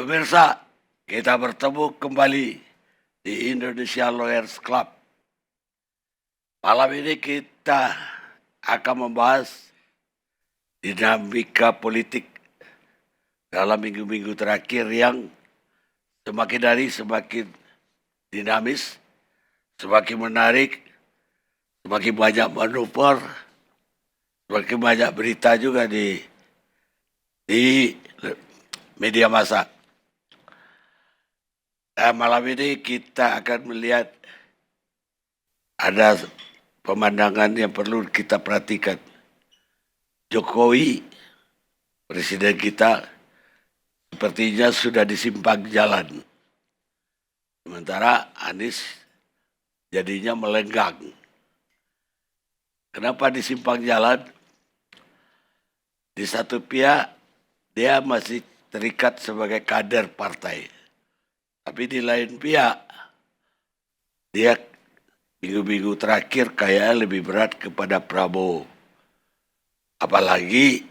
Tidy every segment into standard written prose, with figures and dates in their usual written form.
Pemirsa, kita bertemu kembali di Indonesia Lawyers Club. Malam ini kita akan membahas dinamika politik dalam minggu-minggu terakhir yang semakin hari semakin dinamis, semakin menarik, semakin banyak manuver, semakin banyak berita juga di media massa. Malam ini kita akan melihat ada pemandangan yang perlu kita perhatikan. Jokowi, presiden kita, sepertinya sudah di simpang jalan. Sementara Anies jadinya melenggang. Kenapa di simpang jalan? Di satu pihak dia masih terikat sebagai kader partai. Tapi di lain pihak, dia minggu-minggu terakhir kayaknya lebih berat kepada Prabowo. Apalagi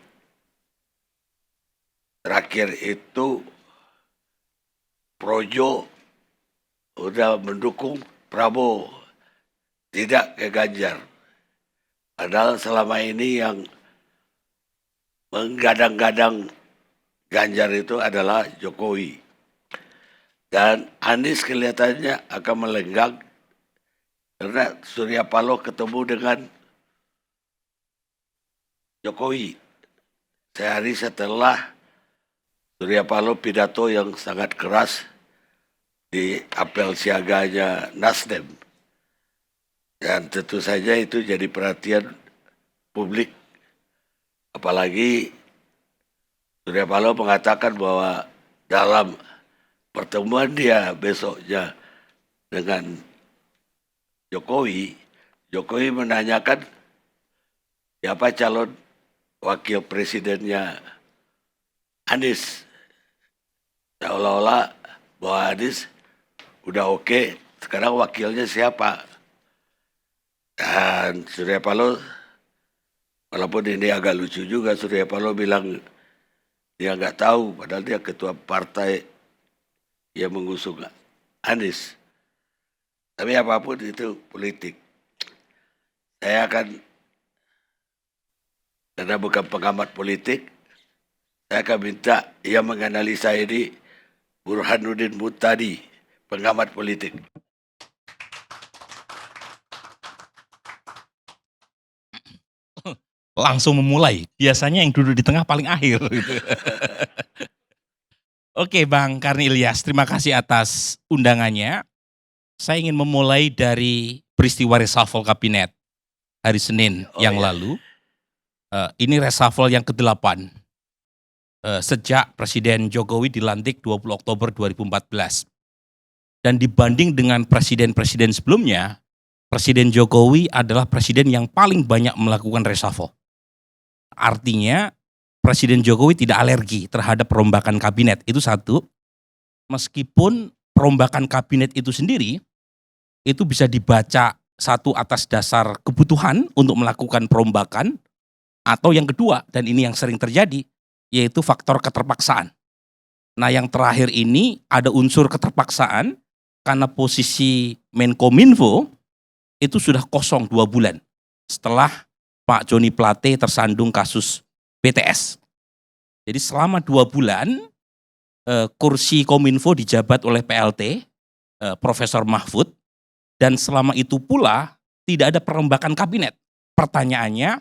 terakhir itu Projo udah mendukung Prabowo, tidak ke Ganjar. Padahal selama ini yang menggadang-gadang Ganjar itu adalah Jokowi. Dan Anies kelihatannya akan melenggang karena Surya Paloh ketemu dengan Jokowi sehari setelah Surya Paloh pidato yang sangat keras di apel siaganya Nasdem. Dan tentu saja itu jadi perhatian publik. Apalagi Surya Paloh mengatakan bahwa dalam pertemuan dia besoknya dengan Jokowi menanyakan siapa calon wakil presidennya Anies. Seolah-olah bahwa Anies udah oke, sekarang wakilnya siapa? Dan Surya Paloh, walaupun ini agak lucu juga, Surya Paloh bilang dia nggak tahu, padahal dia ketua partai yang mengusung Anies. Tapi apapun itu politik. Saya akan, karena bukan pengamat politik, saya akan minta yang menganalisa ini Burhanuddin Muhtadi, pengamat politik. Langsung memulai. Biasanya yang duduk di tengah paling akhir. Oke Bang Karni Ilyas, terima kasih atas undangannya. Saya ingin memulai dari peristiwa reshuffle kabinet hari Senin lalu. Ini reshuffle yang ke-8 sejak Presiden Jokowi dilantik 20 Oktober 2014. Dan dibanding dengan presiden-presiden sebelumnya, Presiden Jokowi adalah presiden yang paling banyak melakukan reshuffle. Artinya Presiden Jokowi tidak alergi terhadap perombakan kabinet, itu satu. Meskipun perombakan kabinet itu sendiri, itu bisa dibaca satu atas dasar kebutuhan untuk melakukan perombakan, atau yang kedua, dan ini yang sering terjadi, yaitu faktor keterpaksaan. Nah yang terakhir ini ada unsur keterpaksaan, karena posisi Menkominfo itu sudah kosong 2 bulan, setelah Pak Joni Plate tersandung kasus BTS. Jadi selama 2 bulan kursi Kominfo dijabat oleh PLT Profesor Mahfud, dan selama itu pula tidak ada perombakan kabinet. Pertanyaannya,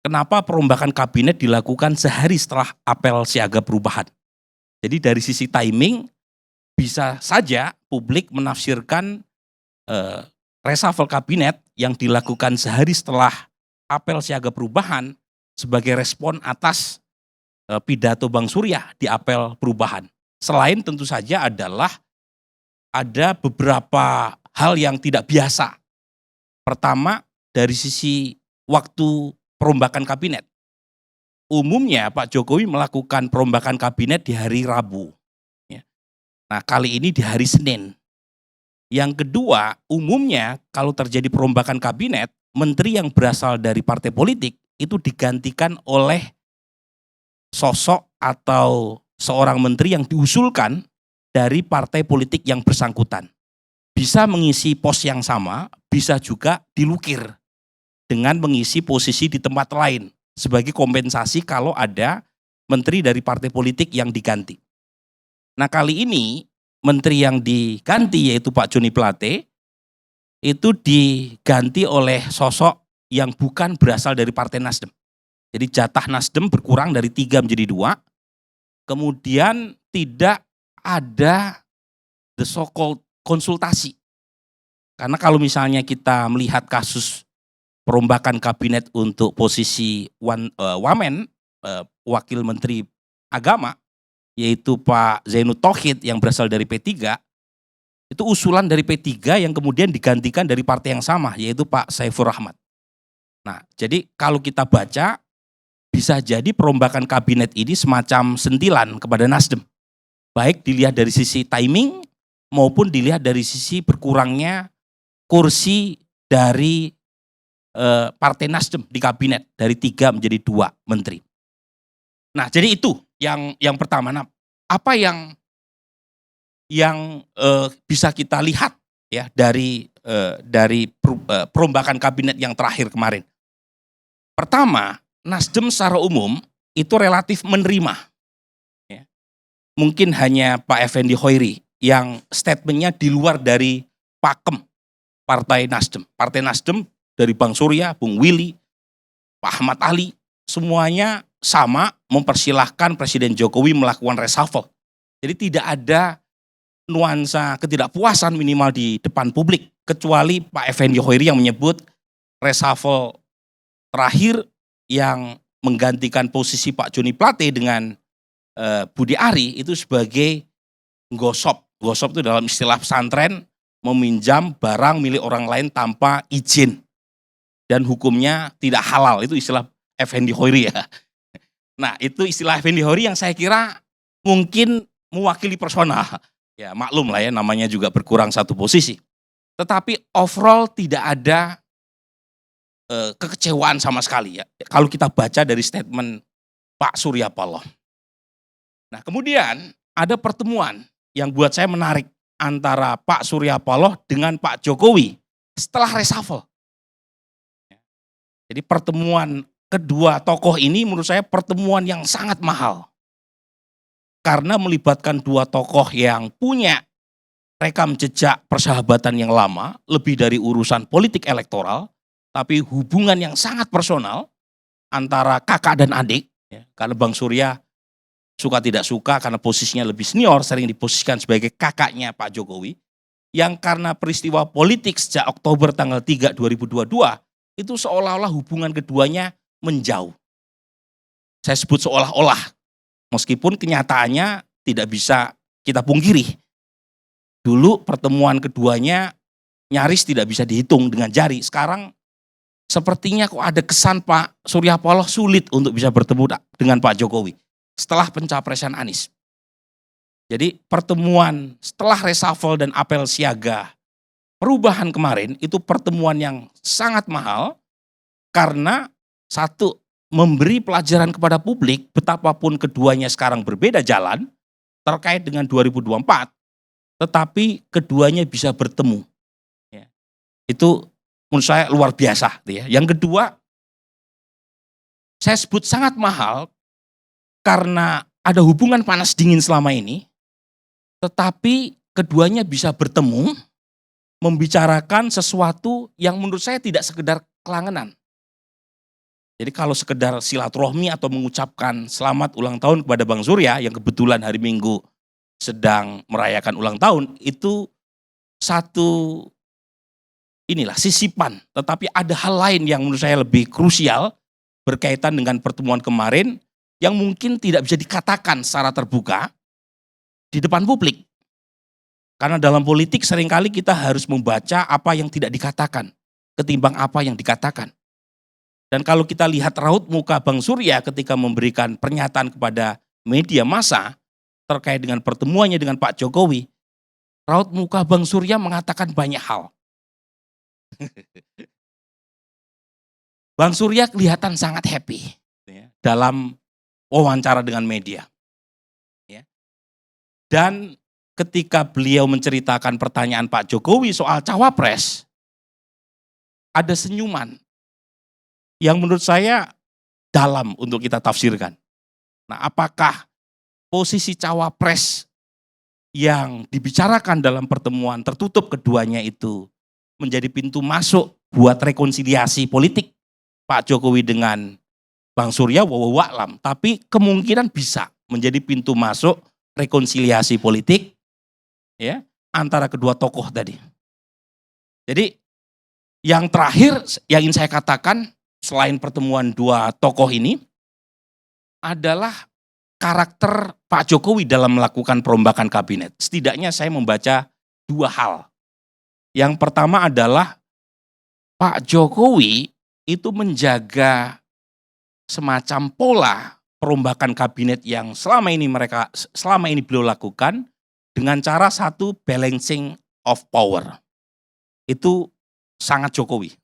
kenapa perombakan kabinet dilakukan sehari setelah apel siaga perubahan? Jadi dari sisi timing bisa saja publik menafsirkan reshuffle kabinet yang dilakukan sehari setelah apel siaga perubahan sebagai respon atas pidato Bang Surya di apel perubahan. Selain tentu saja adalah ada beberapa hal yang tidak biasa. Pertama, dari sisi waktu perombakan kabinet. Umumnya Pak Jokowi melakukan perombakan kabinet di hari Rabu. Nah kali ini di hari Senin. Yang kedua, umumnya kalau terjadi perombakan kabinet, menteri yang berasal dari partai politik itu digantikan oleh sosok atau seorang menteri yang diusulkan dari partai politik yang bersangkutan. Bisa mengisi pos yang sama, bisa juga dilukir dengan mengisi posisi di tempat lain sebagai kompensasi kalau ada menteri dari partai politik yang diganti. Nah, kali ini menteri yang diganti yaitu Pak Joni Plate itu diganti oleh sosok yang bukan berasal dari Partai Nasdem. Jadi jatah Nasdem berkurang dari 3 menjadi 2. Kemudian tidak ada the so-called konsultasi. Karena kalau misalnya kita melihat kasus perombakan kabinet untuk posisi Wamen, Wakil Menteri Agama, yaitu Pak Zainud Tauhid yang berasal dari P3, itu usulan dari P3 yang kemudian digantikan dari partai yang sama, yaitu Pak Saiful Rahmat. Nah, jadi kalau kita baca, bisa jadi perombakan kabinet ini semacam sentilan kepada Nasdem. Baik dilihat dari sisi timing, maupun dilihat dari sisi berkurangnya kursi dari Partai Nasdem di kabinet, dari 3 menjadi 2 menteri. Nah, jadi itu yang pertama. Nah, apa yang bisa kita lihat ya dari perombakan kabinet yang terakhir kemarin. Pertama, Nasdem secara umum itu relatif menerima. Ya. Mungkin hanya Pak Effendi Hoiri yang statementnya di luar dari pakem Partai Nasdem. Partai Nasdem dari Bang Surya, Bung Willy, Pak Ahmad Ali, semuanya sama mempersilahkan Presiden Jokowi melakukan reshuffle. Jadi tidak ada nuansa ketidakpuasan minimal di depan publik, kecuali Pak Effendi Hoiri yang menyebut reshuffle terakhir yang menggantikan posisi Pak Joni Plate dengan Budi Ari itu sebagai gosop. Gosop itu dalam istilah pesantren meminjam barang milik orang lain tanpa izin dan hukumnya tidak halal, itu istilah Effendi Hoiri ya. Nah, itu istilah Effendi Hoiri yang saya kira mungkin mewakili personal. Ya maklum lah ya, namanya juga berkurang 1 posisi. Tetapi overall tidak ada kekecewaan sama sekali ya. Kalau kita baca dari statement Pak Surya Paloh. Nah, kemudian ada pertemuan yang buat saya menarik antara Pak Surya Paloh dengan Pak Jokowi setelah reshuffle. Jadi pertemuan kedua tokoh ini menurut saya pertemuan yang sangat mahal. Karena melibatkan 2 tokoh yang punya rekam jejak persahabatan yang lama, lebih dari urusan politik elektoral, tapi hubungan yang sangat personal antara kakak dan adik. Ya, karena Bang Surya suka tidak suka karena posisinya lebih senior, sering diposisikan sebagai kakaknya Pak Jokowi. Yang karena peristiwa politik sejak Oktober tanggal 3 2022, itu seolah-olah hubungan keduanya menjauh. Saya sebut seolah-olah, meskipun kenyataannya tidak bisa kita pungkiri. Dulu pertemuan keduanya nyaris tidak bisa dihitung dengan jari. Sekarang sepertinya kok ada kesan Pak Surya Paloh sulit untuk bisa bertemu dengan Pak Jokowi setelah pencapresan Anies. Jadi pertemuan setelah reshuffle dan apel siaga perubahan kemarin itu pertemuan yang sangat mahal karena satu, memberi pelajaran kepada publik betapapun keduanya sekarang berbeda jalan terkait dengan 2024, tetapi keduanya bisa bertemu. Ya. Itu menurut saya luar biasa. Ya. Yang kedua, saya sebut sangat mahal karena ada hubungan panas dingin selama ini, tetapi keduanya bisa bertemu, membicarakan sesuatu yang menurut saya tidak sekedar kelangenan. Jadi kalau sekedar silaturahmi atau mengucapkan selamat ulang tahun kepada Bang Surya yang kebetulan hari Minggu sedang merayakan ulang tahun, itu satu sisipan. Tetapi ada hal lain yang menurut saya lebih krusial berkaitan dengan pertemuan kemarin yang mungkin tidak bisa dikatakan secara terbuka di depan publik. Karena dalam politik seringkali kita harus membaca apa yang tidak dikatakan ketimbang apa yang dikatakan. Dan kalau kita lihat raut muka Bang Surya ketika memberikan pernyataan kepada media massa terkait dengan pertemuannya dengan Pak Jokowi, raut muka Bang Surya mengatakan banyak hal. Bang Surya kelihatan sangat happy dalam wawancara dengan media. Dan ketika beliau menceritakan pertanyaan Pak Jokowi soal cawapres, ada senyuman yang menurut saya dalam untuk kita tafsirkan. Nah, apakah posisi cawapres yang dibicarakan dalam pertemuan tertutup keduanya itu menjadi pintu masuk buat rekonsiliasi politik Pak Jokowi dengan Bang Surya, wallahu a'lam. Tapi kemungkinan bisa menjadi pintu masuk rekonsiliasi politik ya antara kedua tokoh tadi. Jadi yang terakhir yang ingin saya katakan selain pertemuan dua tokoh ini adalah karakter Pak Jokowi dalam melakukan perombakan kabinet. Setidaknya saya membaca dua hal. Yang pertama adalah Pak Jokowi itu menjaga semacam pola perombakan kabinet yang selama ini beliau lakukan dengan cara satu, balancing of power. Itu sangat Jokowi.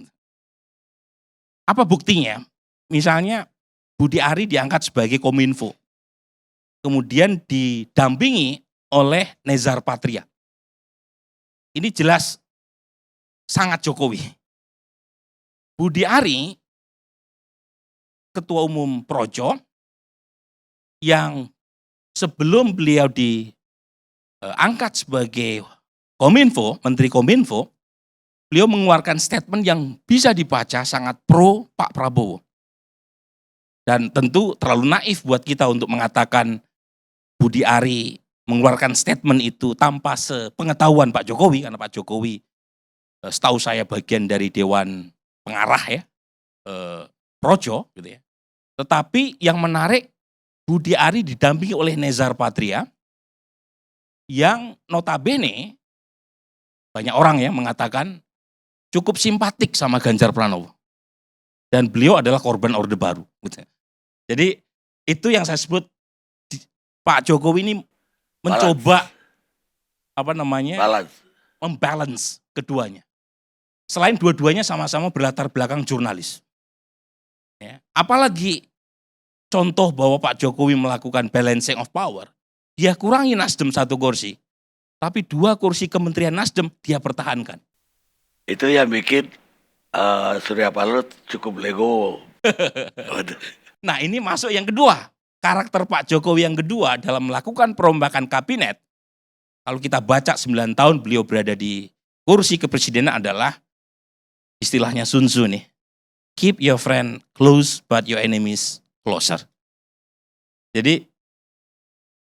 Apa buktinya? Misalnya Budi Ari diangkat sebagai Kominfo. Kemudian didampingi oleh Nezar Patria. Ini jelas sangat Jokowi. Budi Ari, Ketua Umum Projo, yang sebelum beliau diangkat sebagai Kominfo, Menteri Kominfo, beliau mengeluarkan statement yang bisa dibaca sangat pro Pak Prabowo. Dan tentu terlalu naif buat kita untuk mengatakan Budi Ari mengeluarkan statement itu tanpa sepengetahuan Pak Jokowi, karena Pak Jokowi setahu saya bagian dari Dewan Pengarah ya, Projo gitu ya. Tetapi yang menarik, Budi Ari didampingi oleh Nezar Patria yang notabene banyak orang ya mengatakan cukup simpatik sama Ganjar Pranowo. Dan beliau adalah korban Orde Baru. Gitu. Jadi itu yang saya sebut Pak Jokowi ini mencoba membalance keduanya. Selain dua-duanya sama-sama berlatar belakang jurnalis. Ya. Apalagi contoh bahwa Pak Jokowi melakukan balancing of power, dia kurangi Nasdem 1 kursi, tapi 2 kursi Kementerian Nasdem dia pertahankan. Itu yang bikin Surya Paloh cukup legowo. Nah ini masuk yang kedua, karakter Pak Jokowi yang kedua dalam melakukan perombakan kabinet. Kalau kita baca 9 tahun beliau berada di kursi kepresidenan adalah istilahnya Sun Tzu nih. Keep your friend close but your enemies closer. Jadi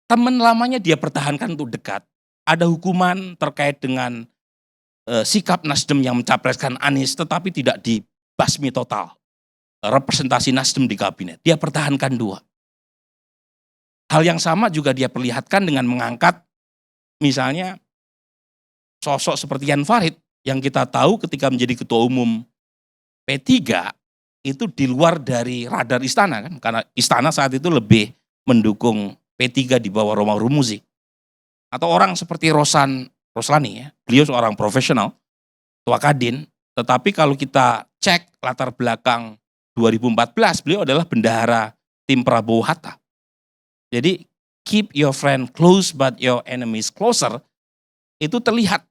teman lamanya dia pertahankan untuk dekat. Ada hukuman terkait dengan sikap Nasdem yang mencapreskan Anies tetapi tidak dibasmi total. Representasi Nasdem di kabinet. Dia pertahankan 2. Hal yang sama juga dia perlihatkan dengan mengangkat misalnya sosok seperti Jan Farid yang kita tahu ketika menjadi ketua umum P3 itu di luar dari radar istana kan, karena istana saat itu lebih mendukung P3 di bawah Romahur Muzi. Atau orang seperti Roslani ya, beliau seorang profesional, ketua Kadin, tetapi kalau kita cek latar belakang 2014 beliau adalah bendahara tim Prabowo Hatta. Jadi keep your friend close but your enemies closer itu terlihat.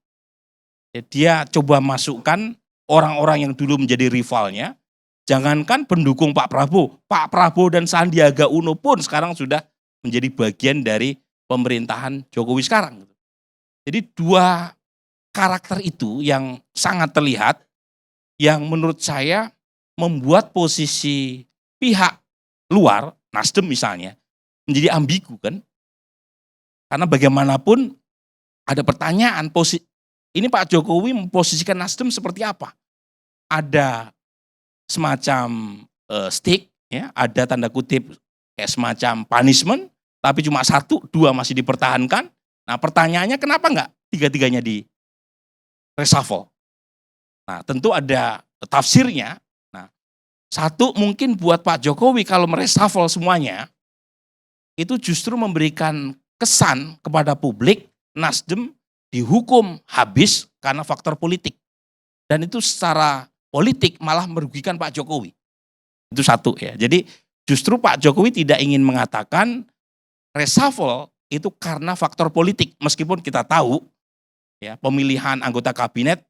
Dia coba masukkan orang-orang yang dulu menjadi rivalnya, jangankan pendukung Pak Prabowo dan Sandiaga Uno pun sekarang sudah menjadi bagian dari pemerintahan Jokowi sekarang. Jadi 2 karakter itu yang sangat terlihat, yang menurut saya membuat posisi pihak luar, Nasdem misalnya, menjadi ambigu kan. Karena bagaimanapun ada pertanyaan, ini Pak Jokowi memposisikan Nasdem seperti apa? Ada semacam stick, ya, ada tanda kutip kayak semacam punishment, tapi cuma 1, 2 masih dipertahankan. Nah pertanyaannya kenapa enggak 3-tiganya di reshuffle? Nah tentu ada tafsirnya. Nah 1 mungkin buat Pak Jokowi kalau mereshuffle semuanya, itu justru memberikan kesan kepada publik Nasdem dihukum habis karena faktor politik. Dan itu secara politik malah merugikan Pak Jokowi. Itu 1 ya. Jadi justru Pak Jokowi tidak ingin mengatakan reshuffle itu karena faktor politik. Meskipun kita tahu ya pemilihan anggota kabinet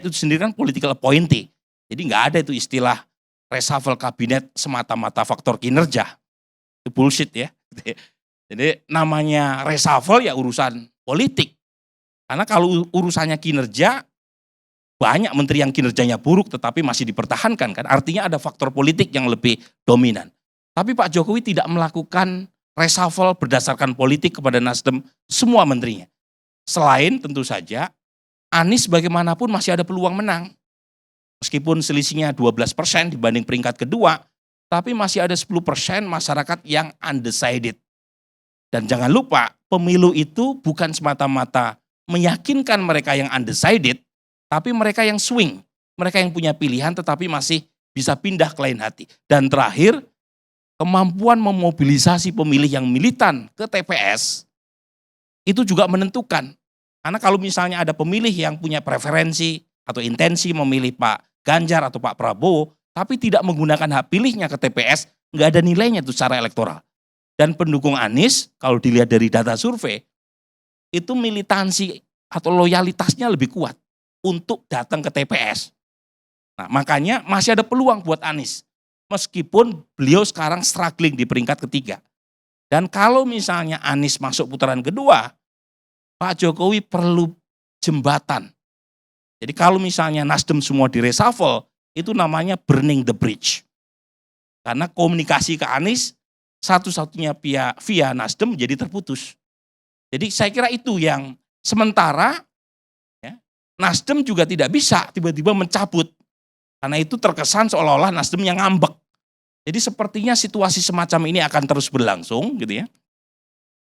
itu sendiri kan political appointee. Jadi nggak ada itu istilah reshuffle kabinet semata-mata faktor kinerja. Itu bullshit ya. Jadi namanya reshuffle ya urusan politik. Karena kalau urusannya kinerja, banyak menteri yang kinerjanya buruk tetapi masih dipertahankan kan. Artinya ada faktor politik yang lebih dominan. Tapi Pak Jokowi tidak melakukan reshuffle berdasarkan politik kepada Nasdem semua menterinya. Selain tentu saja Anies bagaimanapun masih ada peluang menang. Meskipun selisihnya 12% dibanding peringkat kedua, tapi masih ada 10% masyarakat yang undecided. Dan jangan lupa, pemilu itu bukan semata-mata meyakinkan mereka yang undecided, tapi mereka yang swing. Mereka yang punya pilihan tetapi masih bisa pindah ke lain hati. Dan terakhir, kemampuan memobilisasi pemilih yang militan ke TPS, itu juga menentukan. Karena kalau misalnya ada pemilih yang punya preferensi atau intensi memilih Pak Ganjar atau Pak Prabowo, tapi tidak menggunakan hak pilihnya ke TPS, nggak ada nilainya itu secara elektoral. Dan pendukung Anies, kalau dilihat dari data survei, itu militansi atau loyalitasnya lebih kuat untuk datang ke TPS. Nah, makanya masih ada peluang buat Anies. Meskipun beliau sekarang struggling di peringkat ketiga. Dan kalau misalnya Anies masuk putaran kedua, Pak Jokowi perlu jembatan. Jadi kalau misalnya Nasdem semua di reshuffle, itu namanya burning the bridge. Karena komunikasi ke Anies, satu-satunya via Nasdem jadi terputus. Jadi saya kira itu yang sementara ya, Nasdem juga tidak bisa tiba-tiba mencabut. Karena itu terkesan seolah-olah Nasdem yang ngambek. Jadi sepertinya situasi semacam ini akan terus berlangsung gitu ya.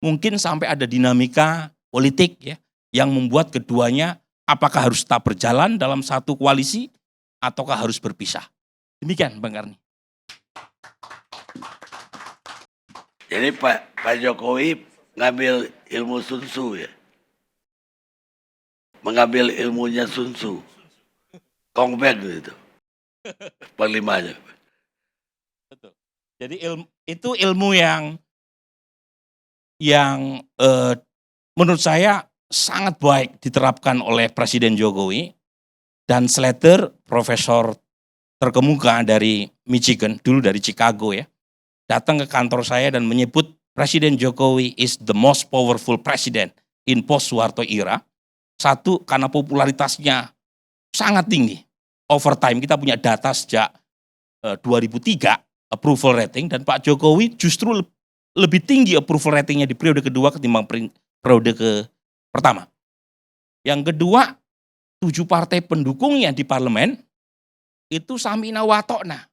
Mungkin sampai ada dinamika politik ya yang membuat keduanya apakah harus tetap berjalan dalam satu koalisi ataukah harus berpisah. Demikian Bang Karni. Jadi Pak Jokowi ngambil ilmu Sun Tzu ya. Mengambil ilmunya Sun Tzu. Kong Beng itu. Panglimanya. Betul. Jadi itu ilmu yang menurut saya sangat baik diterapkan oleh Presiden Jokowi dan Slater, profesor terkemuka dari Michigan, dulu dari Chicago ya, datang ke kantor saya dan menyebut Presiden Jokowi is the most powerful president in post-Soeharto era. Satu, karena popularitasnya sangat tinggi. Over time, kita punya data sejak 2003, approval rating, dan Pak Jokowi justru lebih tinggi approval ratingnya di periode kedua ketimbang periode pertama. Yang kedua, 7 partai pendukungnya di parlemen itu samina watokna.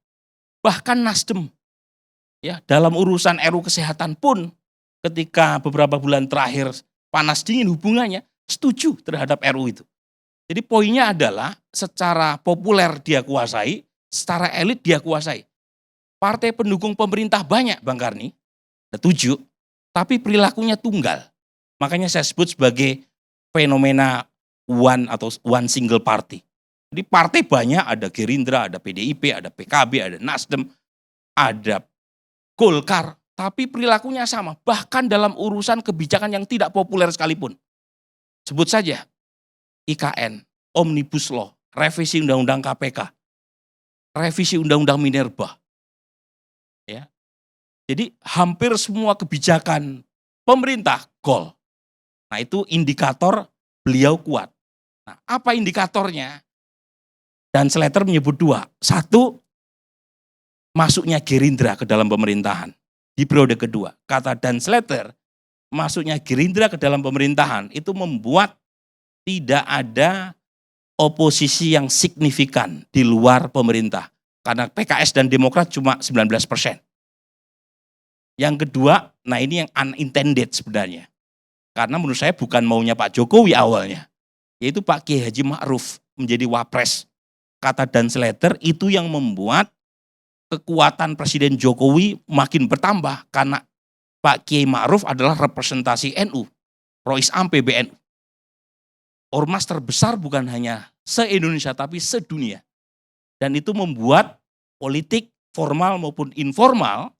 Bahkan Nasdem ya dalam urusan RUU kesehatan pun ketika beberapa bulan terakhir panas dingin hubungannya setuju terhadap RUU itu. Jadi poinnya adalah secara populer dia kuasai, secara elit dia kuasai. Partai pendukung pemerintah banyak Bang Karni, ada 7, tapi perilakunya tunggal. Makanya saya sebut sebagai fenomena one single party. Jadi partai banyak, ada Gerindra, ada PDIP, ada PKB, ada Nasdem, ada Golkar, tapi perilakunya sama. Bahkan dalam urusan kebijakan yang tidak populer sekalipun. Sebut saja IKN, Omnibus Law, revisi Undang-Undang KPK, revisi Undang-Undang Minerba. Ya. Jadi hampir semua kebijakan pemerintah gol. Nah itu indikator beliau kuat. Nah apa indikatornya? Dan Slater menyebut 2. 1, masuknya Gerindra ke dalam pemerintahan di periode kedua. Kata Dan Slater, masuknya Gerindra ke dalam pemerintahan itu membuat tidak ada oposisi yang signifikan di luar pemerintah. Karena PKS dan Demokrat cuma 19%. Yang kedua, nah ini yang unintended sebenarnya. Karena menurut saya bukan maunya Pak Jokowi awalnya. Yaitu Pak Kiai Haji Ma'ruf menjadi wapres. Kata Dan Slater itu yang membuat kekuatan Presiden Jokowi makin bertambah. Karena Pak Kiai Ma'ruf adalah representasi NU. Rois Am PBNU. Ormas terbesar bukan hanya se-Indonesia tapi sedunia. Dan itu membuat politik formal maupun informal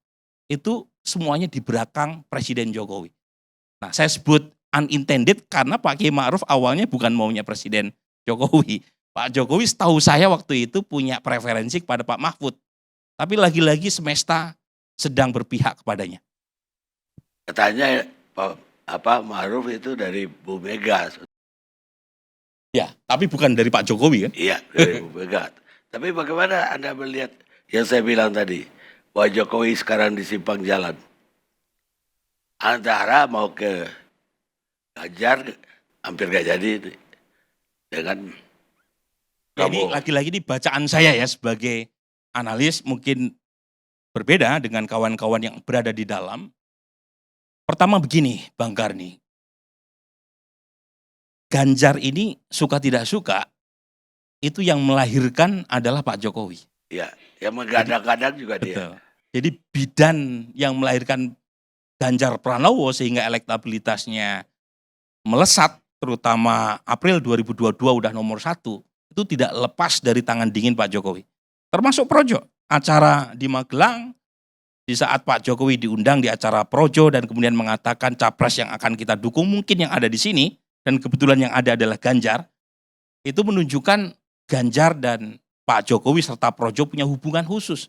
itu semuanya di belakang Presiden Jokowi. Nah, saya sebut unintended karena Pak Kiai Ma'ruf awalnya bukan maunya Presiden Jokowi. Pak Jokowi setahu saya waktu itu punya preferensi kepada Pak Mahfud. Tapi lagi-lagi semesta sedang berpihak kepadanya. Katanya Ma'ruf itu dari Bu Mega. Ya, tapi bukan dari Pak Jokowi kan? Iya, dari Bu Mega. Tapi bagaimana Anda melihat yang saya bilang tadi, bahwa Jokowi sekarang di simpang jalan antara mau ke Ganjar, hampir gak jadi dengan Ya, ini Prabowo. lagi-lagi ini bacaan saya ya sebagai analis, mungkin berbeda dengan kawan-kawan yang berada di dalam. Pertama begini Bang Karni, Ganjar ini suka tidak suka, itu yang melahirkan adalah Pak Jokowi. Ya, yang menggadang-gadang juga dia. Betul. Jadi bidan yang melahirkan Ganjar Pranowo sehingga elektabilitasnya melesat, terutama April 2022 udah nomor 1, itu tidak lepas dari tangan dingin Pak Jokowi. Termasuk Projo, acara di Magelang, di saat Pak Jokowi diundang di acara Projo dan kemudian mengatakan capres yang akan kita dukung mungkin yang ada di sini, dan kebetulan yang ada adalah Ganjar, itu menunjukkan Ganjar dan Pak Jokowi serta Projo punya hubungan khusus.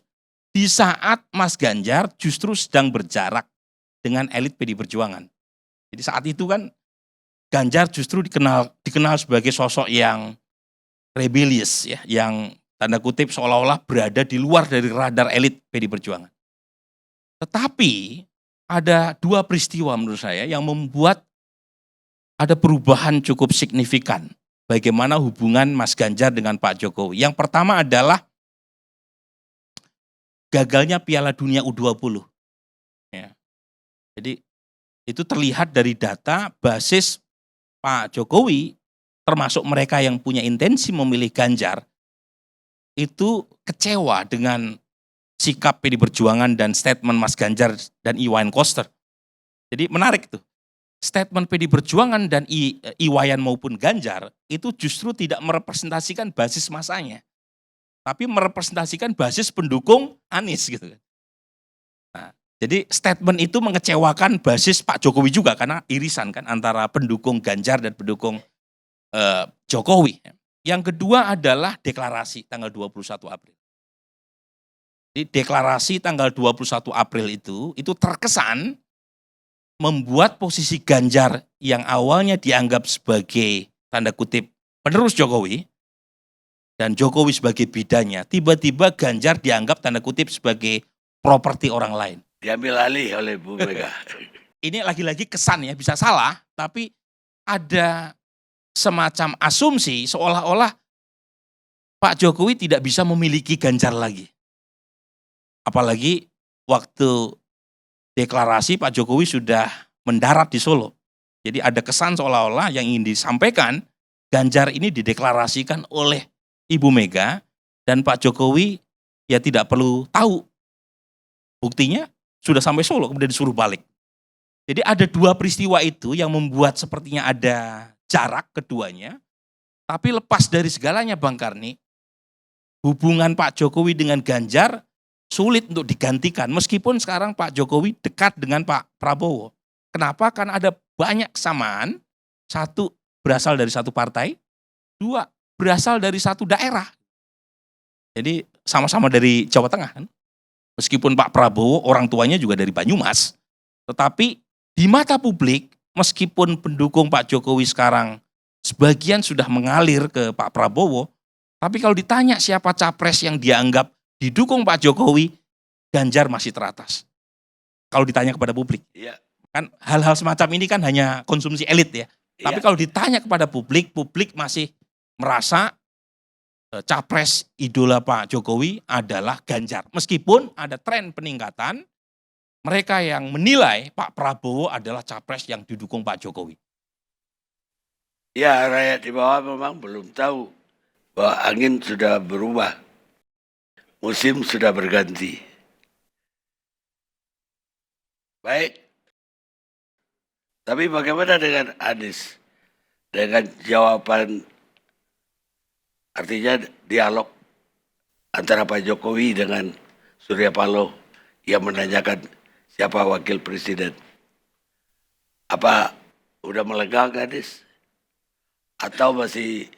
Di saat Mas Ganjar justru sedang berjarak dengan elit PD Perjuangan. Jadi saat itu kan Ganjar justru dikenal sebagai sosok yang rebellious ya, yang tanda kutip seolah-olah berada di luar dari radar elit PD Perjuangan. Tetapi ada 2 peristiwa menurut saya yang membuat ada perubahan cukup signifikan bagaimana hubungan Mas Ganjar dengan Pak Jokowi. Yang pertama adalah gagalnya Piala Dunia U20. Ya. Jadi itu terlihat dari data basis Pak Jokowi, termasuk mereka yang punya intensi memilih Ganjar, itu kecewa dengan sikap PD Perjuangan dan statement Mas Ganjar dan Iwayan Koster. Jadi menarik tuh. Statement PD Perjuangan dan Iwayan maupun Ganjar itu justru tidak merepresentasikan basis masanya, tapi merepresentasikan basis pendukung Anies gitu kan. Nah, jadi statement itu mengecewakan basis Pak Jokowi juga karena irisan kan antara pendukung Ganjar dan pendukung Jokowi. Yang kedua adalah deklarasi tanggal 21 April. Di deklarasi tanggal 21 April itu terkesan membuat posisi Ganjar yang awalnya dianggap sebagai tanda kutip penerus Jokowi dan Jokowi sebagai bidannya, tiba-tiba Ganjar dianggap tanda kutip sebagai properti orang lain. Diambil alih oleh Bu Mega. Ini lagi-lagi kesan ya, bisa salah, tapi ada semacam asumsi seolah-olah Pak Jokowi tidak bisa memiliki Ganjar lagi. Apalagi waktu deklarasi Pak Jokowi sudah mendarat di Solo. Jadi ada kesan seolah-olah yang ingin disampaikan, Ganjar ini dideklarasikan oleh Ibu Mega dan Pak Jokowi ya tidak perlu tahu. Buktinya sudah sampai Solo kemudian disuruh balik. Jadi ada 2 peristiwa itu yang membuat sepertinya ada jarak keduanya. Tapi lepas dari segalanya Bang Karni, hubungan Pak Jokowi dengan Ganjar sulit untuk digantikan meskipun sekarang Pak Jokowi dekat dengan Pak Prabowo. Kenapa? Karena ada banyak kesamaan. 1, berasal dari satu partai. 2, berasal dari satu daerah. Jadi sama-sama dari Jawa Tengah kan. Meskipun Pak Prabowo orang tuanya juga dari Banyumas. Tetapi di mata publik meskipun pendukung Pak Jokowi sekarang sebagian sudah mengalir ke Pak Prabowo, tapi kalau ditanya siapa capres yang dianggap didukung Pak Jokowi, Ganjar masih teratas. Kalau ditanya kepada publik. Iya. Kan hal-hal semacam ini kan hanya konsumsi elit ya. Tapi Iya. kalau ditanya kepada publik, publik masih merasa capres idola Pak Jokowi adalah Ganjar. Meskipun ada tren peningkatan, mereka yang menilai Pak Prabowo adalah capres yang didukung Pak Jokowi. Ya, rakyat di bawah memang belum tahu bahwa angin sudah berubah. Musim sudah berganti. Baik. Tapi bagaimana dengan Anies? Dengan jawaban, artinya dialog antara Pak Jokowi dengan Surya Paloh yang menanyakan siapa wakil presiden. Apa udah melegang Anies? Atau masih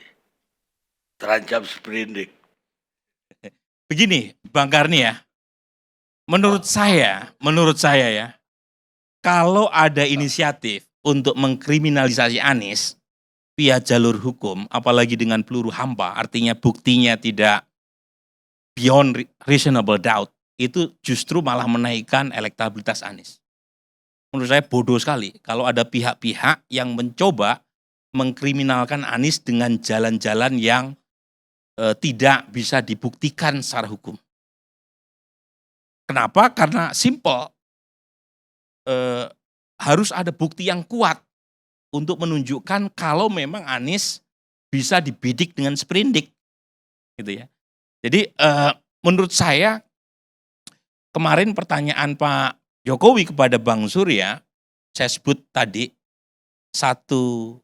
terancam sprindik? Begini, Bang Karni ya, menurut saya ya, kalau ada inisiatif untuk mengkriminalisasi Anies via jalur hukum, apalagi dengan peluru hampa, artinya buktinya tidak beyond reasonable doubt, itu justru malah menaikkan elektabilitas Anies. Menurut saya bodoh sekali kalau ada pihak-pihak yang mencoba mengkriminalkan Anies dengan jalan-jalan yang tidak bisa dibuktikan secara hukum. Kenapa? Karena simple, harus ada bukti yang kuat untuk menunjukkan kalau memang Anies bisa dibidik dengan sprindik, gitu ya. Jadi menurut saya kemarin pertanyaan Pak Jokowi kepada Bang Surya, saya sebut tadi satu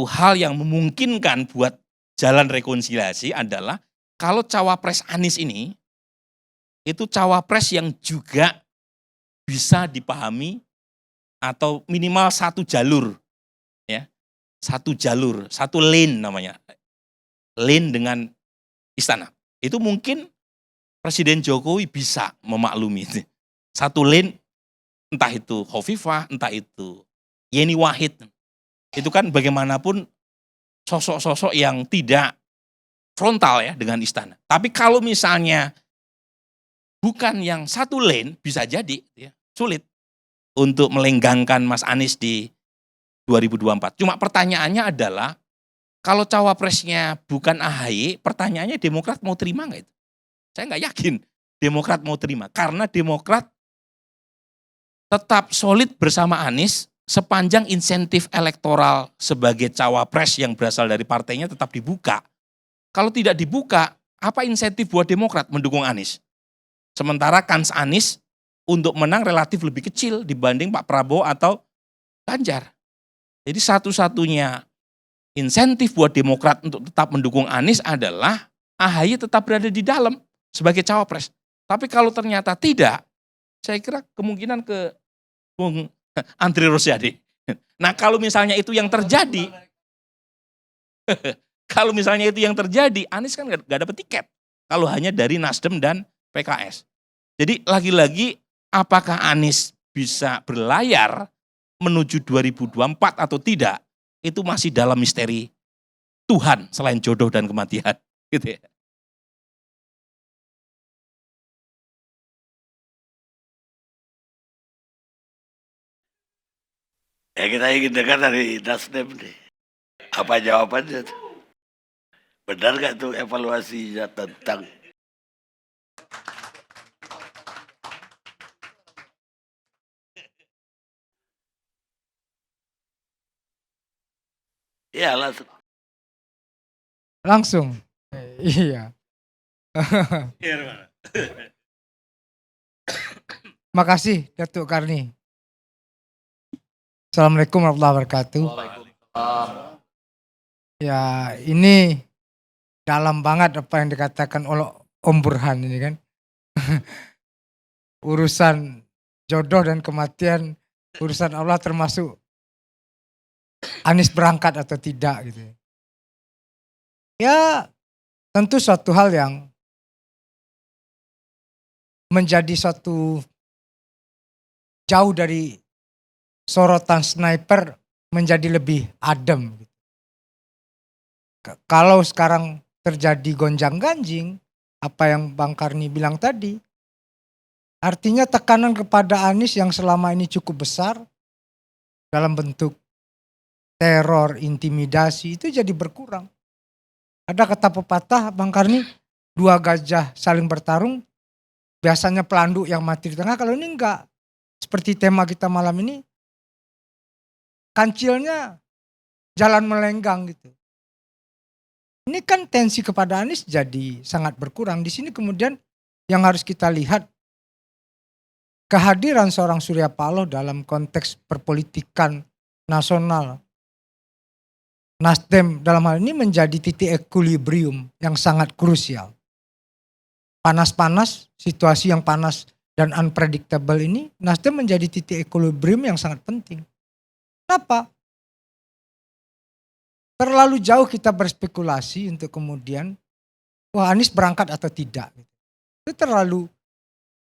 hal yang memungkinkan buat jalan rekonsiliasi adalah kalau cawapres Anies ini itu cawapres yang juga bisa dipahami atau minimal satu jalur, ya, satu lane namanya, lane dengan istana. Itu mungkin Presiden Jokowi bisa memaklumi itu. Satu lane, entah itu Khofifah, entah itu Yeni Wahid. Itu kan bagaimanapun sosok-sosok yang tidak frontal ya dengan istana. Tapi kalau misalnya bukan yang satu lane, bisa jadi ya, sulit untuk melenggangkan Mas Anies di 2024. Cuma pertanyaannya adalah, kalau cawapresnya bukan AHY, pertanyaannya Demokrat mau terima nggak itu? Saya nggak yakin Demokrat mau terima, karena Demokrat tetap solid bersama Anies sepanjang insentif elektoral sebagai cawapres yang berasal dari partainya tetap dibuka. Kalau tidak dibuka, apa insentif buat Demokrat mendukung Anies? Sementara kans Anies untuk menang relatif lebih kecil dibanding Pak Prabowo atau Ganjar. Jadi satu-satunya insentif buat Demokrat untuk tetap mendukung Anies adalah AHY tetap berada di dalam sebagai cawapres. Tapi kalau ternyata tidak, saya kira kemungkinan ke Bung Andri Rosiade. Nah kalau misalnya itu yang terjadi, Anies kan gak dapat tiket. Kalau hanya dari Nasdem dan PKS. Jadi lagi-lagi apakah Anies bisa berlayar menuju 2024 atau tidak, itu masih dalam misteri Tuhan selain jodoh dan kematian. Gitu ya. Ya kita ingin dengar dari Nasdem nih. Apa jawabannya tuh? Benar gak tuh evaluasinya tentang ya langsung. Langsung. Iya. Makasih Datuk Karni. Assalamualaikum warahmatullahi wabarakatuh. Ya ini dalam banget apa yang dikatakan oleh Om Burhan ini kan. Urusan jodoh dan kematian, urusan Allah termasuk Anies berangkat atau tidak gitu. Ya tentu suatu hal yang menjadi suatu jauh dari sorotan sniper menjadi lebih adem. Kalau sekarang terjadi gonjang-ganjing, apa yang Bang Karni bilang tadi, artinya tekanan kepada Anies yang selama ini cukup besar dalam bentuk teror, intimidasi itu jadi berkurang. Ada kata pepatah Bang Karni, dua gajah saling bertarung, biasanya pelanduk yang mati di tengah. Kalau ini enggak, seperti tema kita malam ini, kancilnya jalan melenggang gitu. Ini kan tensi kepada Anies jadi sangat berkurang. Di sini kemudian yang harus kita lihat, kehadiran seorang Surya Paloh dalam konteks perpolitikan nasional. Nasdem dalam hal ini menjadi titik equilibrium yang sangat krusial. Panas-panas, situasi yang panas dan unpredictable ini, Nasdem menjadi titik equilibrium yang sangat penting. Kenapa? Terlalu jauh kita berspekulasi untuk kemudian, wah Anies berangkat atau tidak. Itu terlalu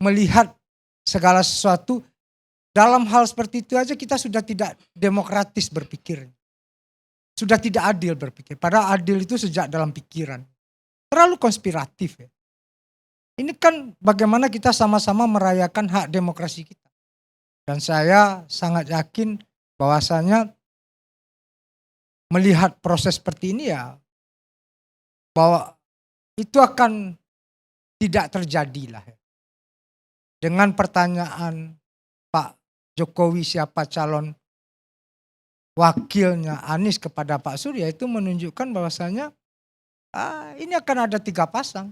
melihat segala sesuatu, dalam hal seperti itu aja kita sudah tidak demokratis berpikir. Sudah tidak adil berpikir. Padahal adil itu sejak dalam pikiran. Terlalu konspiratif ya. Ini kan bagaimana kita sama-sama merayakan hak demokrasi kita. Dan saya sangat yakin bahwasanya melihat proses seperti ini ya, bahwa itu akan tidak terjadi lah. Dengan pertanyaan Pak Jokowi siapa calon wakilnya Anies kepada Pak Surya, itu menunjukkan bahwasanya ini akan ada 3 pasang.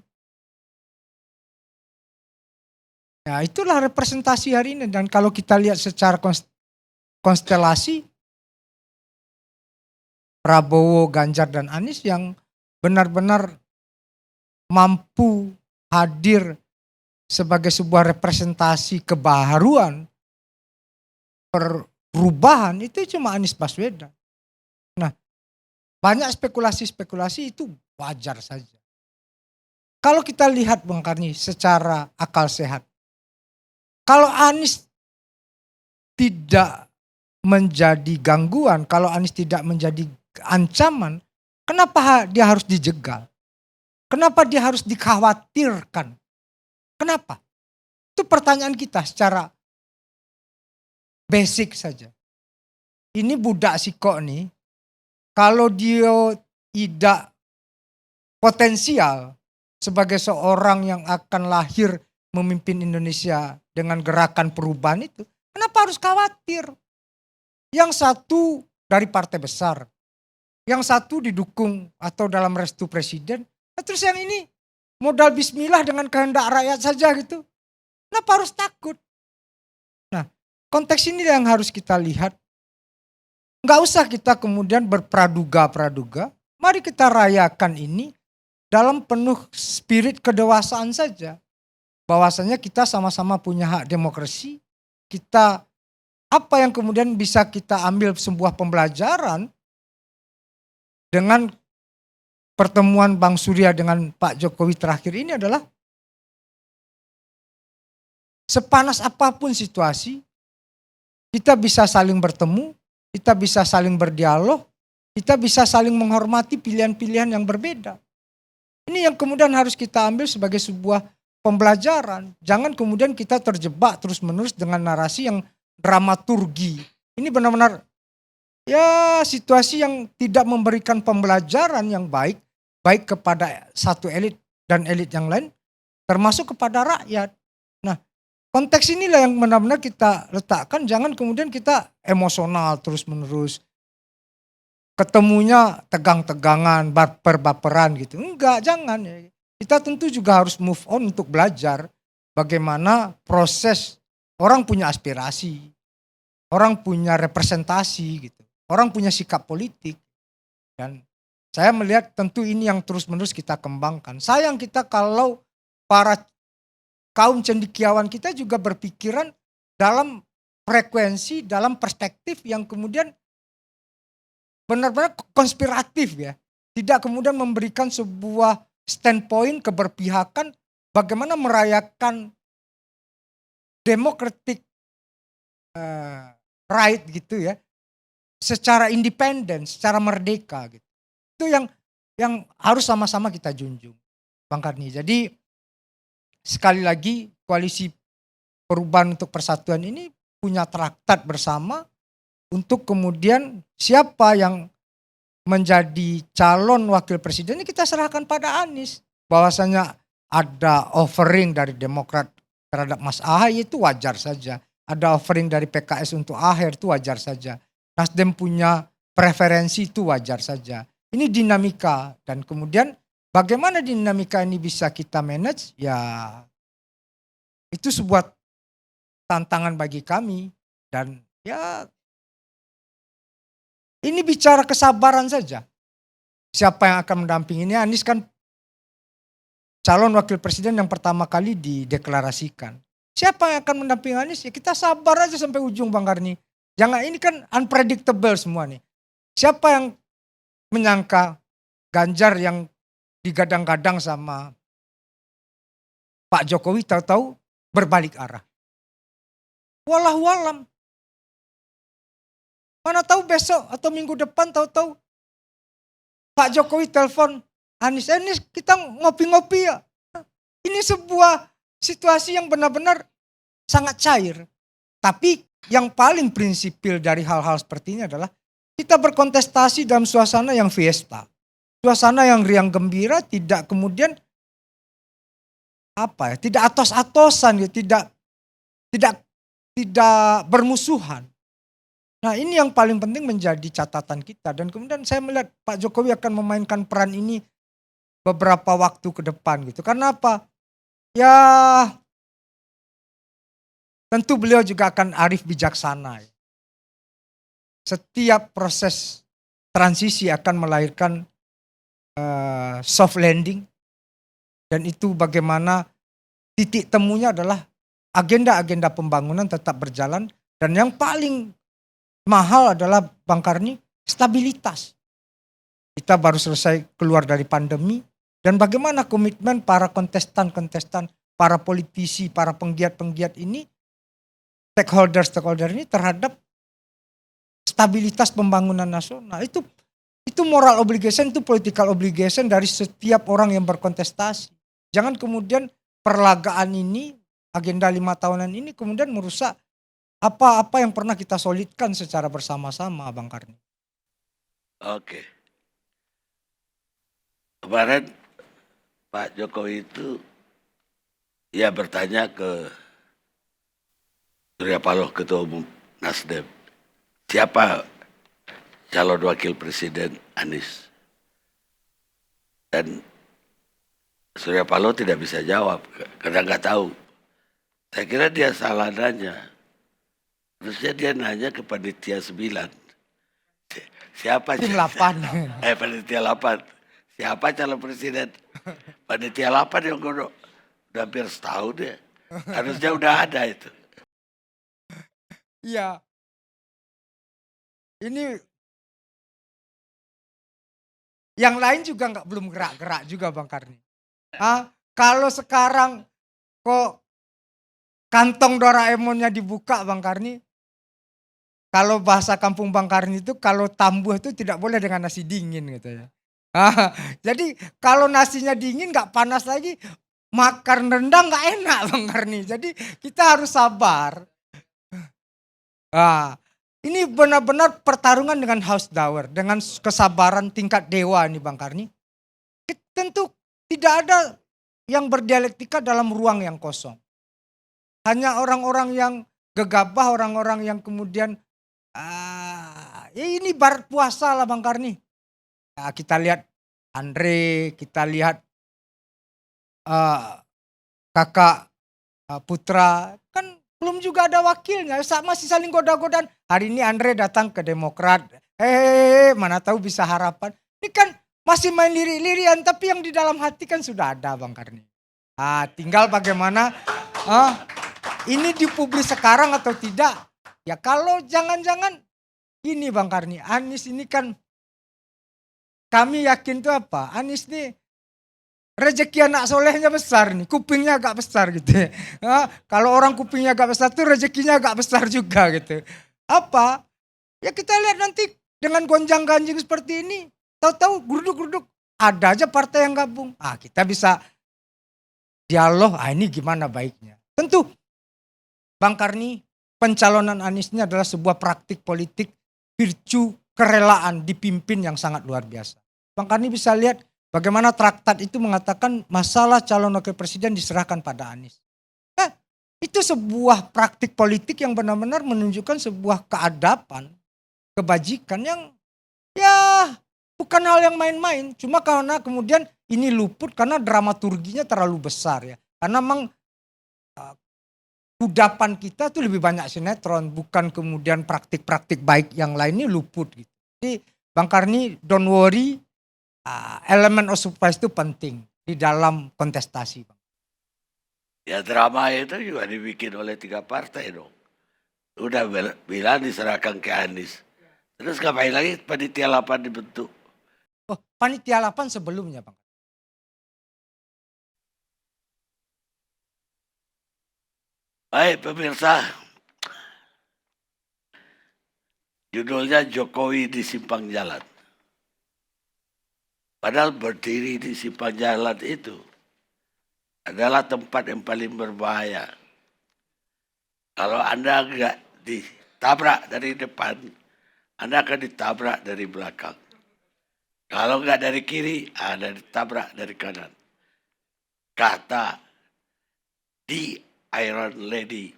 Ya itulah representasi hari ini, dan kalau kita lihat secara konstelasi Prabowo, Ganjar dan Anies yang benar-benar mampu hadir sebagai sebuah representasi kebaharuan, perubahan, itu cuma Anies Baswedan. Nah, banyak spekulasi-spekulasi itu wajar saja. Kalau kita lihat Bang Karni secara akal sehat, kalau Anies tidak menjadi gangguan, kalau Anies tidak menjadi ancaman, kenapa dia harus dijegal? Kenapa dia harus dikhawatirkan? Kenapa? Itu pertanyaan kita secara basic saja. Ini budak Sikok nih, kalau dia tidak potensial sebagai seorang yang akan lahir memimpin Indonesia dengan gerakan perubahan itu, kenapa harus khawatir? Yang satu dari partai besar, yang satu didukung atau dalam restu presiden, terus yang ini modal bismillah dengan kehendak rakyat saja gitu. Kenapa harus takut? Nah, konteks ini yang harus kita lihat. Nggak usah kita kemudian berpraduga-praduga. Mari kita rayakan ini dalam penuh spirit kedewasaan saja. Bahwasanya kita sama-sama punya hak demokrasi. Kita, apa yang kemudian bisa kita ambil sebuah pembelajaran dengan pertemuan Bang Surya dengan Pak Jokowi terakhir ini adalah sepanas apapun situasi, kita bisa saling bertemu, kita bisa saling berdialog, kita bisa saling menghormati pilihan-pilihan yang berbeda. Ini yang kemudian harus kita ambil sebagai sebuah pembelajaran. Jangan kemudian kita terjebak terus-menerus dengan narasi yang dramaturgi. Ini benar-benar ya situasi yang tidak memberikan pembelajaran yang baik kepada satu elit dan elit yang lain, termasuk kepada rakyat. Nah, konteks inilah yang benar-benar kita letakkan. Jangan kemudian kita emosional terus-menerus. Ketemunya tegang-tegangan, baper-baperan gitu. Enggak, jangan. Kita tentu juga harus move on untuk belajar bagaimana proses orang punya aspirasi, orang punya representasi gitu, orang punya sikap politik. Dan saya melihat tentu ini yang terus-menerus kita kembangkan. Sayang kita kalau para kaum cendekiawan kita juga berpikiran dalam frekuensi, dalam perspektif yang kemudian benar-benar konspiratif ya. Tidak kemudian memberikan sebuah standpoint keberpihakan bagaimana merayakan democratic right gitu ya. Secara independen, secara merdeka gitu. Itu yang harus sama-sama kita junjung, Bang Karni. Jadi sekali lagi koalisi perubahan untuk persatuan ini punya traktat bersama untuk kemudian siapa yang menjadi calon wakil presiden ini kita serahkan pada Anies. Bahwasanya ada offering dari Demokrat terhadap Mas Ahaye itu wajar saja. Ada offering dari PKS untuk Aher itu wajar saja. Nasdem punya preferensi itu wajar saja. Ini dinamika, dan kemudian bagaimana dinamika ini bisa kita manage, ya itu sebuah tantangan bagi kami. Dan ya ini bicara kesabaran saja. Siapa yang akan mendampingi ini? Anies kan calon wakil presiden yang pertama kali dideklarasikan. Siapa yang akan mendampingi Anies? Ya kita sabar aja sampai ujung Bang Karni. Jangan, ini kan unpredictable semua nih. Siapa yang menyangka Ganjar yang digadang-gadang sama Pak Jokowi tahu-tahu berbalik arah. Wallahualam. Mana tahu besok atau minggu depan tahu-tahu Pak Jokowi telepon Anies, kita ngopi-ngopi ya. Ini sebuah situasi yang benar-benar sangat cair. Tapi yang paling prinsipil dari hal-hal seperti ini adalah kita berkontestasi dalam suasana yang fiesta. Suasana yang riang gembira, tidak kemudian tidak atos-atosan, tidak bermusuhan. Nah, ini yang paling penting menjadi catatan kita, dan kemudian saya melihat Pak Jokowi akan memainkan peran ini beberapa waktu ke depan gitu. Karena apa? Ya tentu beliau juga akan arif bijaksana. Setiap proses transisi akan melahirkan soft landing, dan itu bagaimana titik temunya adalah agenda-agenda pembangunan tetap berjalan, dan yang paling mahal adalah Bang Karni, stabilitas. Kita baru selesai keluar dari pandemi, dan bagaimana komitmen para kontestan-kontestan, para politisi, para penggiat-penggiat ini, stakeholder ini terhadap stabilitas pembangunan nasional. Itu moral obligation, itu political obligation dari setiap orang yang berkontestasi. Jangan kemudian perlagaan ini, agenda 5 tahunan ini kemudian merusak apa yang pernah kita solidkan secara bersama-sama, Bang Karni. Oke. Kemarin Pak Jokowi itu ya bertanya ke Surya Paloh, Ketua Umum Nasdem, siapa calon wakil presiden Anies? Dan Surya Paloh tidak bisa jawab karena nggak tahu. Saya kira dia salah nanya. Terusnya dia nanya ke panitia 9. Siapa? Tim 8. Panitia 8. Siapa calon presiden? Panitia 8 yang udah hampir setahun ya. Harusnya udah ada itu. Iya. Ini yang lain juga belum gerak-gerak juga Bang Karni. Kalau sekarang kok kantong Doraemonnya dibuka Bang Karni, kalau bahasa kampung Bang Karni itu, kalau tambuh itu tidak boleh dengan nasi dingin gitu ya. Jadi kalau nasinya dingin gak panas lagi, makan rendang gak enak Bang Karni. Jadi kita harus sabar. Ini benar-benar pertarungan dengan Hausdauer, dengan kesabaran tingkat dewa ini Bang Karni. Tentu tidak ada yang berdialektika dalam ruang yang kosong. Hanya orang-orang yang gegabah, orang-orang yang kemudian ya ini barat puasa lah Bang Karni. Ya, kita lihat Andre, kita lihat kakak Putra, kan belum juga ada wakilnya, masih saling goda-godaan. Hari ini Andre datang ke Demokrat, mana tahu bisa harapan. Ini kan masih main lirik-lirian, tapi yang di dalam hati kan sudah ada Bang Karni. Tinggal bagaimana ini dipublis sekarang atau tidak. Ya kalau jangan-jangan ini Bang Karni, Anies ini kan kami yakin tuh apa? Anies nih rezeki anak solehnya besar nih, kupingnya agak besar gitu. Kalau orang kupingnya agak besar tuh rezekinya agak besar juga gitu. Apa? Ya kita lihat nanti dengan gonjang-ganjing seperti ini, tahu-tahu geruduk-geruduk ada aja partai yang gabung. Kita bisa dialog, ini gimana baiknya. Tentu Bang Karni, pencalonan Anies ini adalah sebuah praktik politik virtue kerelaan dipimpin yang sangat luar biasa. Bang Karni bisa lihat bagaimana traktat itu mengatakan masalah calon wakil presiden diserahkan pada Anies. Itu sebuah praktik politik yang benar-benar menunjukkan sebuah keadaban, kebajikan yang ya bukan hal yang main-main. Cuma karena kemudian ini luput karena dramaturginya terlalu besar ya. Karena memang kudapan kita tuh lebih banyak sinetron, bukan kemudian praktik-praktik baik yang lainnya luput gitu. Jadi Bang Karni don't worry, elemen of surprise itu penting di dalam kontestasi. Ya drama itu juga dibikin oleh 3 partai dong. Udah bilang diserahkan ke Anies. Terus ngapain lagi panitia 8 dibentuk? Oh, panitia 8 sebelumnya Bang. Baik pemirsa, judulnya Jokowi di Simpang Jalan. Padahal berdiri di simpang jalan itu adalah tempat yang paling berbahaya. Kalau Anda nggak ditabrak dari depan, Anda akan ditabrak dari belakang. Kalau nggak dari kiri, Anda ditabrak dari kanan. Kata di Iron Lady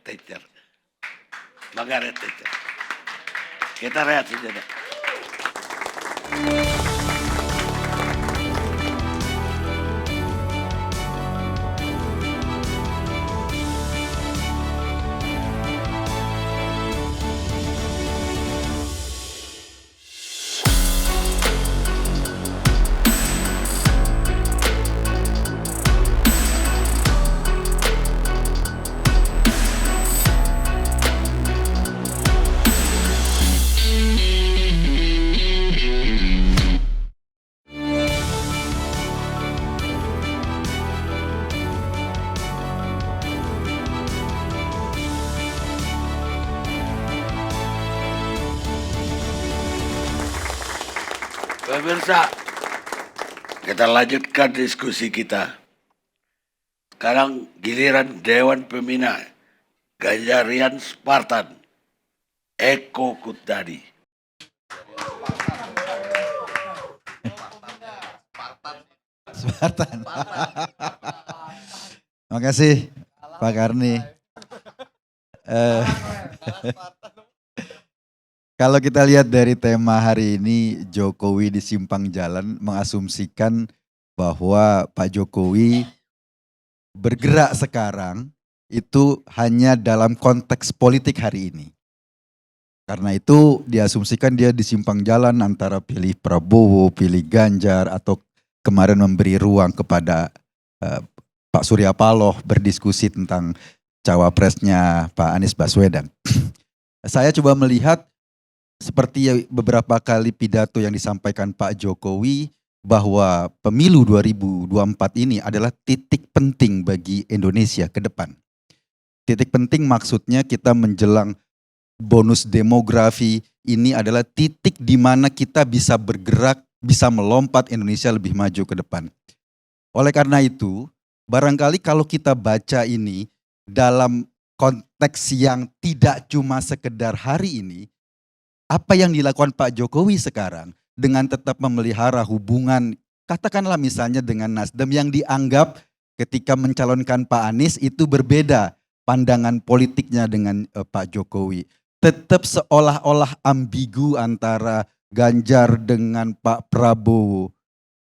Thatcher, Margaret Thatcher. Kita lihat saja. Pemirsa, kita lanjutkan diskusi kita. Sekarang giliran Dewan Pembina Ganjarian Spartan, Eko Kuntadi. Spartan. Makasih Pak Karni. Kalau kita lihat dari tema hari ini, Jokowi di Simpang Jalan mengasumsikan bahwa Pak Jokowi bergerak sekarang itu hanya dalam konteks politik hari ini. Karena itu diasumsikan dia di simpang jalan antara pilih Prabowo, pilih Ganjar, atau kemarin memberi ruang kepada Pak Surya Paloh berdiskusi tentang cawapresnya Pak Anies Baswedan. Saya coba melihat seperti beberapa kali pidato yang disampaikan Pak Jokowi bahwa pemilu 2024 ini adalah titik penting bagi Indonesia ke depan. Titik penting maksudnya kita menjelang bonus demografi, ini adalah titik di mana kita bisa bergerak, bisa melompat Indonesia lebih maju ke depan. Oleh karena itu, barangkali kalau kita baca ini dalam konteks yang tidak cuma sekedar hari ini, apa yang dilakukan Pak Jokowi sekarang dengan tetap memelihara hubungan, katakanlah misalnya dengan Nasdem yang dianggap ketika mencalonkan Pak Anies itu berbeda pandangan politiknya dengan Pak Jokowi. Tetap seolah-olah ambigu antara Ganjar dengan Pak Prabowo.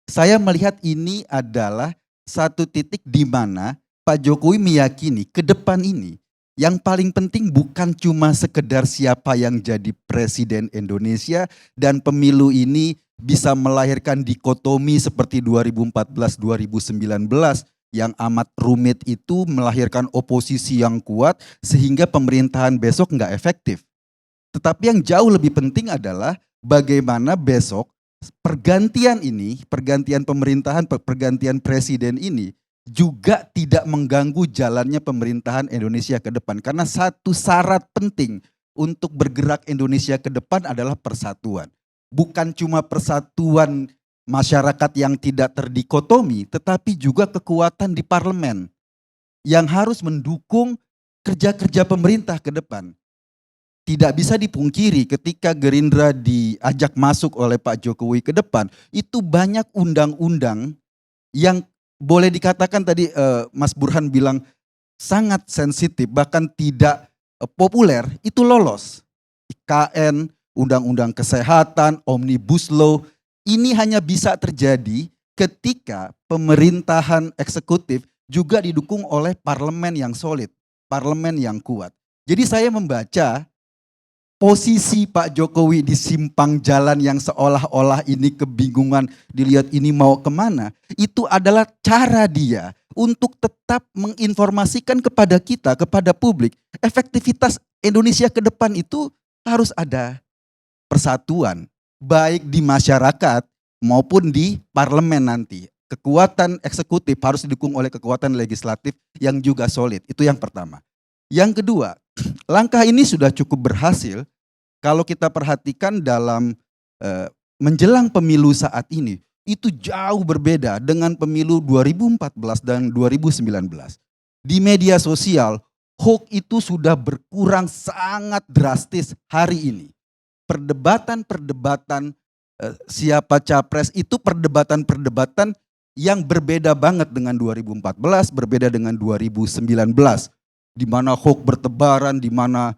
Saya melihat ini adalah satu titik di mana Pak Jokowi meyakini ke depan ini yang paling penting bukan cuma sekedar siapa yang jadi presiden Indonesia dan pemilu ini bisa melahirkan dikotomi seperti 2014-2019 yang amat rumit itu melahirkan oposisi yang kuat sehingga pemerintahan besok nggak efektif. Tetapi yang jauh lebih penting adalah bagaimana besok pergantian ini, pergantian pemerintahan, pergantian presiden ini juga tidak mengganggu jalannya pemerintahan Indonesia ke depan. Karena satu syarat penting untuk bergerak Indonesia ke depan adalah persatuan. Bukan cuma persatuan masyarakat yang tidak terdikotomi, tetapi juga kekuatan di parlemen yang harus mendukung kerja-kerja pemerintah ke depan. Tidak bisa dipungkiri ketika Gerindra diajak masuk oleh Pak Jokowi ke depan, itu banyak undang-undang yang boleh dikatakan tadi Mas Burhan bilang sangat sensitif, bahkan tidak populer, itu lolos. IKN, Undang-Undang Kesehatan, Omnibus Law, ini hanya bisa terjadi ketika pemerintahan eksekutif juga didukung oleh parlemen yang solid, parlemen yang kuat. Jadi saya membaca posisi Pak Jokowi di simpang jalan yang seolah-olah ini kebingungan, dilihat ini mau kemana, itu adalah cara dia untuk tetap menginformasikan kepada kita, kepada publik, efektivitas Indonesia ke depan itu harus ada persatuan, baik di masyarakat maupun di parlemen nanti. Kekuatan eksekutif harus didukung oleh kekuatan legislatif yang juga solid, itu yang pertama. Yang kedua, langkah ini sudah cukup berhasil kalau kita perhatikan dalam menjelang pemilu saat ini, itu jauh berbeda dengan pemilu 2014 dan 2019. Di media sosial, hoax itu sudah berkurang sangat drastis hari ini. Perdebatan-perdebatan siapa capres itu perdebatan-perdebatan yang berbeda banget dengan 2014, berbeda dengan 2019. Di mana hoax bertebaran, di mana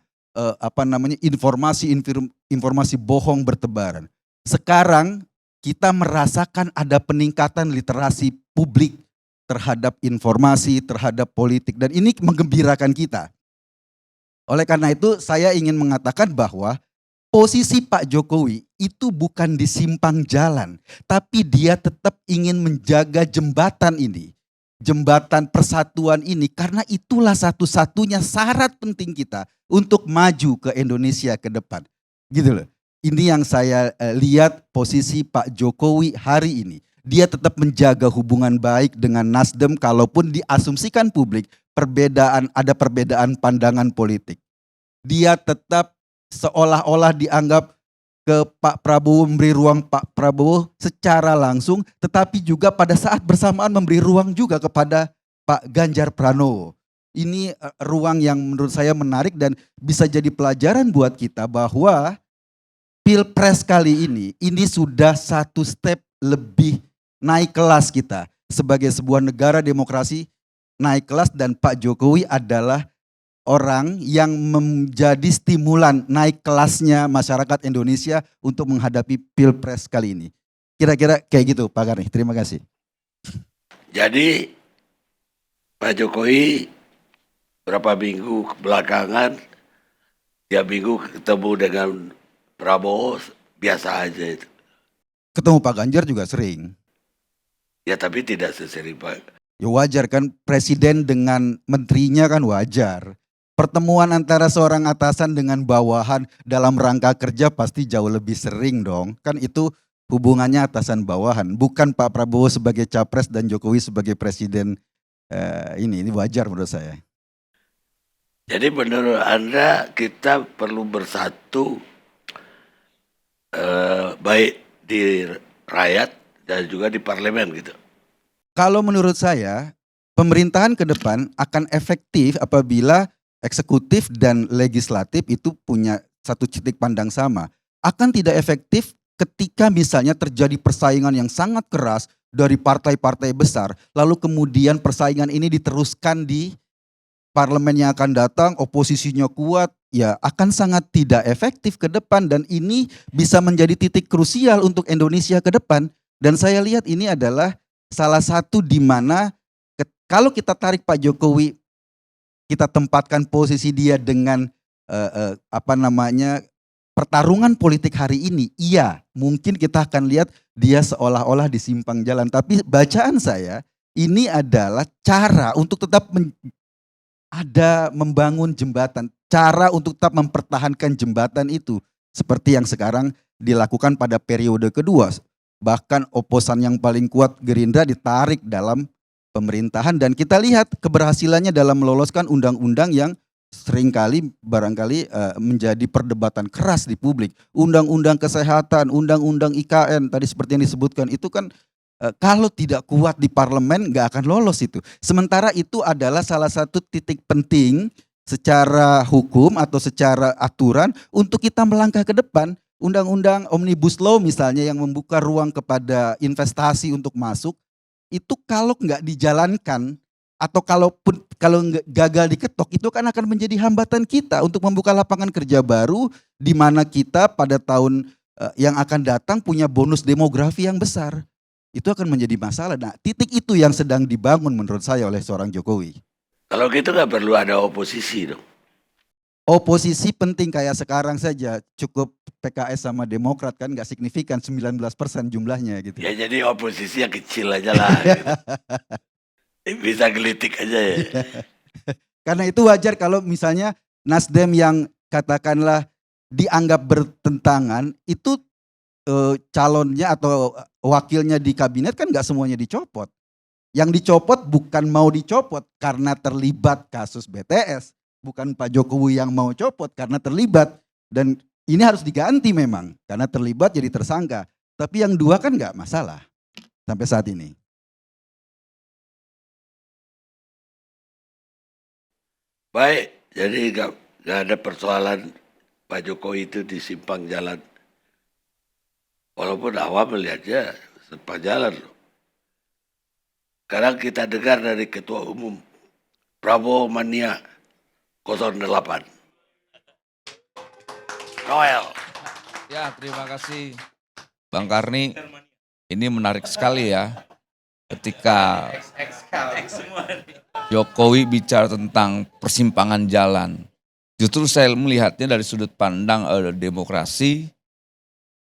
informasi bohong bertebaran. Sekarang kita merasakan ada peningkatan literasi publik terhadap informasi, terhadap politik, dan ini menggembirakan kita. Oleh karena itu saya ingin mengatakan bahwa posisi Pak Jokowi itu bukan di simpang jalan, tapi dia tetap ingin menjaga jembatan ini. Jembatan persatuan ini, karena itulah satu-satunya syarat penting kita untuk maju ke Indonesia ke depan. Gitu loh. Ini yang saya lihat posisi Pak Jokowi hari ini. Dia tetap menjaga hubungan baik dengan Nasdem kalaupun diasumsikan publik ada perbedaan pandangan politik. Dia tetap seolah-olah dianggap ke Pak Prabowo, memberi ruang Pak Prabowo secara langsung, tetapi juga pada saat bersamaan memberi ruang juga kepada Pak Ganjar Pranowo. Ini ruang yang menurut saya menarik dan bisa jadi pelajaran buat kita bahwa Pilpres kali ini sudah satu step lebih naik kelas kita. Sebagai sebuah negara demokrasi naik kelas, dan Pak Jokowi adalah orang yang menjadi stimulan naik kelasnya masyarakat Indonesia untuk menghadapi Pilpres kali ini. Kira-kira kayak gitu Pak Karni, terima kasih. Jadi Pak Jokowi berapa minggu belakangan, tiap minggu ketemu dengan Prabowo biasa aja itu. Ketemu Pak Ganjar juga sering. Ya tapi tidak sesering Pak. Ya wajar kan, presiden dengan menterinya kan wajar. Pertemuan antara seorang atasan dengan bawahan dalam rangka kerja pasti jauh lebih sering dong. Kan itu hubungannya atasan bawahan. Bukan Pak Prabowo sebagai capres dan Jokowi sebagai presiden. Ini wajar menurut saya. Jadi menurut Anda kita perlu bersatu baik di rakyat dan juga di parlemen gitu. Kalau menurut saya, pemerintahan ke depan akan efektif apabila eksekutif dan legislatif itu punya satu titik pandang sama. Akan tidak efektif ketika misalnya terjadi persaingan yang sangat keras dari partai-partai besar, lalu kemudian persaingan ini diteruskan di parlemen yang akan datang, oposisinya kuat, ya akan sangat tidak efektif ke depan, dan ini bisa menjadi titik krusial untuk Indonesia ke depan. Dan saya lihat ini adalah salah satu di mana kalau kita tarik Pak Jokowi, kita tempatkan posisi dia dengan pertarungan politik hari ini, iya mungkin kita akan lihat dia seolah-olah di simpang jalan. Tapi bacaan saya ini adalah cara untuk tetap membangun jembatan, cara untuk tetap mempertahankan jembatan itu seperti yang sekarang dilakukan pada periode kedua. Bahkan oposan yang paling kuat Gerindra ditarik dalam pemerintahan, dan kita lihat keberhasilannya dalam meloloskan undang-undang yang seringkali barangkali menjadi perdebatan keras di publik. Undang-undang kesehatan, undang-undang IKN tadi seperti yang disebutkan itu kan kalau tidak kuat di parlemen nggak akan lolos itu. Sementara itu adalah salah satu titik penting secara hukum atau secara aturan untuk kita melangkah ke depan. Undang-undang Omnibus Law misalnya yang membuka ruang kepada investasi untuk masuk, itu kalau nggak dijalankan atau kalau gagal diketok, itu kan akan menjadi hambatan kita untuk membuka lapangan kerja baru di mana kita pada tahun yang akan datang punya bonus demografi yang besar. Itu akan menjadi masalah. Nah, titik itu yang sedang dibangun menurut saya oleh seorang Jokowi. Kalau gitu nggak perlu ada oposisi dong. oposisi penting kayak sekarang saja, cukup PKS sama Demokrat kan nggak signifikan 19% jumlahnya gitu. Ya jadi oposisi yang kecil aja lah. Gitu. Bisa gelitik aja ya. Karena itu wajar kalau misalnya Nasdem yang katakanlah dianggap bertentangan itu calonnya atau wakilnya di kabinet kan nggak semuanya dicopot. Yang dicopot bukan mau dicopot karena terlibat kasus BTS. Bukan Pak Jokowi yang mau copot karena terlibat. Dan ini harus diganti memang karena terlibat jadi tersangka. Tapi yang dua kan nggak masalah sampai saat ini. Baik, jadi nggak ada persoalan Pak Jokowi itu di simpang jalan. Walaupun awam melihatnya simpang jalan loh. Sekarang kita dengar dari Ketua Umum Prabowo Mania 08. Noel. Ya, terima kasih Bang Karni. Ini menarik sekali ya. Ketika Jokowi bicara tentang persimpangan jalan. Justru saya melihatnya dari sudut pandang demokrasi.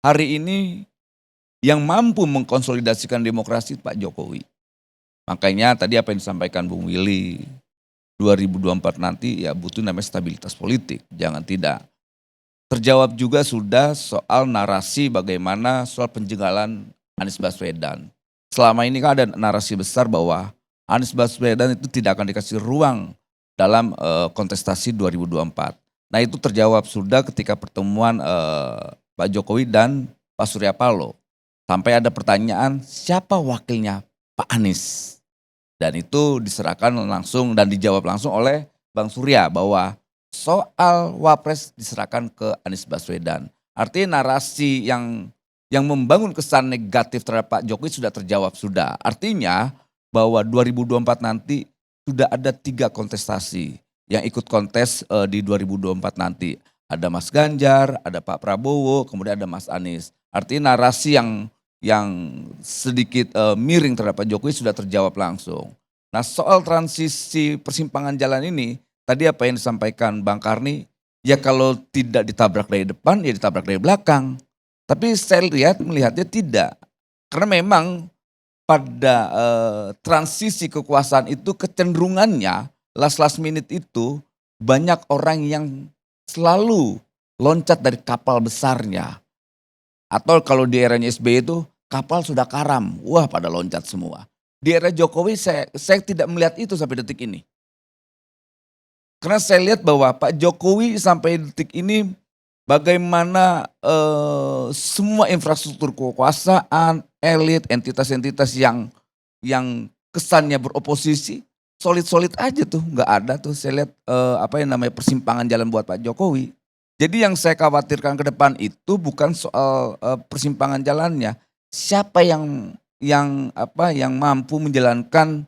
Hari ini yang mampu mengkonsolidasikan demokrasi Pak Jokowi. Makanya tadi apa yang disampaikan Bung Willy, 2024 nanti ya butuh namanya stabilitas politik, jangan tidak. Terjawab juga sudah soal narasi bagaimana soal penjagalan Anies Baswedan. Selama ini kan ada narasi besar bahwa Anies Baswedan itu tidak akan dikasih ruang dalam kontestasi 2024. Nah itu terjawab sudah ketika pertemuan Pak Jokowi dan Pak Surya Paloh. Sampai ada pertanyaan siapa wakilnya Pak Anies. Dan itu diserahkan langsung dan dijawab langsung oleh Bang Surya bahwa soal Wapres diserahkan ke Anies Baswedan. Artinya narasi yang membangun kesan negatif terhadap Pak Jokowi sudah terjawab sudah. Artinya bahwa 2024 nanti sudah ada 3 kontestasi yang ikut kontes di 2024 nanti. Ada Mas Ganjar, ada Pak Prabowo, kemudian ada Mas Anies. Artinya narasi yang sedikit miring terhadap Pak Jokowi sudah terjawab langsung. Nah soal transisi persimpangan jalan ini, tadi apa yang disampaikan Bang Karni, ya kalau tidak ditabrak dari depan, ya ditabrak dari belakang. Tapi saya melihatnya tidak. Karena memang pada transisi kekuasaan itu kecenderungannya last minute itu banyak orang yang selalu loncat dari kapal besarnya. Atau kalau di eranya SBY itu kapal sudah karam, wah pada loncat semua. Di era Jokowi saya tidak melihat itu sampai detik ini. Karena saya lihat bahwa Pak Jokowi sampai detik ini bagaimana semua infrastruktur kekuasaan, elit, entitas-entitas yang kesannya beroposisi, solid-solid aja tuh, nggak ada tuh. Saya lihat persimpangan jalan buat Pak Jokowi. Jadi yang saya khawatirkan ke depan itu bukan soal persimpangan jalannya, siapa yang mampu menjalankan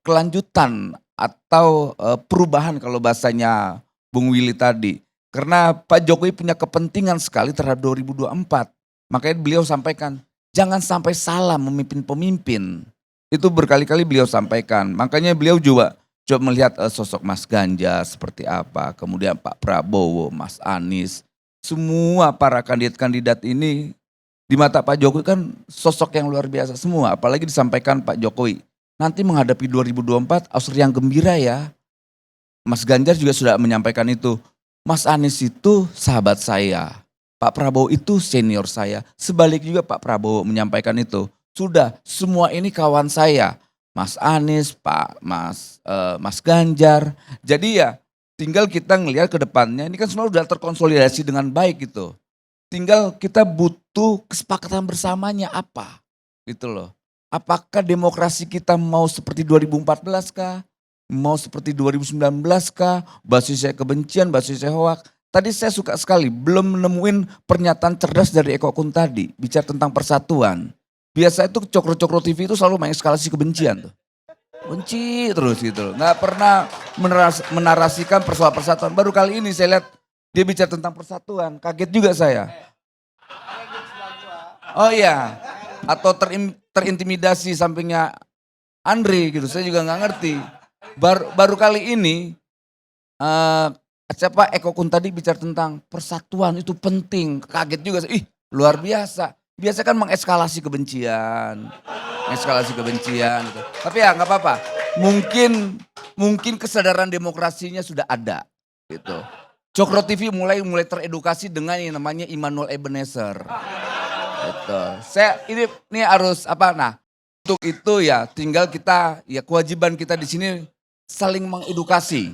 kelanjutan atau perubahan kalau bahasanya Bung Willy tadi. Karena Pak Jokowi punya kepentingan sekali terhadap 2024. Makanya beliau sampaikan, jangan sampai salah memimpin pemimpin. Itu berkali-kali beliau sampaikan. Makanya beliau juga coba melihat sosok Mas Ganjar seperti apa. Kemudian Pak Prabowo, Mas Anies. Semua para kandidat-kandidat ini di mata Pak Jokowi kan sosok yang luar biasa semua. Apalagi disampaikan Pak Jokowi. Nanti menghadapi 2024 harus yang gembira ya. Mas Ganjar juga sudah menyampaikan itu. Mas Anies itu sahabat saya, Pak Prabowo itu senior saya. Sebalik juga Pak Prabowo menyampaikan itu. Sudah, semua ini kawan saya. Mas Anies, Mas Ganjar. Jadi ya tinggal kita ngelihat ke depannya. Ini kan semua sudah terkonsolidasi dengan baik gitu. Tinggal kita butuh kesepakatan bersamanya apa gitu loh. Apakah demokrasi kita mau seperti 2014 kah? Mau seperti 2019 kah, basisnya kebencian, basisnya hoak. Tadi saya suka sekali, belum nemuin pernyataan cerdas dari Eko Kun tadi, bicara tentang persatuan. Biasa itu Cokro-Cokro TV itu selalu main eskalasi kebencian tuh. Benci terus gitu, nggak pernah menarasikan persoalan persatuan. Baru kali ini saya lihat dia bicara tentang persatuan, kaget juga saya. Oh iya, atau terintimidasi sampingnya Andre gitu, saya juga nggak ngerti. Baru kali ini siapa Eko Kun tadi bicara tentang persatuan itu penting. Kaget juga, luar biasa. Biasa kan mengeskalasi kebencian, gitu. Tapi ya nggak apa-apa. Mungkin kesadaran demokrasinya sudah ada, gitu. Cokro TV mulai teredukasi dengan yang namanya Immanuel Ebenezer. Gitu. Ini harus apa? Nah, untuk itu ya tinggal kita, ya kewajiban kita di sini saling mengedukasi.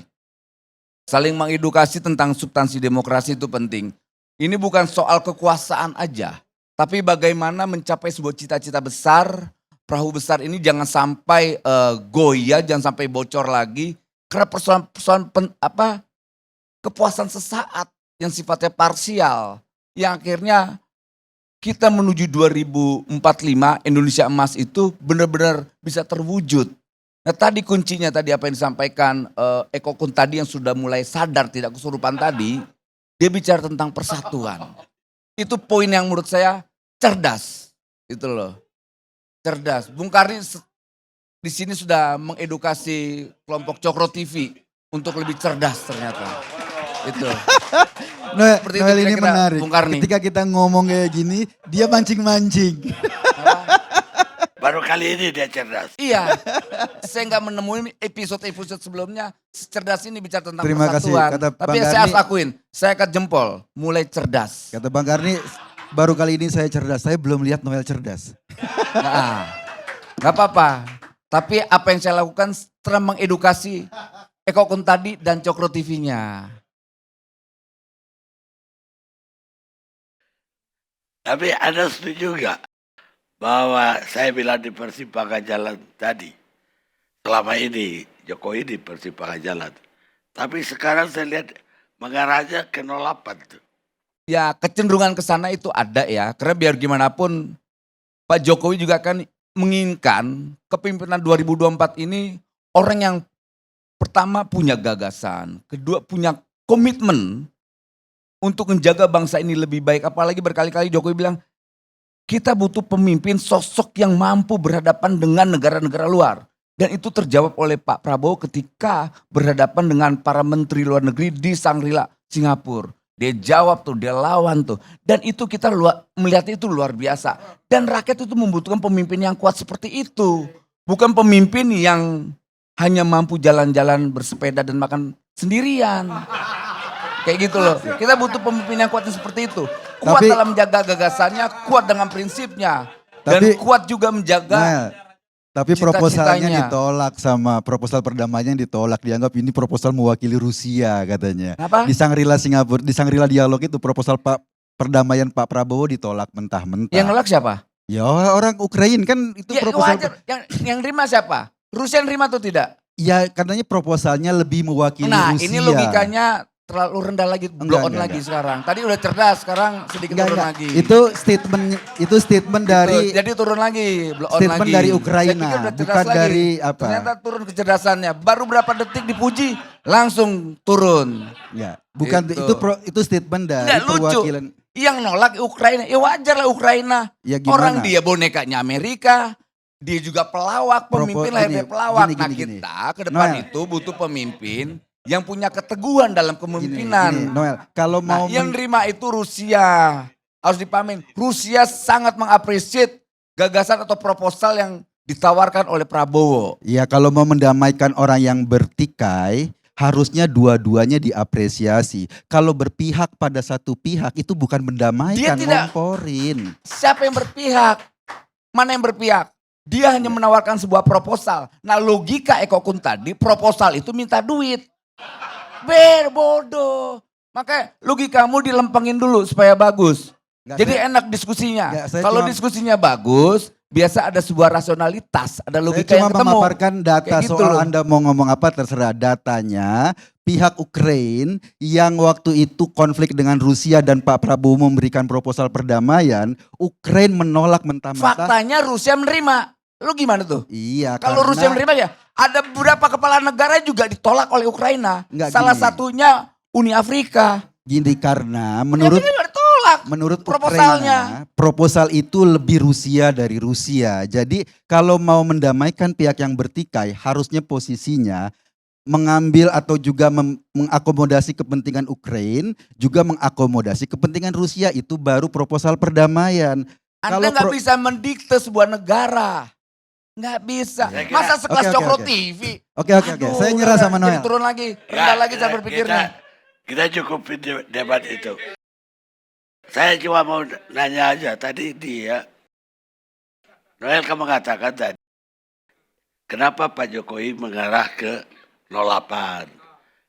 Saling mengedukasi tentang substansi demokrasi itu penting. Ini bukan soal kekuasaan aja, tapi bagaimana mencapai sebuah cita-cita besar, perahu besar ini jangan sampai goyah, jangan sampai bocor lagi. Karena persoalan kepuasan sesaat yang sifatnya parsial, yang akhirnya kita menuju 2045 Indonesia emas itu benar-benar bisa terwujud. Nah tadi kuncinya tadi apa yang disampaikan Eko Kun tadi yang sudah mulai sadar tidak kesurupan tadi, dia bicara tentang persatuan. Itu poin yang menurut saya cerdas, itu loh, cerdas. Bung Karni di sini sudah mengedukasi kelompok Cokro TV untuk lebih cerdas ternyata. Itu. Seperti Noel itu ini kira-kira, menarik. Bung Karni. Ketika kita ngomong kayak gini, dia mancing-mancing. Baru kali ini dia cerdas. Iya, saya nggak menemukan episode sebelumnya cerdas ini bicara tentang Terima kasih. persatuan. Kata Tapi Bang saya Karni- harus akuin, saya angkat jempol, mulai cerdas. Kata Bang Karni, baru kali ini saya cerdas. Saya belum lihat Noel cerdas. Nah, nggak apa-apa. Tapi apa yang saya lakukan setelah mengedukasi Eko Kun tadi dan Cokro TV-nya. Tapi Anda setuju nggak bahwa saya bilang di persimpangan jalan tadi, selama ini Jokowi di persimpangan jalan. Tapi sekarang saya lihat mengarahnya ke 08 tuh. Ya kecenderungan ke sana itu ada ya. Karena biar gimana pun Pak Jokowi juga kan menginginkan kepemimpinan 2024 ini orang yang pertama punya gagasan, kedua punya komitmen untuk menjaga bangsa ini lebih baik. Apalagi berkali-kali Jokowi bilang kita butuh pemimpin sosok yang mampu berhadapan dengan negara-negara luar. Dan itu terjawab oleh Pak Prabowo ketika berhadapan dengan para menteri luar negeri di Shangri-La, Singapura. Dia jawab tuh, dia lawan tuh. Dan itu kita melihat itu luar biasa. Dan rakyat itu membutuhkan pemimpin yang kuat seperti itu. Bukan pemimpin yang hanya mampu jalan-jalan bersepeda dan makan sendirian. Kayak gitu loh. Kita butuh pemimpin yang kuat seperti itu. Kuat Tapi- dalam menjaga gagasannya, kuat dengan prinsipnya. Dan Tapi- kuat juga menjaga Noel, tapi cita-citanya. proposalnya ditolak sama proposal perdamaian ditolak. Dianggap ini proposal mewakili Rusia katanya. apa? Di Shangri-La Singapura, di Shangri-La Dialog itu proposal perdamaian Pak Prabowo ditolak mentah-mentah. Yang nolak siapa? Ya orang Ukraina kan itu Ya proposal. wajar. Yang terima siapa? Rusia yang terima atau tidak? Ya katanya proposalnya lebih mewakili Nah Rusia. ini logikanya terlalu rendah lagi, blow on Enggak, lagi sekarang. Tadi udah cerdas, sekarang sedikit turun Enggak. lagi. Itu statement dari Jadi turun lagi, blow on statement lagi. dari Saya Ukraina, pikir udah cerdas bukan lagi. dari apa? Ternyata turun kecerdasannya. Baru berapa detik dipuji, langsung turun. Ya, bukan Itu. itu statement dari Nggak lucu. perwakilan. Yang nolak Ukraina, ya wajar lah Ukraina. Ya gimana? Orang dia bonekanya Amerika, dia juga pelawak, pemimpin lahirnya gini, pelawak. gini, Nah gini. kita ke depan Noel. itu butuh pemimpin yang punya keteguhan dalam kepemimpinan. Gini, Noel, kalau Nah, mau yang nerima itu Rusia. Harus dipahamin, Rusia sangat mengapresiasi gagasan atau proposal yang ditawarkan oleh Prabowo. ya kalau mau mendamaikan orang yang bertikai, harusnya dua-duanya diapresiasi. Kalau berpihak pada satu pihak itu bukan mendamaikan, Dia tidak- ngomporin. Siapa yang berpihak? Mana yang berpihak? Dia hanya menawarkan sebuah proposal. Nah logika Eko Kun tadi, proposal itu minta duit. Bodoh. Makanya logikamu dilempengin dulu supaya bagus. Nggak, Jadi enak diskusinya. Nggak, saya Kalau cuma- diskusinya bagus, biasa ada sebuah rasionalitas, ada Saya logika cuma yang ketemu. memaparkan data Kayak gitu soal loh. Anda mau ngomong apa terserah. Datanya pihak Ukraina yang waktu itu konflik dengan Rusia dan Pak Prabowo memberikan proposal perdamaian, Ukraina menolak mentah-mentah. Faktanya Rusia menerima. Lu gimana tuh? Iya, Kalau karena- Rusia menerima ya, ada beberapa kepala negara juga ditolak oleh Ukraina. Nggak, Salah gini. satunya Uni Afrika. Gini karena Menurut ditolak. menurut proposalnya. Ukraina, proposal itu lebih Rusia dari Rusia. Jadi kalau mau mendamaikan pihak yang bertikai, harusnya posisinya mengambil atau juga mengakomodasi kepentingan Ukraina, juga mengakomodasi kepentingan Rusia, itu baru proposal perdamaian. Anda Kalau nggak bisa mendikte sebuah negara. Nggak bisa. Saya kira- Masa sekelas Oke, oke, Cokro oke. TV? Oke. Saya nyerah sama Jadi Noel. turun lagi, rendah lagi cara berpikirnya. Kita cukupin debat itu. Saya cuma mau nanya aja tadi Noel kamu mengatakan tadi, kenapa Pak Jokowi mengarah ke 08?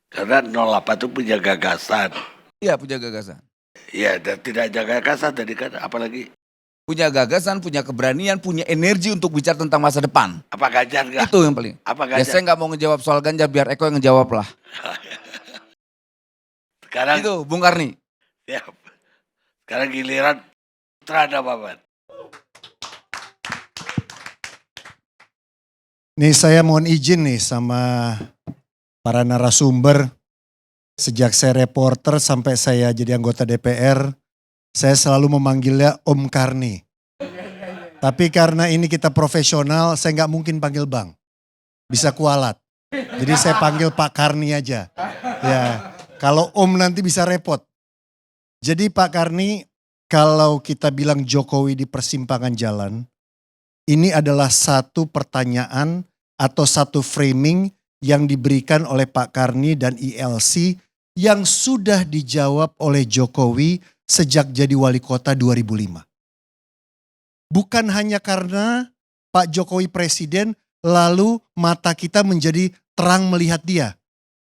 Karena 08 itu punya gagasan. Iya, punya gagasan. Iya, dan tidak ada gagasan tadi kan, apalagi Punya gagasan, punya keberanian, punya energi untuk bicara tentang masa depan. apa Ganjar enggak? Itu yang paling. Apa Ya saya Ganjar? nggak mau ngejawab soal Ganjar, biar Eko yang ngejawab lah. Sekarang Itu Bung Karni. siap. Sekarang giliran terhadap apa? Nih saya mohon izin nih sama para narasumber. Sejak saya reporter sampai saya jadi anggota DPR, saya selalu memanggilnya Om Karni. Tapi karena ini kita profesional, saya nggak mungkin panggil Bang. Bisa kualat. Jadi saya panggil Pak Karni aja. Ya, kalau Om nanti bisa repot. Jadi Pak Karni, kalau kita bilang Jokowi di persimpangan jalan, ini adalah satu pertanyaan atau satu framing yang diberikan oleh Pak Karni dan ILC yang sudah dijawab oleh Jokowi sejak jadi wali kota 2005. Bukan hanya karena Pak Jokowi presiden lalu mata kita menjadi terang melihat dia.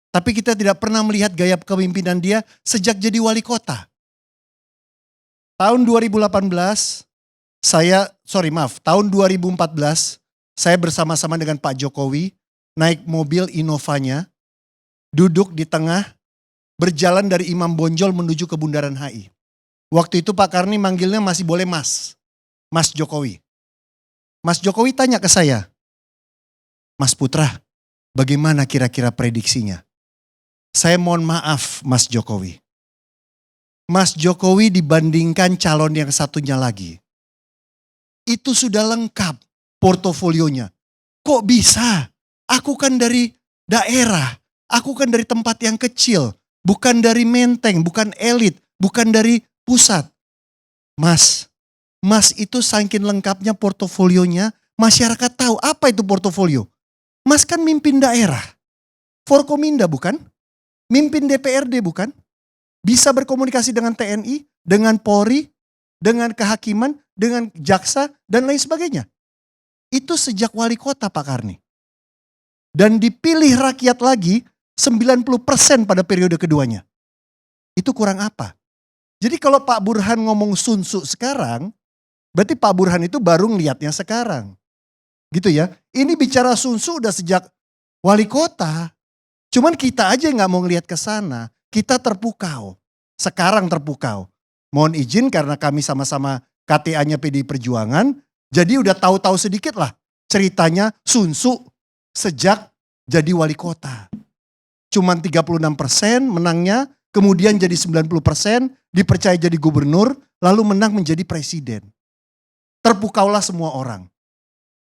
Tapi kita tidak pernah melihat gaya kepemimpinan dia sejak jadi wali kota. Tahun 2018 tahun 2014 saya bersama-sama dengan Pak Jokowi naik mobil Innovanya, duduk di tengah, berjalan dari Imam Bonjol menuju ke Bundaran HI. Waktu itu Pak Karni manggilnya masih boleh Mas Jokowi. Mas Jokowi tanya ke saya, Mas Putra, bagaimana kira-kira prediksinya? Saya mohon maaf Mas Jokowi. Mas Jokowi dibandingkan calon yang satunya lagi. Itu sudah lengkap portofolionya. Kok bisa? Aku kan dari daerah, aku kan dari tempat yang kecil, bukan dari menteng, bukan elit, bukan dari pusat. Mas itu saking lengkapnya portofolionya, masyarakat tahu apa itu portofolio. Mas kan mimpin daerah, Forkominda bukan? Mimpin DPRD bukan? Bisa berkomunikasi dengan TNI, dengan Polri, dengan kehakiman, dengan jaksa, dan lain sebagainya. Itu sejak wali kota Pak Karni. Dan dipilih rakyat lagi 90% pada periode keduanya. Itu kurang apa? Jadi kalau Pak Burhan ngomong Sun Tzu sekarang, berarti Pak Burhan itu baru ngelihatnya sekarang. Gitu ya. Ini bicara Sun Tzu udah sejak wali kota. Cuman kita aja nggak mau ngelihat ke sana. Kita terpukau. Sekarang terpukau. Mohon izin karena kami sama-sama KTA-nya PDI Perjuangan. Jadi udah tahu-tahu sedikit lah ceritanya Sun Tzu sejak jadi wali kota. Cuman 36% menangnya, kemudian jadi 90%, dipercaya jadi gubernur, lalu menang menjadi presiden. Terpukaulah semua orang.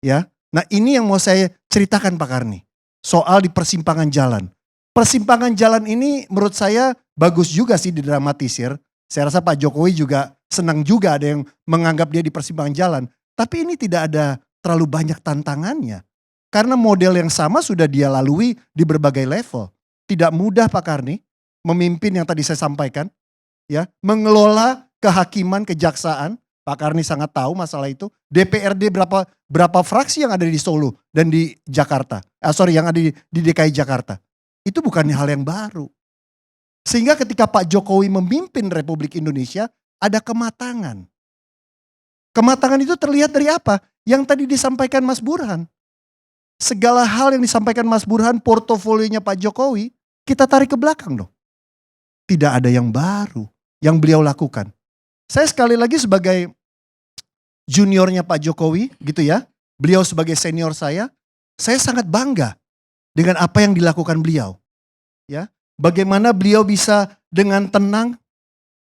Ya. Nah ini yang mau saya ceritakan Pak Karni. Soal di persimpangan jalan. Persimpangan jalan ini menurut saya bagus juga sih didramatisir. Saya rasa Pak Jokowi juga senang juga ada yang menganggap dia di persimpangan jalan. Tapi ini tidak ada terlalu banyak tantangannya. Karena model yang sama sudah dia lalui di berbagai level. Tidak mudah Pak Karni memimpin yang tadi saya sampaikan. Ya, mengelola kehakiman, kejaksaan. Pak Karni sangat tahu masalah itu. DPRD berapa fraksi yang ada di Solo dan di Jakarta. Yang ada di DKI Jakarta. Itu bukan hal yang baru. Sehingga ketika Pak Jokowi memimpin Republik Indonesia ada kematangan. Kematangan itu terlihat dari apa? Yang tadi disampaikan Mas Burhan. Segala hal yang disampaikan Mas Burhan, portofolionya Pak Jokowi, kita tarik ke belakang dong. Tidak ada yang baru yang beliau lakukan. Saya sekali lagi sebagai juniornya Pak Jokowi gitu ya. Beliau sebagai senior saya sangat bangga dengan apa yang dilakukan beliau. Ya, bagaimana beliau bisa dengan tenang,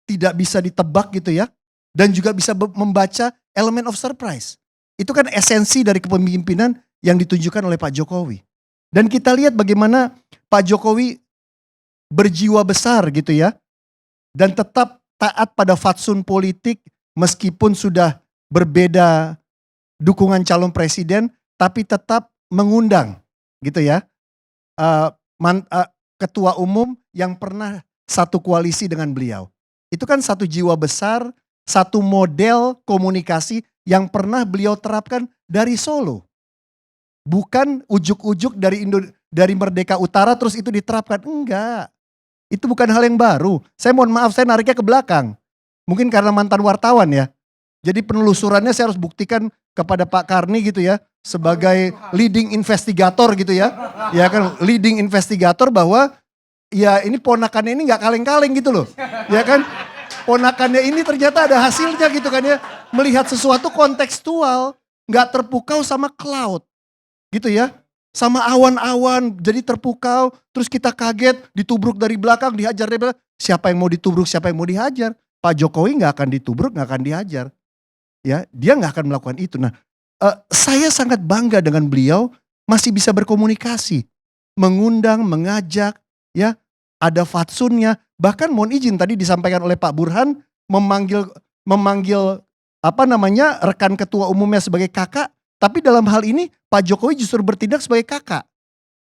tidak bisa ditebak gitu ya. Dan juga bisa membaca element of surprise. Itu kan esensi dari kepemimpinan yang ditunjukkan oleh Pak Jokowi. Dan kita lihat bagaimana Pak Jokowi berjiwa besar gitu ya. Dan tetap taat pada fatsun politik meskipun sudah berbeda dukungan calon presiden, tapi tetap mengundang gitu ya. Ketua umum yang pernah satu koalisi dengan beliau. Itu kan satu jiwa besar, satu model komunikasi yang pernah beliau terapkan dari Solo. Bukan ujuk-ujuk dari Merdeka Utara terus itu diterapkan. Enggak. Itu bukan hal yang baru. Saya mohon maaf, saya nariknya ke belakang. Mungkin karena mantan wartawan ya. Jadi penelusurannya saya harus buktikan kepada Pak Karni gitu ya. Sebagai leading investigator gitu ya. Ya kan, leading investigator bahwa ya ini ponakannya ini gak kaleng-kaleng gitu loh. Ya kan, ponakannya ini ternyata ada hasilnya gitu kan ya. Melihat sesuatu kontekstual, gak terpukau sama cloud. Gitu ya, sama awan-awan jadi terpukau, terus kita kaget, ditubruk dari belakang, dihajar dari belakang. Siapa yang mau ditubruk, siapa yang mau dihajar? Pak Jokowi gak akan ditubruk, gak akan dihajar. Ya, dia gak akan melakukan itu. Nah, saya sangat bangga dengan beliau masih bisa berkomunikasi, mengundang, mengajak, ya, ada fatsunnya. Bahkan mohon izin tadi disampaikan oleh Pak Burhan memanggil rekan ketua umumnya sebagai kakak. Tapi dalam hal ini Pak Jokowi justru bertindak sebagai kakak.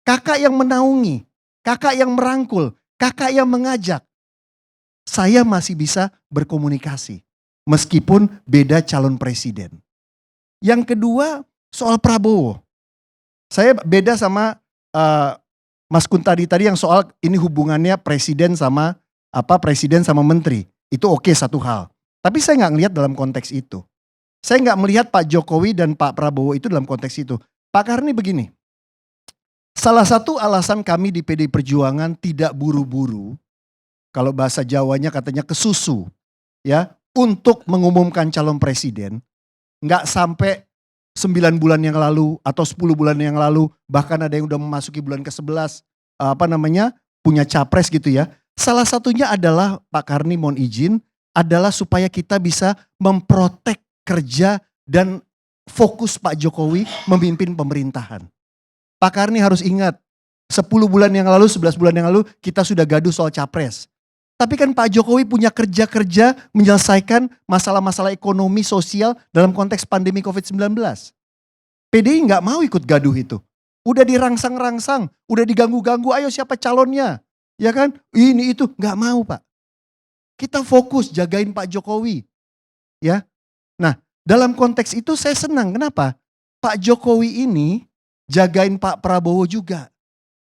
Kakak yang menaungi, kakak yang merangkul, kakak yang mengajak. Saya masih bisa berkomunikasi meskipun beda calon presiden. Yang kedua soal Prabowo. Saya beda sama Mas Kun tadi yang soal ini hubungannya presiden sama menteri. Itu oke, satu hal. Tapi saya nggak ngelihat dalam konteks itu. Saya nggak melihat Pak Jokowi dan Pak Prabowo itu dalam konteks itu. Pak Karni begini, salah satu alasan kami di PDI Perjuangan tidak buru-buru, kalau bahasa Jawanya katanya kesusu, ya, untuk mengumumkan calon presiden, nggak sampai 9 bulan yang lalu atau 10 bulan yang lalu, bahkan ada yang udah memasuki bulan ke-11, punya capres gitu ya. Salah satunya adalah Pak Karni mohon izin, adalah supaya kita bisa memprotek kerja dan fokus Pak Jokowi memimpin pemerintahan. Pak Karni harus ingat, 10 bulan yang lalu, 11 bulan yang lalu kita sudah gaduh soal capres. Tapi kan Pak Jokowi punya kerja-kerja menyelesaikan masalah-masalah ekonomi sosial dalam konteks pandemi COVID-19. PDI nggak mau ikut gaduh itu. Udah dirangsang-rangsang, udah diganggu-ganggu, ayo siapa calonnya. Ya kan, ini itu, nggak mau Pak. Kita fokus jagain Pak Jokowi. Ya. Nah, dalam konteks itu saya senang. Kenapa? Pak Jokowi ini jagain Pak Prabowo juga.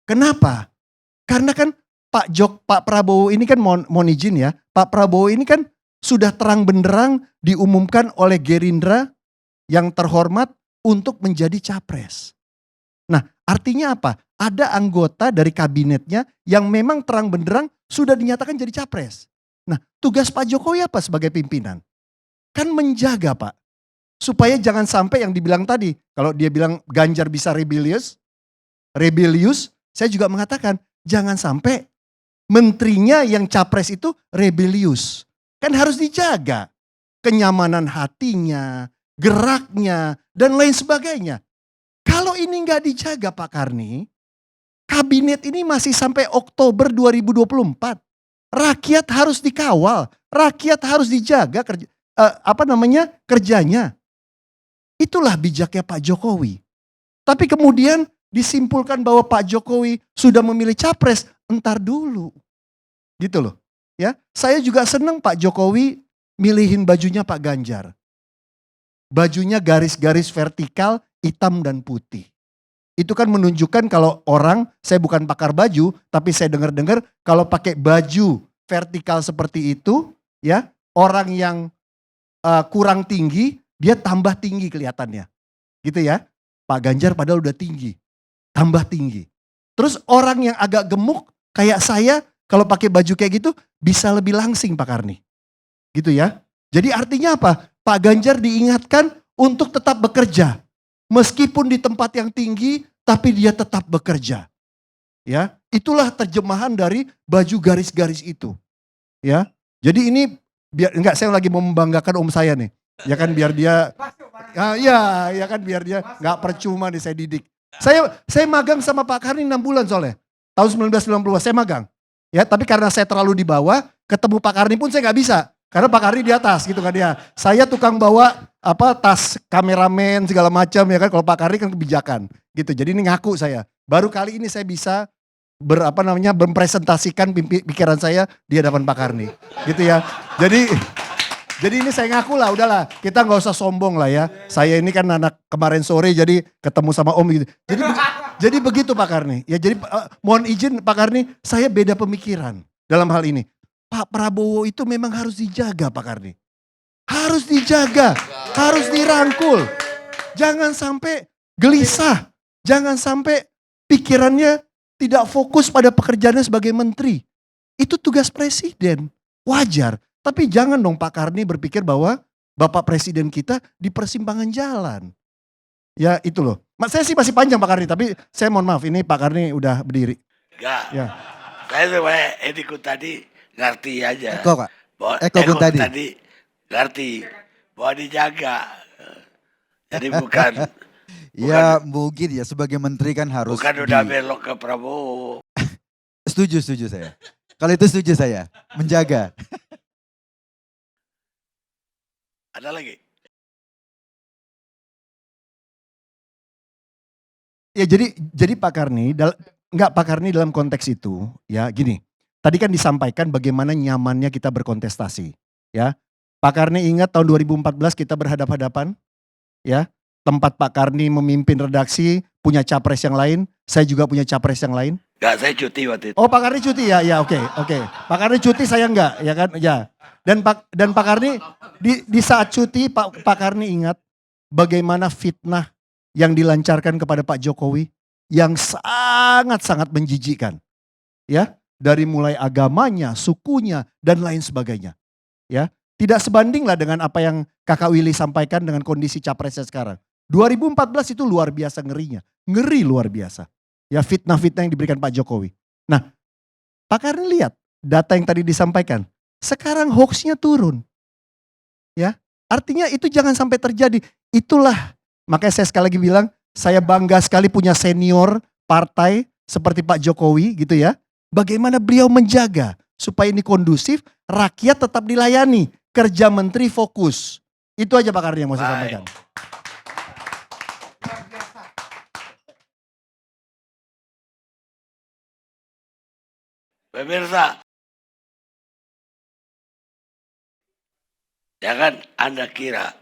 Kenapa? Karena kan Pak Prabowo ini kan mohon izin ya. Pak Prabowo ini kan sudah terang benderang diumumkan oleh Gerindra yang terhormat untuk menjadi capres. Nah, artinya apa? Ada anggota dari kabinetnya yang memang terang benderang sudah dinyatakan jadi capres. Nah, tugas Pak Jokowi apa sebagai pimpinan? Kan menjaga Pak, supaya jangan sampai yang dibilang tadi, kalau dia bilang Ganjar bisa rebellious, saya juga mengatakan jangan sampai menterinya yang capres itu rebellious. Kan harus dijaga kenyamanan hatinya, geraknya, dan lain sebagainya. Kalau ini nggak dijaga Pak Karni, kabinet ini masih sampai Oktober 2024. Rakyat harus dikawal, rakyat harus dijaga kerjanya. Itulah bijaknya Pak Jokowi. Tapi kemudian disimpulkan bahwa Pak Jokowi sudah memilih capres, entar dulu. Gitu loh. Ya, saya juga senang Pak Jokowi milihin bajunya Pak Ganjar. Bajunya garis-garis vertikal, hitam dan putih. Itu kan menunjukkan kalau orang, saya bukan pakar baju, tapi saya dengar-dengar kalau pakai baju vertikal seperti itu, ya, orang yang kurang tinggi, dia tambah tinggi kelihatannya. Gitu ya. Pak Ganjar padahal udah tinggi, tambah tinggi. Terus orang yang agak gemuk kayak saya, kalau pakai baju kayak gitu bisa lebih langsing Pak Karni. Gitu ya. Jadi artinya apa? Pak Ganjar diingatkan untuk tetap bekerja. Meskipun di tempat yang tinggi, tapi dia tetap bekerja. Ya, itulah terjemahan dari baju garis-garis itu. Ya, jadi ini saya lagi mau membanggakan om saya nih. Ya kan biar dia, ya kan biar dia nggak percuma nih saya didik. Saya magang sama Pak Karni 6 bulan soalnya. tahun 1990 saya magang. Ya, tapi karena saya terlalu di bawah, ketemu Pak Karni pun saya nggak bisa. Karena Pak Karni di atas gitu kan dia. Saya tukang bawa tas kameramen segala macam ya kan. Kalau Pak Karni kan kebijakan gitu. Jadi ini ngaku saya. Baru kali ini saya bisa mempresentasikan pikiran saya di hadapan Pak Karni. Gitu ya. Jadi ini saya ngaku lah, udahlah kita nggak usah sombong lah ya. Saya ini kan anak kemarin sore jadi ketemu sama Om gitu. Jadi begitu Pak Karni. Ya jadi mohon izin Pak Karni, saya beda pemikiran dalam hal ini. Pak Prabowo itu memang harus dijaga Pak Karni. Harus dijaga, harus dirangkul. Jangan sampai gelisah, jangan sampai pikirannya tidak fokus pada pekerjaannya sebagai menteri. Itu tugas presiden, wajar. Tapi jangan dong Pak Karni berpikir bahwa Bapak Presiden kita di persimpangan jalan. Ya itu loh. Saya sih masih panjang Pak Karni, tapi saya mohon maaf ini Pak Karni udah berdiri. Enggak. Ya. Saya supaya Edikun tadi ngerti aja. Eko Kak. Bahwa Eko tadi. ngerti bahwa dijaga. Jadi bukan Ya mungkin ya sebagai menteri kan harus. bukan udah belok ke Prabowo. Setuju saya. Kalau itu setuju saya. Menjaga. Ada lagi? Ya jadi Pak Karni, enggak Pak Karni dalam konteks itu ya gini. Tadi kan disampaikan bagaimana nyamannya kita berkontestasi ya. Pak Karni ingat tahun 2014 kita berhadapan-hadapan ya. Tempat Pak Karni memimpin redaksi, punya capres yang lain, saya juga punya capres yang lain. Enggak, saya cuti waktu itu. Oh Pak Karni cuti ya, oke. Pak Karni cuti saya enggak, ya kan, ya. Dan Pak Karni di saat cuti Pak Karni ingat bagaimana fitnah yang dilancarkan kepada Pak Jokowi yang sangat-sangat menjijikkan, ya, dari mulai agamanya, sukunya dan lain sebagainya, ya. Tidak sebanding lah dengan apa yang Kakak Willy sampaikan dengan kondisi capresnya sekarang. 2014 itu luar biasa ngerinya, ngeri luar biasa. Ya fitnah-fitnah yang diberikan Pak Jokowi. Nah, Pak Karni lihat data yang tadi disampaikan. Sekarang hoaxnya turun. Ya, artinya itu jangan sampai terjadi. Itulah, makanya saya sekali lagi bilang, saya bangga sekali punya senior partai seperti Pak Jokowi gitu ya. Bagaimana beliau menjaga supaya ini kondusif, rakyat tetap dilayani, kerja menteri fokus. Itu aja Pak Karni yang mau saya sampaikan. Pemirsa, jangan Anda kira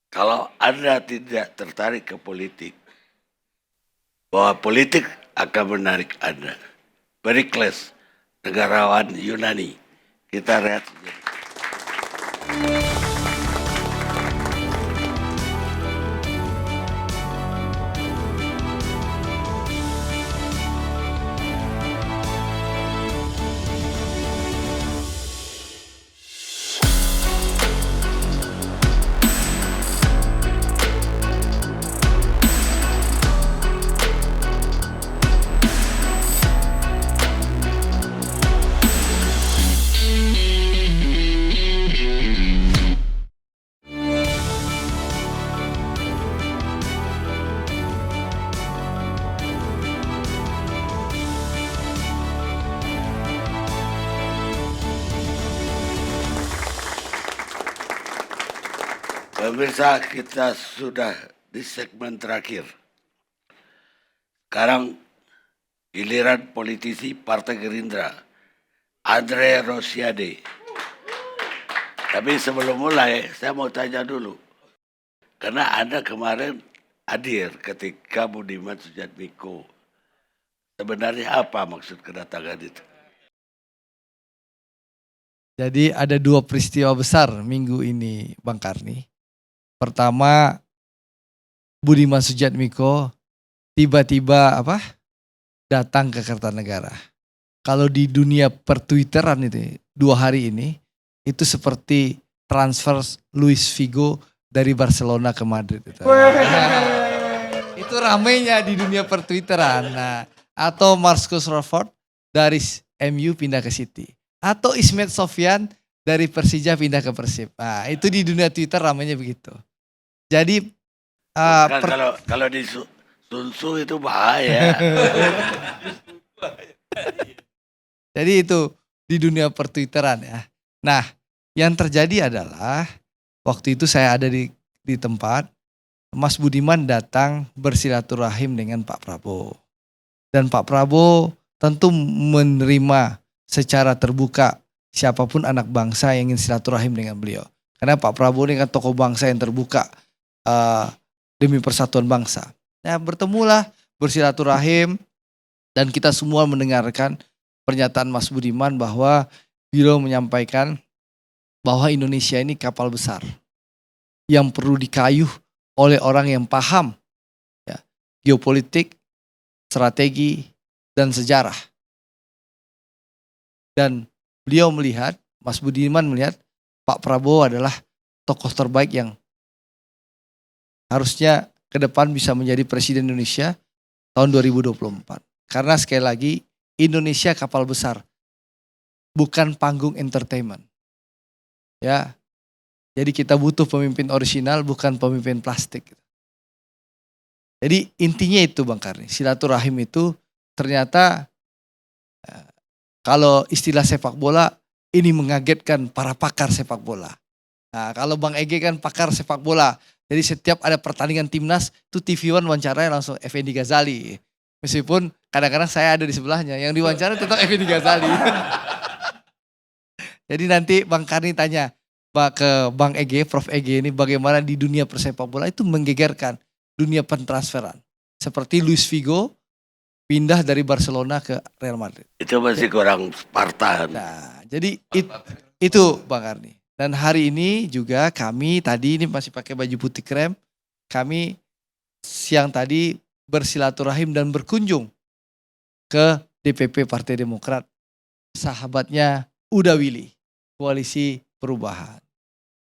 kalau Anda tidak tertarik ke politik, bahwa politik akan menarik Anda. Perikles, negarawan Yunani. Kita lihat. Pemirsa, kita sudah di segmen terakhir. Sekarang giliran politisi Partai Gerindra, Andre Rosiade. Tapi sebelum mulai, saya mau tanya dulu. Karena Anda kemarin hadir ketika Budiman Sujatmiko. Sebenarnya apa maksud kedatangan itu? Jadi ada dua peristiwa besar minggu ini Bang Karni. Pertama, Budiman Sujatmiko tiba-tiba datang ke Kertanegara. Kalau di dunia pertwitteran itu 2 hari ini itu seperti transfer Luis Figo dari Barcelona ke Madrid. Itu ramainya di dunia pertwitteran. Nah, atau Marcus Rashford dari MU pindah ke City. Atau Ismet Sofyan dari Persija pindah ke Persib. Nah, itu di dunia Twitter ramainya begitu. Jadi Kan kalau di Sun Tzu itu bahaya. Jadi itu di dunia pertwitteran ya. Nah, yang terjadi adalah waktu itu saya ada di tempat, Mas Budiman datang bersilaturahim dengan Pak Prabowo. Dan Pak Prabowo tentu menerima secara terbuka siapapun anak bangsa yang ingin silaturahim dengan beliau. Karena Pak Prabowo ini kan tokoh bangsa yang terbuka demi persatuan bangsa. Nah, bertemulah, bersilaturahim, dan kita semua mendengarkan pernyataan Mas Budiman bahwa beliau menyampaikan bahwa Indonesia ini kapal besar yang perlu dikayuh oleh orang yang paham ya, geopolitik, strategi, dan sejarah. Dan beliau melihat, Mas Budiman melihat Pak Prabowo adalah tokoh terbaik yang harusnya ke depan bisa menjadi Presiden Indonesia tahun 2024. Karena sekali lagi Indonesia kapal besar, bukan panggung entertainment. Ya, jadi kita butuh pemimpin orisinal, bukan pemimpin plastik. Jadi intinya itu Bang Karni, silaturahim itu ternyata kalau istilah sepak bola ini mengagetkan para pakar sepak bola. Nah, kalau Bang Ege kan pakar sepak bola. Jadi setiap ada pertandingan timnas itu TV One wawancaranya langsung Effendi Ghazali. Meskipun kadang-kadang saya ada di sebelahnya, yang diwawancara tetap Effendi Ghazali. Jadi nanti Bang Karni tanya ke Bang Ege, Prof Ege ini bagaimana di dunia persepak bola itu menggegerkan dunia pentransferan. Seperti Luis Figo pindah dari Barcelona ke Real Madrid. Itu masih kurang Spartan. Nah, jadi itu Bang Karni. Dan hari ini juga kami tadi ini masih pakai baju putih krem. Kami siang tadi bersilaturahim dan berkunjung ke DPP Partai Demokrat. Sahabatnya Uda Willy, Koalisi Perubahan.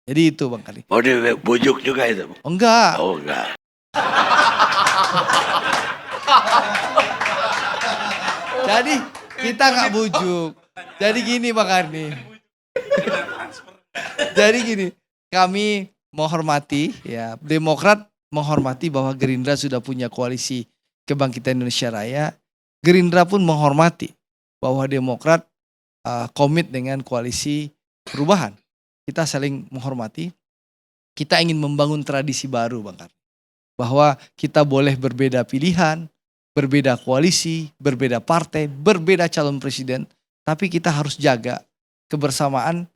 Jadi itu Bang Karni. Mau dibujuk juga itu? Oh, enggak. Oh enggak. Jadi kita nggak bujuk. Jadi gini Bang Karni. Jadi gini, kami menghormati ya, Demokrat menghormati bahwa Gerindra sudah punya koalisi Kebangkitan Indonesia Raya. Gerindra pun menghormati bahwa Demokrat komit dengan koalisi perubahan. Kita saling menghormati. Kita ingin membangun tradisi baru Bang Karni. Bahwa kita boleh berbeda pilihan, berbeda koalisi, berbeda partai, berbeda calon presiden. Tapi kita harus jaga kebersamaan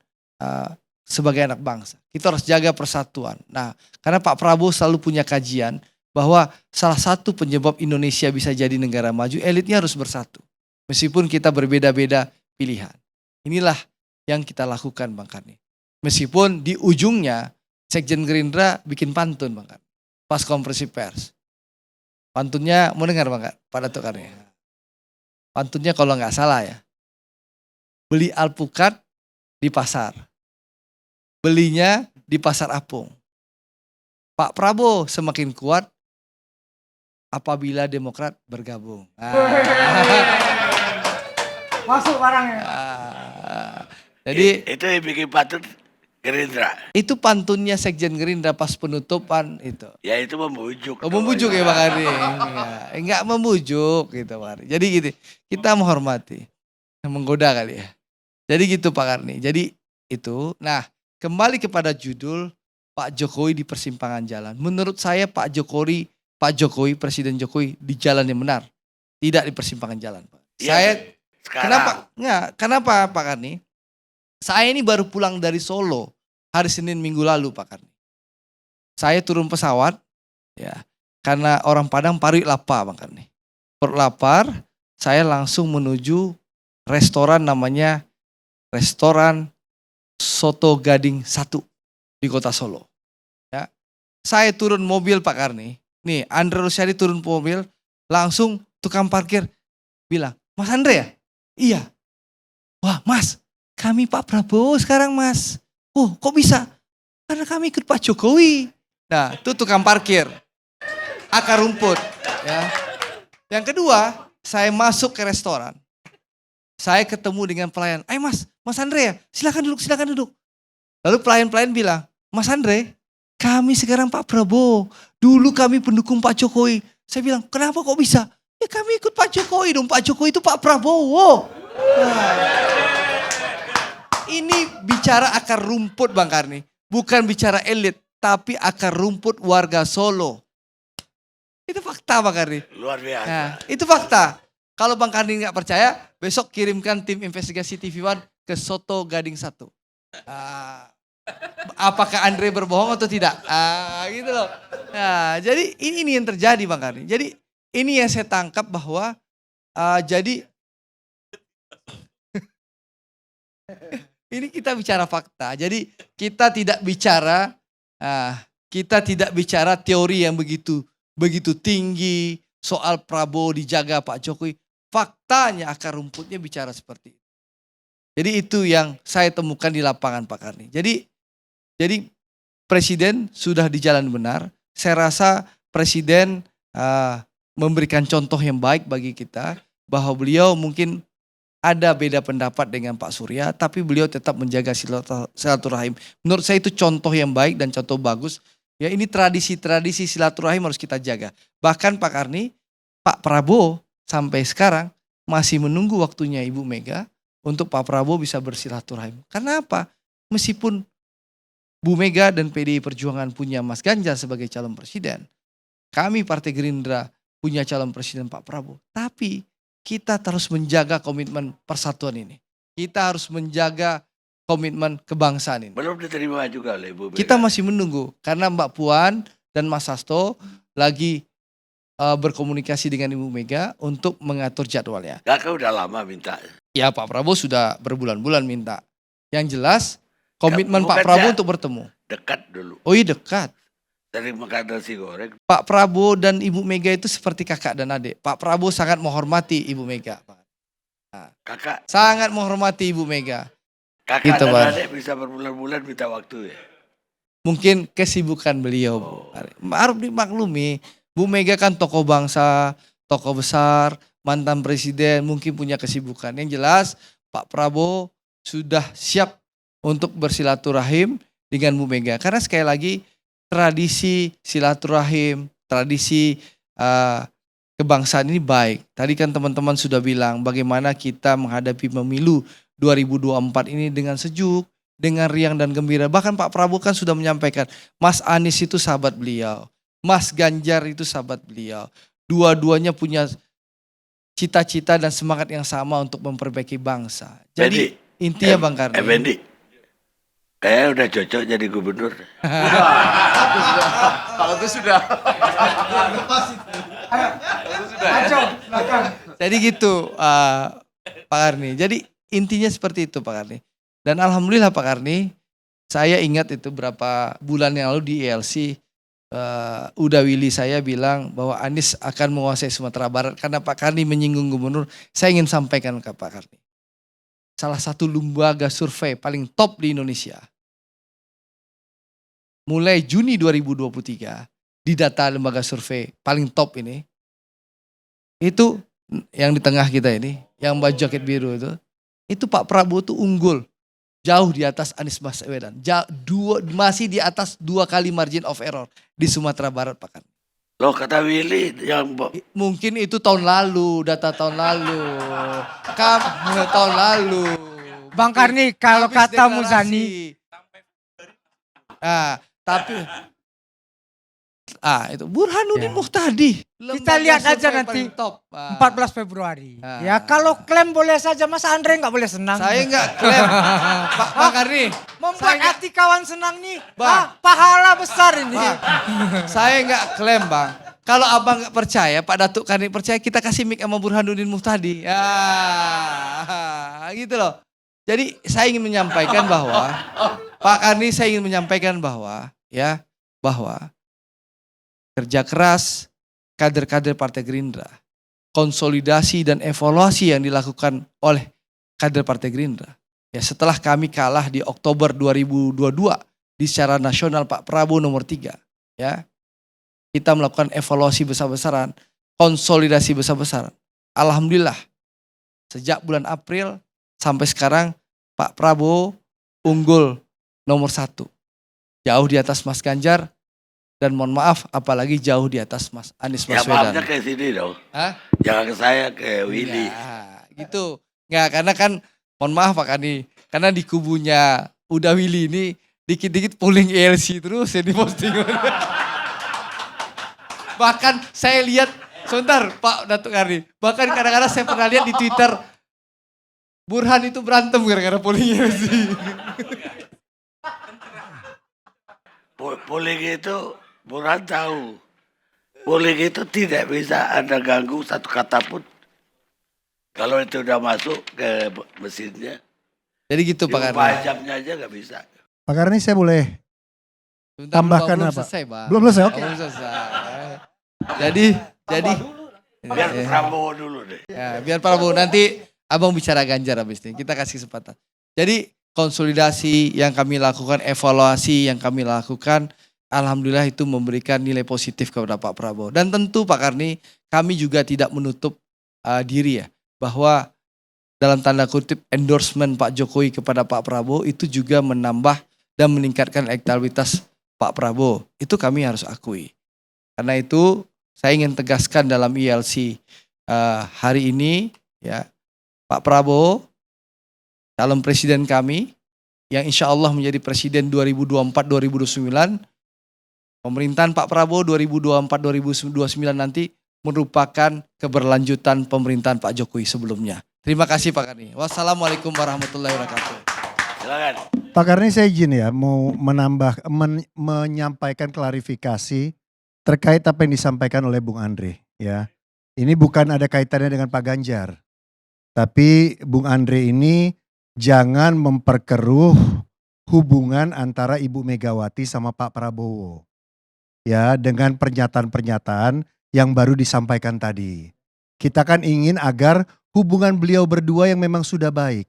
sebagai anak bangsa. Kita harus jaga persatuan. Nah, karena Pak Prabowo selalu punya kajian bahwa salah satu penyebab Indonesia bisa jadi negara maju, elitnya harus bersatu. Meskipun kita berbeda-beda pilihan. Inilah yang kita lakukan Bang Karni. Meskipun di ujungnya Sekjen Gerindra bikin pantun Bang Karni. Pas konferensi pers. Pantunnya mau dengar Bang Pak Datuk Karni? Pantunnya kalau nggak salah ya. Beli alpukat di pasar. Belinya di Pasar Apung. Pak Prabowo semakin kuat apabila Demokrat bergabung. Masuk barangnya. Jadi itu yang bikin patut Gerindra. itu pantunnya Sekjen Gerindra pas penutupan itu. Ya itu membujuk. Oh, membujuk ya Bang Ari. Enggak membujuk gitu Pak Ari. Jadi gitu, kita menghormati. Menggoda kali ya. Jadi gitu Pak Karni. Jadi itu. Nah, kembali kepada judul Pak Jokowi di persimpangan jalan. Menurut saya Pak Jokowi, Presiden Jokowi di jalan yang benar. Tidak di persimpangan jalan, Pak. Ya, Saya sekarang. kenapa Pak Karni? Saya ini baru pulang dari Solo hari Senin minggu lalu Pak Karni. Saya turun pesawat ya. Karena orang Padang paru lapar Pak Karni. Perut lapar, saya langsung menuju restoran namanya Restoran Soto Gading 1 di Kota Solo. Ya. Saya turun mobil Pak Karni. Nih, Andre Rosiadi turun mobil, langsung tukang parkir bilang, "Mas Andre ya?" "Iya." "Wah, Mas, kami Pak Prabowo sekarang, Mas." "Oh, kok bisa?" "Karena kami ikut Pak Jokowi." Nah, itu tukang parkir. Akar rumput, ya. Yang kedua, saya masuk ke restoran. Saya ketemu dengan pelayan. "Ayo Mas Andre ya? Silakan duduk. Lalu pelayan-pelayan bilang, "Mas Andre, kami sekarang Pak Prabowo. Dulu kami pendukung Pak Jokowi. Saya bilang, kenapa kok bisa? Ya kami ikut Pak Jokowi dong, Pak Jokowi itu Pak Prabowo. Nah, ini bicara akar rumput Bang Karni. Bukan bicara elit, tapi akar rumput warga Solo. Itu fakta Bang Karni. Luar biasa. Nah, itu fakta. Kalau Bang Karni nggak percaya, besok kirimkan tim investigasi TV One ke Soto Gading 1. Apakah Andre berbohong atau tidak? Gitu loh. Nah, jadi ini yang terjadi Bang Karni. Jadi ini yang saya tangkap bahwa jadi ini kita bicara fakta. Jadi kita tidak bicara teori yang begitu tinggi soal Prabowo dijaga Pak Jokowi. Faktanya akar rumputnya bicara seperti itu. Jadi itu yang saya temukan di lapangan Pak Karni. Jadi Presiden sudah di jalan benar. Saya rasa Presiden memberikan contoh yang baik bagi kita. Bahwa beliau mungkin ada beda pendapat dengan Pak Surya. Tapi beliau tetap menjaga silaturahim. Menurut saya itu contoh yang baik dan contoh bagus. Ya ini tradisi silaturahim harus kita jaga. Bahkan Pak Karni, Pak Prabowo sampai sekarang masih menunggu waktunya Ibu Mega untuk Pak Prabowo bisa bersilaturahim. Karena apa? Meskipun Bu Mega dan PDI Perjuangan punya Mas Ganjar sebagai calon presiden, kami Partai Gerindra punya calon presiden Pak Prabowo. Tapi kita terus menjaga komitmen persatuan ini. Kita harus menjaga komitmen kebangsaan ini. Belum diterima juga oleh Ibu Mega. Kita masih menunggu karena Mbak Puan dan Mas Hasto lagi berkomunikasi dengan Ibu Mega untuk mengatur jadwalnya. Kakak udah lama minta. Ya Pak Prabowo sudah berbulan-bulan minta. Yang jelas komitmen Bukan Pak Prabowo ya. untuk bertemu. Dekat dulu. Oh iya dekat. Sering makan nasi goreng. Pak Prabowo dan Ibu Mega itu seperti kakak dan adik. Pak Prabowo sangat menghormati Ibu Mega. Kakak Sangat menghormati Ibu Mega. Kakak Gitu, dan Bang. adik bisa berbulan-bulan minta waktu ya. Mungkin kesibukan beliau, Bu. Harus dimaklumi. Bu Mega kan tokoh bangsa, tokoh besar, mantan presiden, mungkin punya kesibukan. Yang jelas Pak Prabowo sudah siap untuk bersilaturahim dengan Bu Mega. Karena sekali lagi tradisi silaturahim, tradisi kebangsaan ini baik. Tadi kan teman-teman sudah bilang bagaimana kita menghadapi pemilu 2024 ini dengan sejuk, dengan riang dan gembira. Bahkan Pak Prabowo kan sudah menyampaikan, Mas Anies itu sahabat beliau, Mas Ganjar itu sahabat beliau. Dua-duanya punya cita-cita dan semangat yang sama untuk memperbaiki bangsa. Jadi intinya Bang Karni. Effendi, kayaknya udah cocok jadi gubernur. Kalau itu sudah. Jadi gitu Pak Karni. Jadi intinya seperti itu Pak Karni. Dan alhamdulillah Pak Karni, saya ingat itu berapa bulan yang lalu di ILC, Uda Willy saya bilang bahwa Anies akan menguasai Sumatera Barat. Karena Pak Karni menyinggung gubernur, saya ingin sampaikan ke Pak Karni. Salah satu lembaga survei paling top di Indonesia. Mulai Juni 2023, di data lembaga survei paling top ini, itu yang di tengah kita ini, yang baju jaket biru itu Pak Prabowo tuh unggul. Jauh di atas Anies Baswedan. Masih di atas 2 kali margin of error di Sumatera Barat Pak Karni. Loh kata Willy yang Mungkin itu tahun lalu, data tahun lalu. Tahun lalu. Bang Karni, kalau Habis kata deklarasi. Muzani, Tapi itu Burhanuddin Muhtadi. Kita lihat Lembaga aja survei nanti paling top. 14 Februari. Ah. Ya kalau klaim boleh saja, Mas Andre nggak boleh senang. Saya enggak klaim. Pak Karni. Membuat Saya hati kawan senang nih. Bang. Pahala besar ini. Bang, saya enggak klaim Bang. Kalau abang nggak percaya, Pak Datuk Karni percaya, kita kasih mic sama Burhanuddin Muhtadi. Ya, gitu loh. Jadi saya ingin menyampaikan bahwa Pak Karni, saya ingin menyampaikan bahwa kerja keras kader-kader Partai Gerindra, konsolidasi dan evaluasi yang dilakukan oleh kader Partai Gerindra. Ya, setelah kami kalah di Oktober 2022 di secara nasional Pak Prabowo nomor 3, ya. Kita melakukan evaluasi besar-besaran, konsolidasi besar-besaran. Alhamdulillah, sejak bulan April sampai sekarang Pak Prabowo unggul nomor 1. Jauh di atas Mas Ganjar, Dan mohon maaf apalagi jauh di atas Mas Anies Ya Baswedan. maafnya ke sini dong. Hah? Jangan ke saya, ke Willy. Enggak, gitu. Enggak, karena kan mohon maaf Pak Kani, karena di kubunya udah Willy ini dikit-dikit pulling ELC terus yang diposting. Bahkan saya lihat, sebentar Pak Datuk Karni, bahkan kadang-kadang saya pernah lihat di Twitter, Burhan itu berantem gara-gara pulling ELC. Polling itu Burhan tahu. Polling itu tidak bisa Anda ganggu satu kata pun. Kalau itu udah masuk ke mesinnya. Jadi gitu Pak Karni. 4 jamnya aja nggak bisa. Pak Karni saya boleh Sebentar, tambahkan belum apa? selesai, Bang. Belum selesai, oke. Belum selesai. Jadi Biar Prabowo dulu deh. ya, biar Prabowo nanti Abang bicara Ganjar habis ini. Kita kasih kesempatan. Jadi konsolidasi yang kami lakukan, evaluasi yang kami lakukan, alhamdulillah itu memberikan nilai positif kepada Pak Prabowo. Dan tentu Pak Karni, kami juga tidak menutup diri ya, bahwa dalam tanda kutip endorsement Pak Jokowi kepada Pak Prabowo itu juga menambah dan meningkatkan elektabilitas Pak Prabowo. Itu kami harus akui. Karena itu saya ingin tegaskan dalam ILC hari ini ya, Pak Prabowo calon presiden kami yang insya Allah menjadi presiden 2024-2029. Pemerintahan Pak Prabowo 2024-2029 nanti merupakan keberlanjutan pemerintahan Pak Jokowi sebelumnya. Terima kasih Pak Karni. Wassalamualaikum warahmatullahi wabarakatuh. Silakan. Pak Karni saya izin ya mau menyampaikan klarifikasi terkait apa yang disampaikan oleh Bung Andre ya. Ini bukan ada kaitannya dengan Pak Ganjar. Tapi Bung Andre ini jangan memperkeruh hubungan antara Ibu Megawati sama Pak Prabowo. Ya, dengan pernyataan-pernyataan yang baru disampaikan tadi. Kita kan ingin agar hubungan beliau berdua yang memang sudah baik.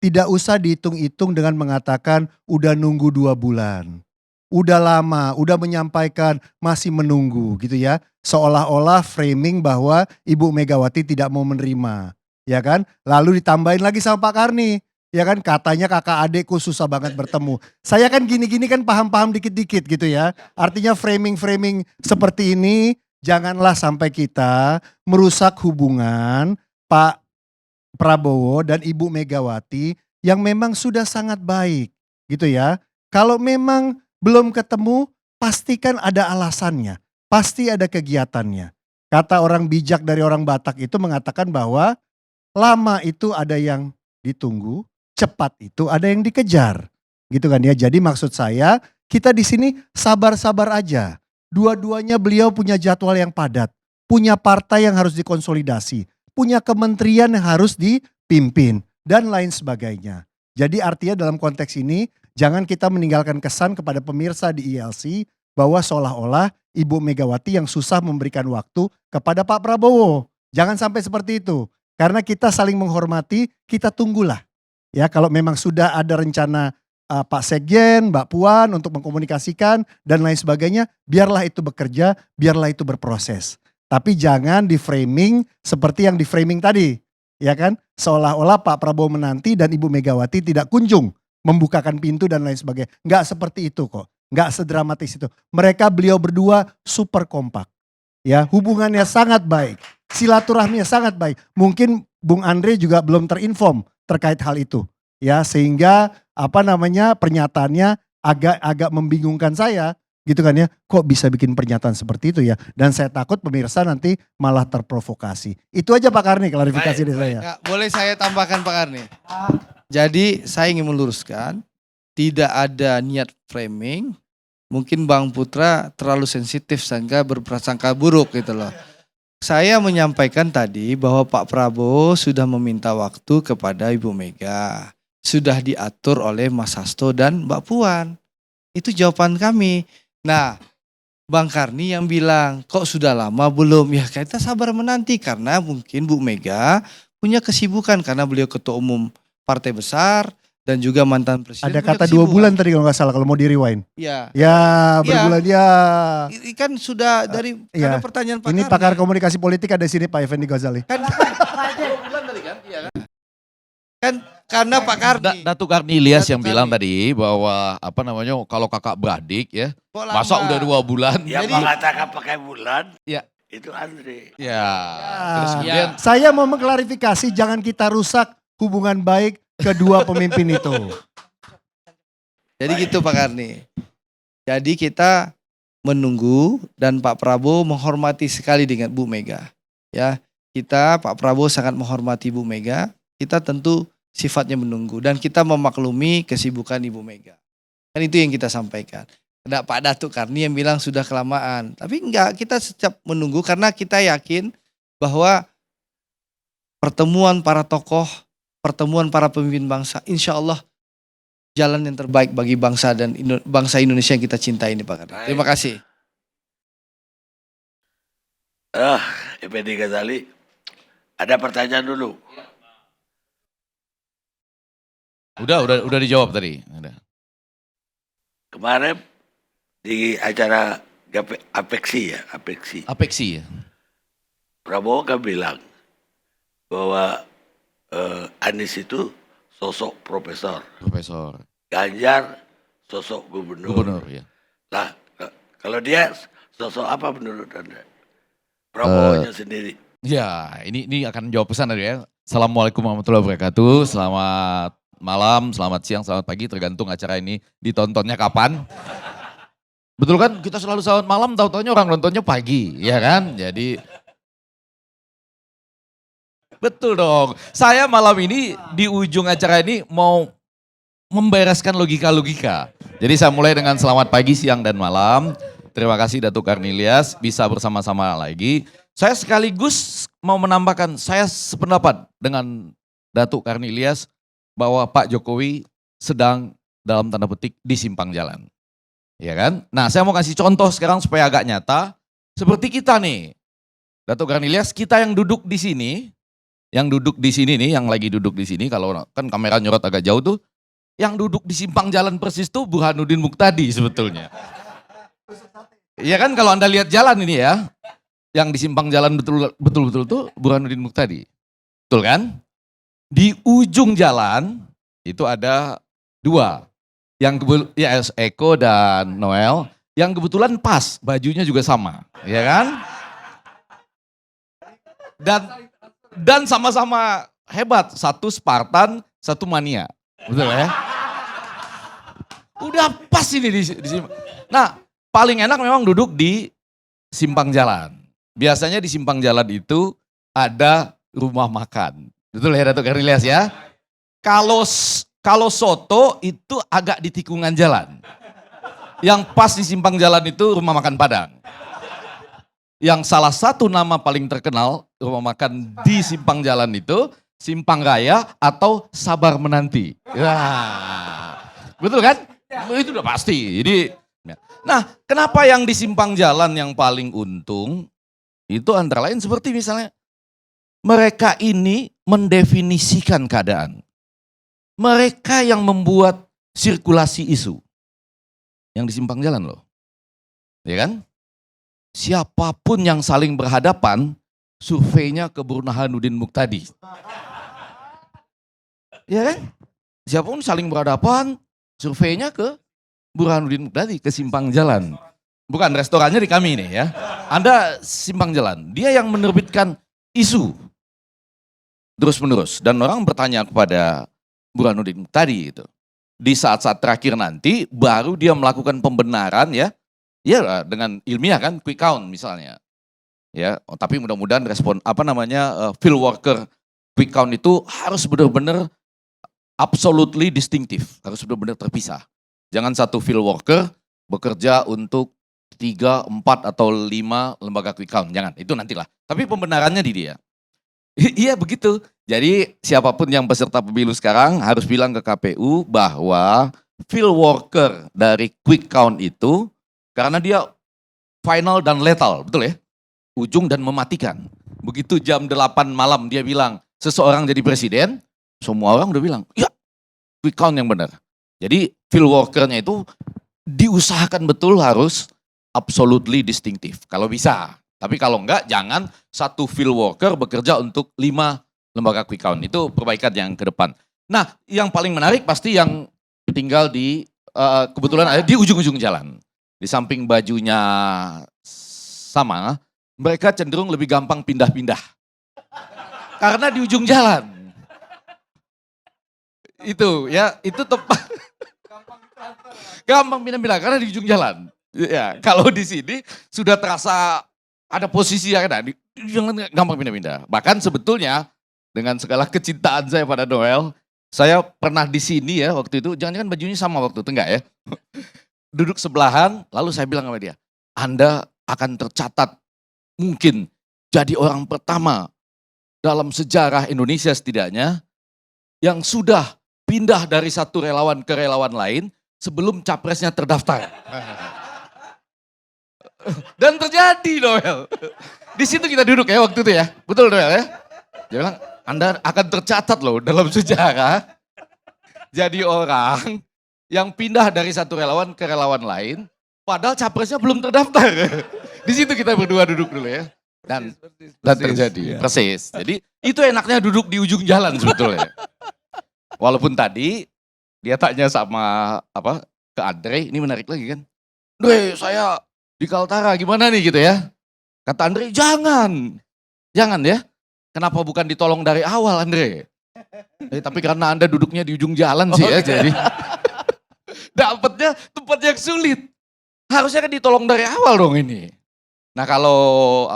Tidak usah dihitung-hitung dengan mengatakan udah nunggu 2 bulan. Udah lama, udah menyampaikan masih menunggu gitu ya. Seolah-olah framing bahwa Ibu Megawati tidak mau menerima. Ya kan? Lalu ditambahin lagi sama Pak Karni. Ya kan, katanya kakak adekku susah banget bertemu. Saya kan gini-gini kan paham-paham dikit-dikit gitu ya. Artinya framing-framing seperti ini janganlah sampai kita merusak hubungan Pak Prabowo dan Ibu Megawati yang memang sudah sangat baik gitu ya. Kalau memang belum ketemu, pastikan ada alasannya, pasti ada kegiatannya. Kata orang bijak dari orang Batak itu mengatakan bahwa lama itu ada yang ditunggu, cepat itu ada yang dikejar. Gitu kan ya. Jadi maksud saya, kita di sini sabar-sabar aja. Dua-duanya beliau punya jadwal yang padat, punya partai yang harus dikonsolidasi, punya kementerian yang harus dipimpin, dan lain sebagainya. Jadi artinya dalam konteks ini, jangan kita meninggalkan kesan kepada pemirsa di ILC bahwa seolah-olah Ibu Megawati yang susah memberikan waktu kepada Pak Prabowo. Jangan sampai seperti itu. Karena kita saling menghormati, kita tunggulah. Ya, kalau memang sudah ada rencana Pak Sekjen, Mbak Puan untuk mengkomunikasikan dan lain sebagainya, biarlah itu bekerja, biarlah itu berproses. Tapi jangan di framing seperti yang di framing tadi. Ya kan? Seolah-olah Pak Prabowo menanti dan Ibu Megawati tidak kunjung membukakan pintu dan lain sebagainya. Enggak seperti itu kok. Enggak sedramatis itu. Beliau berdua super kompak. Ya, hubungannya sangat baik. Silaturahminya sangat baik. Mungkin Bung Andre juga belum terinform terkait hal itu. Ya, sehingga pernyataannya agak membingungkan saya gitu kan ya. Kok bisa bikin pernyataan seperti itu ya? Dan saya takut pemirsa nanti malah terprovokasi. Itu aja Pak Karni klarifikasi dari saya. Ya, boleh saya tambahkan Pak Karni? Jadi saya ingin meluruskan, tidak ada niat framing. Mungkin Bang Putra terlalu sensitif sehingga berprasangka buruk gitu loh. Saya menyampaikan tadi bahwa Pak Prabowo sudah meminta waktu kepada Ibu Mega. Sudah diatur oleh Mas Hasto dan Mbak Puan. Itu jawaban kami. Nah, Bang Karni yang bilang, kok sudah lama belum? Ya kita sabar menanti karena mungkin Bu Mega punya kesibukan karena beliau ketua umum partai besar dan juga mantan presiden. Ada kata 2 bulan tadi kalau nggak salah kalau mau di rewind. Ya. Ya, berbulan ya. Kan sudah dari Iya. karena pertanyaan Pak Ini Karni. pakar komunikasi politik ada di sini Pak Effendi Ghazali. Kan 2 bulan tadi kan? Iya kan? Kan Karena Pak Karni. Datuk Karni Ilyas Datuk yang bilang Karni. tadi bahwa apa namanya kalau kakak beradik ya, Kok masa lama? udah 2 bulan? Yang Jadi- mengatakan pakai bulan, Ya. itu Andre. Ya. Terus kemudian Saya mau mengklarifikasi, jangan kita rusak hubungan baik kedua pemimpin itu. Jadi gitu Pak Karni. Jadi kita menunggu dan Pak Prabowo menghormati sekali dengan Bu Mega. Ya, kita Pak Prabowo sangat menghormati Bu Mega. Kita tentu sifatnya menunggu dan kita memaklumi kesibukan Ibu Mega. Kan itu yang kita sampaikan. Ada Pak Datuk Karni yang bilang sudah kelamaan. Tapi enggak, kita setiap menunggu karena kita yakin bahwa pertemuan para tokoh, pertemuan para pemimpin bangsa, insya Allah jalan yang terbaik bagi bangsa dan bangsa Indonesia yang kita cintai ini Pak Karni. Terima kasih. Effendi Ghazali, ada pertanyaan dulu. udah dijawab tadi. Udah. Kemarin di acara Apeksi, Apeksi ya. Prabowo kan bilang bahwa Anies itu sosok profesor, Profesor, Ganjar sosok gubernur. gubernur ya. Lah, kalau dia sosok apa menurut Anda? Prabowo-nya sendiri. Ya, ini akan jawab pesan tadi ya. Assalamualaikum warahmatullahi wabarakatuh. Selamat malam, selamat siang, selamat pagi, tergantung acara ini ditontonnya kapan. Betul kan? Kita selalu selamat malam, tahu-taunya orang nontonnya pagi, ya kan? Jadi betul dong. Saya malam ini di ujung acara ini mau membereskan logika-logika. Jadi saya mulai dengan selamat pagi, siang, dan malam. Terima kasih Datuk Karni Ilyas bisa bersama-sama lagi. Saya sekaligus mau menambahkan, saya sependapat dengan Datuk Karni Ilyas bahwa Pak Jokowi sedang dalam tanda petik di simpang jalan. Ya kan? Nah, saya mau kasih contoh sekarang supaya agak nyata. Seperti kita nih, Datuk Karni Ilyas, kita yang duduk di sini, yang lagi duduk di sini, kalau kan kamera nyorot agak jauh tuh, yang duduk di simpang jalan persis tuh Burhanuddin Muhtadi sebetulnya. Iya kan, kalau Anda lihat jalan ini ya, yang di simpang jalan betul-betul tuh Burhanuddin Muhtadi. Betul kan? Di ujung jalan itu ada 2. Yang ya Eko dan Noel, yang kebetulan pas, bajunya juga sama, ya kan? Dan sama-sama hebat, satu Spartan, satu Mania. Betul ya? Udah pas ini di sini. Nah, paling enak memang duduk di simpang jalan. Biasanya di simpang jalan itu ada rumah makan. Betul ya Datuk Karni Ilyas ya? Kalau soto itu agak di tikungan jalan. Yang pas di simpang jalan itu rumah makan Padang. Yang salah satu nama paling terkenal rumah makan di simpang jalan itu Simpang Raya atau Sabar Menanti. Ya. Betul kan? Itu udah pasti. Jadi, nah, kenapa yang di simpang jalan yang paling untung? Itu antara lain seperti misalnya mereka ini mendefinisikan keadaan. Mereka yang membuat sirkulasi isu. Yang di simpang jalan loh. Ya kan? Siapapun yang saling berhadapan, surveinya ke Burhanuddin Muhtadi. Ya kan? Siapapun saling berhadapan, surveinya ke Burhanuddin Muhtadi, ke simpang jalan. Bukan, restorannya di kami nih ya. Anda simpang jalan. Dia yang menerbitkan isu terus-menerus. Dan orang bertanya kepada Burhanuddin Muhtadi itu. Di saat-saat terakhir nanti baru dia melakukan pembenaran ya. Ya dengan ilmiah kan, quick count misalnya. Ya, tapi mudah-mudahan respon field worker quick count itu harus benar-benar absolutely distinctive, harus benar-benar terpisah. Jangan satu field worker bekerja untuk 3, 4 atau 5 lembaga quick count, jangan. Itu nantilah. Tapi pembenarannya di dia. Iya begitu. Jadi siapapun yang peserta pemilu sekarang harus bilang ke KPU bahwa field worker dari quick count itu karena dia final dan lethal, betul ya? Ujung dan mematikan. Begitu jam 8 malam dia bilang seseorang jadi presiden, semua orang udah bilang, ya quick count yang benar. Jadi field workernya itu diusahakan betul harus absolutely distinctive. Kalau bisa. Tapi kalau enggak, jangan satu field worker bekerja untuk 5 lembaga quick count. Itu perbaikan yang ke depan. Nah, yang paling menarik pasti yang tinggal di kebetulan ada di ujung-ujung jalan. Di samping bajunya sama, mereka cenderung lebih gampang pindah-pindah. Karena di ujung jalan. Itu ya, itu tepat. Gampang pindah-pindah karena di ujung jalan. Ya, kalau di sini sudah terasa ada posisi yang ada, di ujung jalan gampang pindah-pindah. Bahkan sebetulnya dengan segala kecintaan saya pada Noel, saya pernah di sini ya waktu itu, jangan-jangan bajunya sama waktu itu, enggak ya. Duduk sebelahan, lalu saya bilang sama dia, Anda akan tercatat mungkin jadi orang pertama dalam sejarah Indonesia setidaknya yang sudah pindah dari satu relawan ke relawan lain sebelum capresnya terdaftar. Dan terjadi Noel. Di situ kita duduk ya waktu itu ya, betul Noel ya. Dia bilang, Anda akan tercatat loh dalam sejarah jadi orang yang pindah dari satu relawan ke relawan lain, padahal capresnya belum terdaftar. Di situ kita berdua duduk dulu ya. Dan terjadi, persis. Jadi itu enaknya duduk di ujung jalan sebetulnya. Walaupun tadi dia tanya sama ke Andre, ini menarik lagi kan. Andre, saya di Kaltara gimana nih gitu ya. Kata Andre, jangan ya. Kenapa bukan ditolong dari awal Andre? Tapi karena Anda duduknya di ujung jalan sih ya, jadi dapatnya tempat yang sulit. Harusnya kan ditolong dari awal dong ini. Nah kalau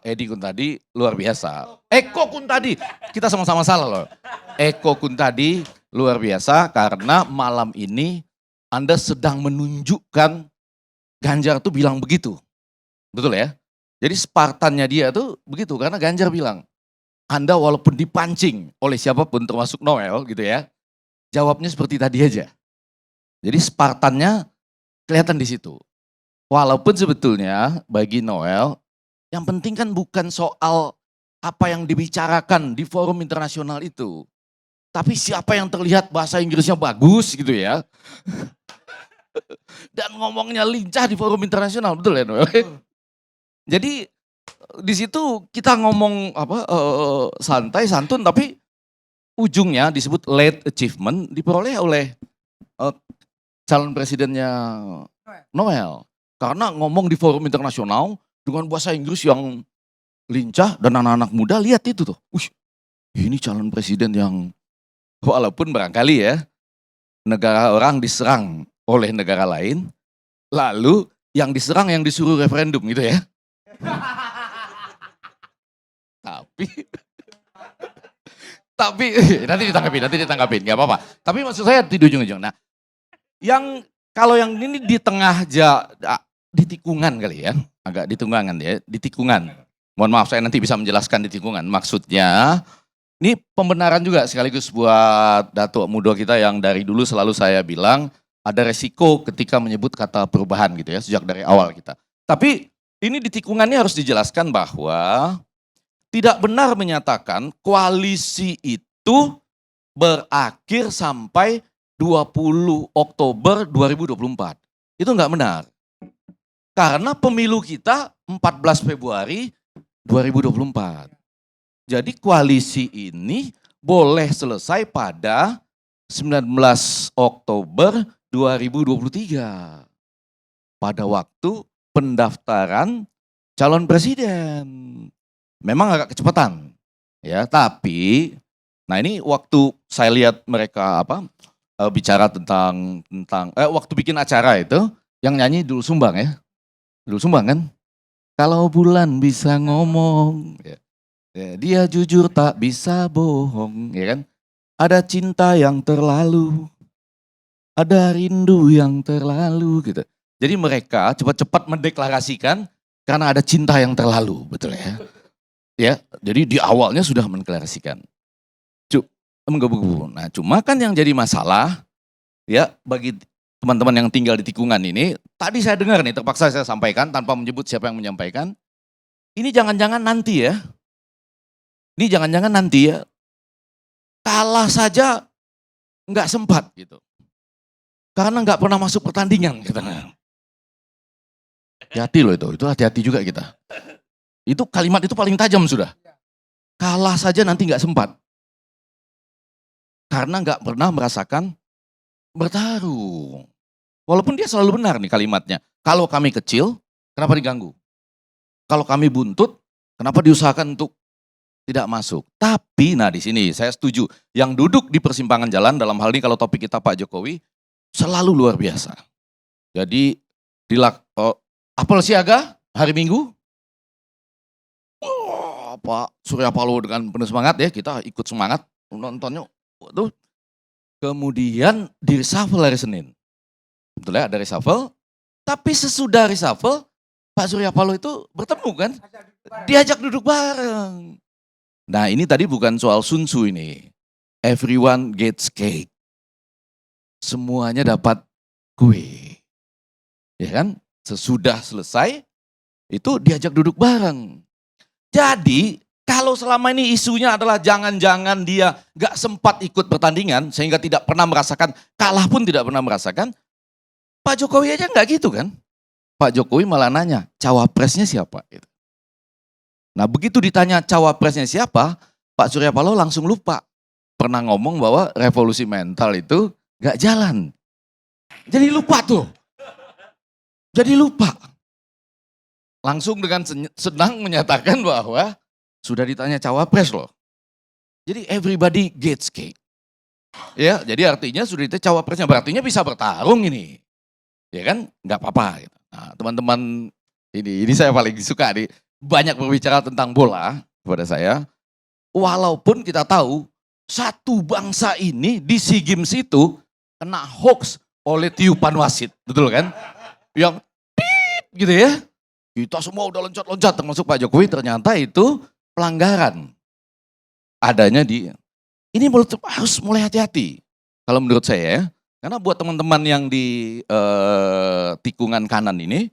Edi Kuntadi luar biasa. Eko Kuntadi, kita sama-sama salah loh. Eko Kuntadi luar biasa karena malam ini Anda sedang menunjukkan Ganjar tuh bilang begitu. Betul ya? Jadi Spartannya dia tuh begitu karena Ganjar bilang, Anda walaupun dipancing oleh siapapun termasuk Noel gitu ya, jawabnya seperti tadi aja. Jadi Spartannya kelihatan di situ. Walaupun sebetulnya bagi Noel, yang penting kan bukan soal apa yang dibicarakan di forum internasional itu. Tapi siapa yang terlihat bahasa Inggrisnya bagus gitu ya. Dan ngomongnya lincah di forum internasional, betul ya Noel? Jadi di situ kita ngomong santai santun tapi ujungnya disebut late achievement diperoleh oleh calon presidennya Noel karena ngomong di forum internasional dengan bahasa Inggris yang lincah dan anak-anak muda lihat itu tuh. Ini calon presiden yang walaupun barangkali ya negara orang diserang oleh negara lain lalu yang diserang yang disuruh referendum gitu ya. Tapi nanti ditanggapin, nggak apa-apa. Tapi maksud saya di ujung-ujung. Nah, kalau yang ini di tengah di tikungan kali ya, agak di tunggangan ya, di tikungan. Mohon maaf saya nanti bisa menjelaskan di tikungan. Maksudnya, ini pembenaran juga sekaligus buat Datuk Muda kita yang dari dulu selalu saya bilang ada resiko ketika menyebut kata perubahan gitu ya, sejak dari awal kita. Tapi ini di tikungannya harus dijelaskan bahwa tidak benar menyatakan koalisi itu berakhir sampai 20 Oktober 2024. Itu enggak benar. Karena pemilu kita 14 Februari 2024. Jadi koalisi ini boleh selesai pada 19 Oktober 2023. Pada waktu pendaftaran calon presiden. Memang agak kecepatan. Ya, tapi nah ini waktu saya lihat mereka bicara tentang waktu bikin acara itu yang nyanyi Dul Sumbang ya. Dul Sumbang kan? Kalau bulan bisa ngomong, ya, dia jujur tak bisa bohong, ya kan? Ada cinta yang terlalu, ada rindu yang terlalu gitu. Jadi mereka cepat-cepat mendeklarasikan karena ada cinta yang terlalu, betul ya? Ya, jadi di awalnya sudah mendeklarasikan. Menggebu-gebu. Nah, cuma kan yang jadi masalah ya bagi teman-teman yang tinggal di tikungan ini, tadi saya dengar nih terpaksa saya sampaikan tanpa menyebut siapa yang menyampaikan. Ini jangan-jangan nanti ya. Ini jangan-jangan nanti ya. Kalah saja nggak sempat gitu. Karena nggak pernah masuk pertandingan katanya. Hati-hati loh itu hati-hati juga kita. Itu kalimat itu paling tajam sudah. Kalah saja nanti nggak sempat. karena nggak pernah merasakan bertarung. Walaupun dia selalu benar nih kalimatnya. Kalau kami kecil, kenapa diganggu? Kalau kami buntut, kenapa diusahakan untuk tidak masuk? Tapi, nah di sini saya setuju. Yang duduk di persimpangan jalan, dalam hal ini kalau topik kita Pak Jokowi, selalu luar biasa. Jadi, apel siaga hari Minggu, Pak Surya Paloh dengan penuh semangat ya, kita ikut semangat nontonnya. Waduh. Kemudian di reshuffle hari Senin. Betul ya, ada reshuffle. Tapi sesudah reshuffle, Pak Surya Paloh itu bertemu kan? Diajak duduk bareng. Nah ini tadi bukan soal Sun Tzu ini. Everyone gets cake. Semuanya dapat kue. Ya kan? Sesudah selesai, itu diajak duduk bareng. Jadi kalau selama ini isunya adalah jangan-jangan dia gak sempat ikut pertandingan sehingga tidak pernah merasakan, kalah pun tidak pernah merasakan, Pak Jokowi aja gak gitu kan. Pak Jokowi malah nanya, cawapresnya siapa? Nah begitu ditanya cawapresnya siapa, Pak Surya Paloh langsung lupa. Pernah ngomong bahwa revolusi mental itu gak jalan. Jadi lupa tuh. Jadi lupa. Langsung dengan senang menyatakan bahwa sudah ditanya cawapres loh. Jadi everybody gets cake. Ya, jadi artinya sudah ditanya cawapresnya, berartinya bisa bertarung ini. Ya kan? Nggak apa-apa. Nah, teman-teman ini saya paling suka nih, banyak berbicara tentang bola kepada saya. Walaupun kita tahu satu bangsa ini di SEA Games itu kena hoax oleh tiupan wasit, betul kan? Yang pip gitu ya. Kita semua udah loncat-loncat termasuk Pak Jokowi, ternyata itu pelanggaran. Adanya di, ini harus mulai hati-hati. Kalau menurut saya ya, karena buat teman-teman yang di tikungan kanan ini,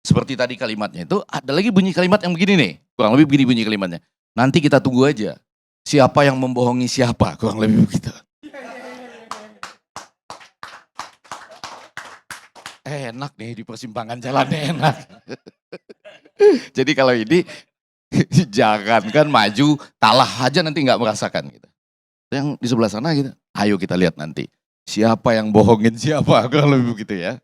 seperti tadi kalimatnya itu, ada lagi bunyi kalimat yang begini nih, kurang lebih begini bunyi kalimatnya. Nanti kita tunggu aja, siapa yang membohongi siapa, kurang lebih begitu. Enak nih di persimpangan jalannya enak. Jadi kalau ini jangan kan maju, kalah aja nanti nggak merasakan gitu. Yang di sebelah sana gitu, ayo kita lihat nanti siapa yang bohongin siapa, kurang lebih begitu ya.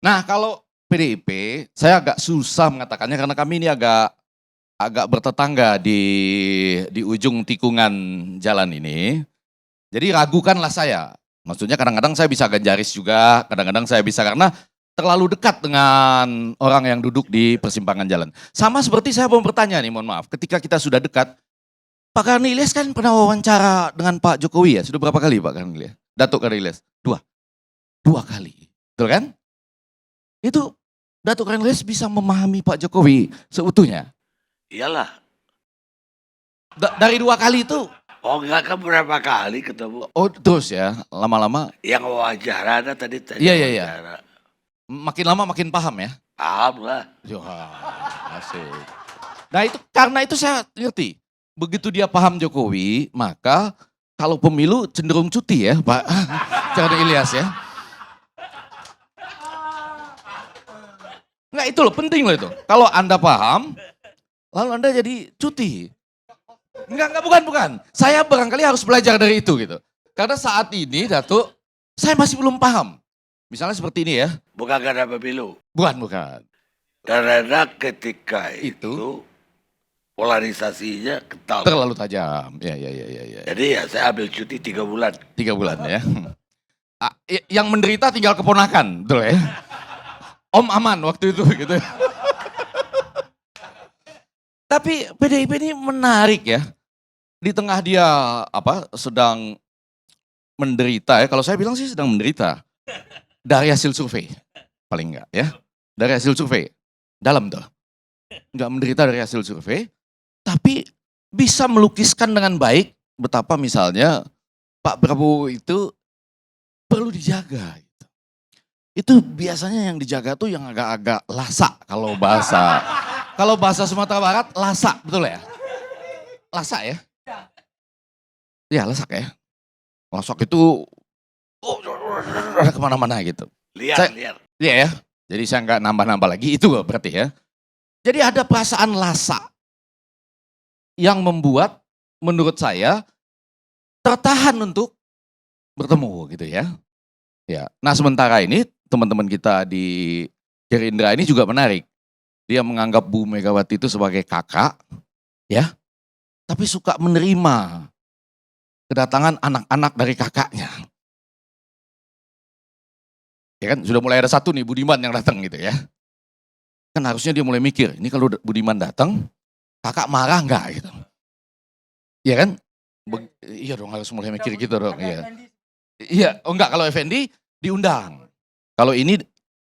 Nah kalau PDIP, saya agak susah mengatakannya karena kami ini agak bertetangga di ujung tikungan jalan ini. Jadi ragukanlah saya. Maksudnya kadang-kadang saya bisa ganjaris juga, kadang-kadang saya bisa karena terlalu dekat dengan orang yang duduk di persimpangan jalan. Sama seperti saya mau bertanya nih, mohon maaf, ketika kita sudah dekat, Pak Karni Ilyas kan pernah wawancara dengan Pak Jokowi ya, sudah berapa kali Pak Karni Ilyas? Datuk Karni Ilyas? Dua kali, betul kan? Itu Datuk Karni Ilyas bisa memahami Pak Jokowi seutuhnya. Iyalah. Dari 2 kali itu. Oh enggak, kan berapa kali ketemu. Oh terus ya, lama-lama. Yang wawancara ada tadi. Iya. Wawancara. Makin lama makin paham ya. Paham lah. Asik. Nah itu karena itu saya ngerti. Begitu dia paham Jokowi, maka kalau pemilu cenderung cuti ya Pak Karni Ilyas ya. Nggak itu loh, penting loh itu. Kalau Anda paham, lalu Anda jadi cuti. Enggak, bukan. Saya barangkali harus belajar dari itu gitu. Karena saat ini Datuk, saya masih belum paham. Misalnya seperti ini ya. Bukan karena pemilu. Bukan. Karena ketika itu polarisasinya kental. Terlalu tajam. Ya. Jadi ya saya ambil cuti 3 bulan. 3 bulan ya. Yang menderita tinggal keponakan, betul ya. Om aman waktu itu gitu. Tapi PDIP ini menarik ya. Di tengah dia sedang menderita ya. Kalau saya bilang sih sedang menderita. Dari hasil survei. Paling enggak ya. Dari hasil survei. Dalam tuh. Enggak menderita dari hasil survei. Tapi bisa melukiskan dengan baik betapa misalnya Pak Prabowo itu perlu dijaga. Itu biasanya yang dijaga tuh yang agak-agak lasak kalau bahasa. Kalau bahasa Sumatera Barat, lasak, betul ya? Lasak ya? Iya, lasak ya. Lasak itu kemana-mana gitu. Liar. Iya ya, jadi saya nggak nambah-nambah lagi, itu berarti ya. Jadi ada perasaan lasak yang membuat menurut saya tertahan untuk bertemu gitu ya. Ya. Nah, sementara ini teman-teman kita di Gerindra ini juga menarik. Dia menganggap Bu Megawati itu sebagai kakak, ya. Tapi suka menerima kedatangan anak-anak dari kakaknya. Ya kan, sudah mulai ada satu nih Budiman yang datang gitu ya. Kan harusnya dia mulai mikir, ini kalau Budiman datang, kakak marah nggak gitu. Iya kan? Iya dong, harus mulai mikir gitu dong. Iya. Iya, oh enggak, kalau Effendi diundang. Kalau ini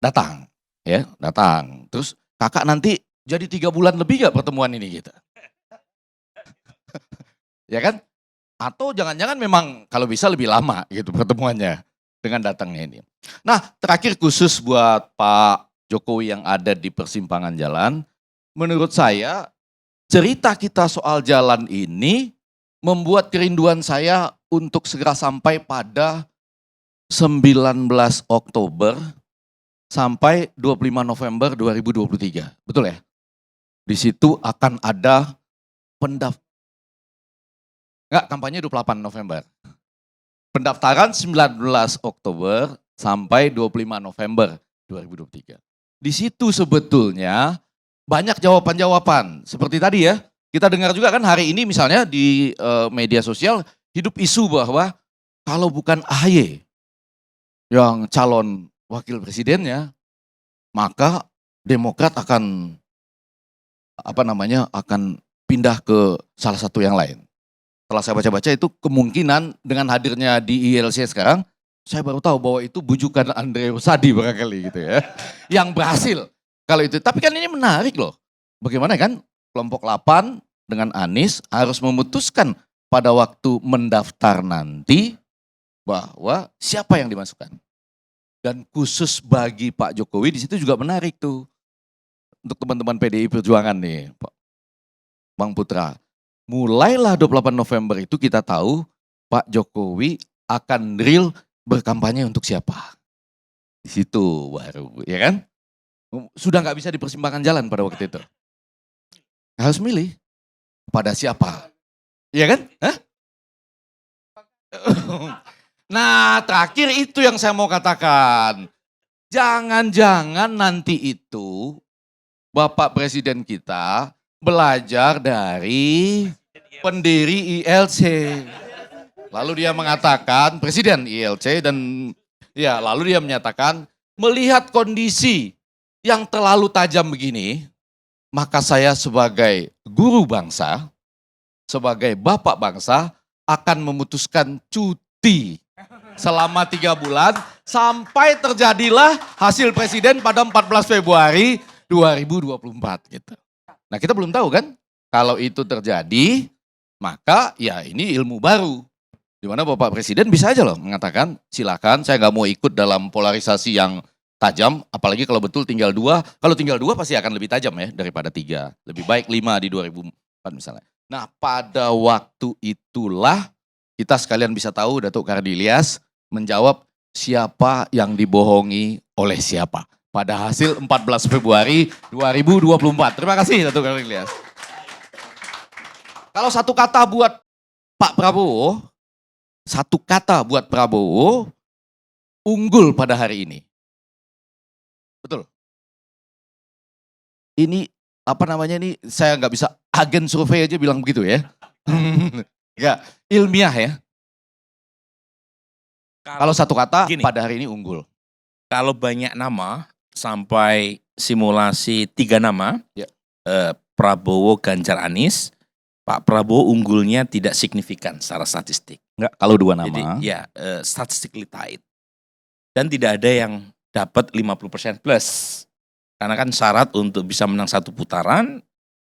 datang, ya datang. Terus kakak nanti jadi 3 bulan lebih gak pertemuan ini gitu. Ya kan? Atau jangan-jangan memang kalau bisa lebih lama gitu pertemuannya dengan datangnya ini. Nah, terakhir khusus buat Pak Jokowi yang ada di persimpangan jalan, menurut saya cerita kita soal jalan ini membuat kerinduan saya untuk segera sampai pada 19 Oktober sampai 25 November 2023. Betul ya? Di situ akan ada kampanye 28 November. Pendaftaran 19 Oktober sampai 25 November 2023. Di situ sebetulnya banyak jawaban-jawaban. Seperti tadi ya, kita dengar juga kan hari ini misalnya di media sosial hidup isu bahwa kalau bukan AHY yang calon wakil presidennya, maka Demokrat akan akan pindah ke salah satu yang lain. Setelah saya baca-baca itu kemungkinan dengan hadirnya di ILC sekarang, saya baru tahu bahwa itu bujukan Andre Rosadi barangkali gitu ya. Yang berhasil kalau itu. Tapi kan ini menarik loh. Bagaimana kan kelompok 8 dengan Anies harus memutuskan pada waktu mendaftar nanti bahwa siapa yang dimasukkan. Dan khusus bagi Pak Jokowi di situ juga menarik tuh. Untuk teman-teman PDI Perjuangan nih, Bang Putra. Mulailah 28 November itu kita tahu Pak Jokowi akan real berkampanye untuk siapa. Di situ baru, ya kan? Sudah nggak bisa di persimpangan jalan pada waktu itu. Harus milih pada siapa. Iya kan? Hah? Nah, terakhir itu yang saya mau katakan. Jangan-jangan nanti itu Bapak Presiden kita belajar dari pendiri ILC. Lalu dia mengatakan, Presiden ILC dan ya lalu dia menyatakan, melihat kondisi yang terlalu tajam begini, maka saya sebagai guru bangsa, sebagai bapak bangsa akan memutuskan cuti selama 3 bulan sampai terjadilah hasil presiden pada 14 Februari 2024 gitu. Nah, kita belum tahu kan kalau itu terjadi, maka ya ini ilmu baru. Di mana Bapak Presiden bisa aja loh mengatakan silakan saya nggak mau ikut dalam polarisasi yang tajam, apalagi kalau betul tinggal 2. Kalau tinggal 2 pasti akan lebih tajam ya daripada 3. Lebih baik 5 di 2004 misalnya. Nah, pada waktu itulah kita sekalian bisa tahu Datuk Kardi Ilyas menjawab siapa yang dibohongi oleh siapa pada hasil 14 Februari 2024. Terima kasih Datuk Kardi Ilyas. Kalau satu kata buat Pak Prabowo, satu kata buat Prabowo, unggul pada hari ini. Betul. Ini apa namanya ini, saya nggak bisa, agen survei aja bilang begitu ya. Ya, ilmiah ya. Kalau satu kata Gini. pada hari ini unggul. Kalau banyak nama sampai simulasi 3 nama, Ya. Prabowo, Ganjar, Anies, Pak Prabowo unggulnya tidak signifikan secara statistik. Enggak, kalau 2 nama. Jadi ya statistically tight. Dan tidak ada yang dapat 50% plus. Karena kan syarat untuk bisa menang 1 putaran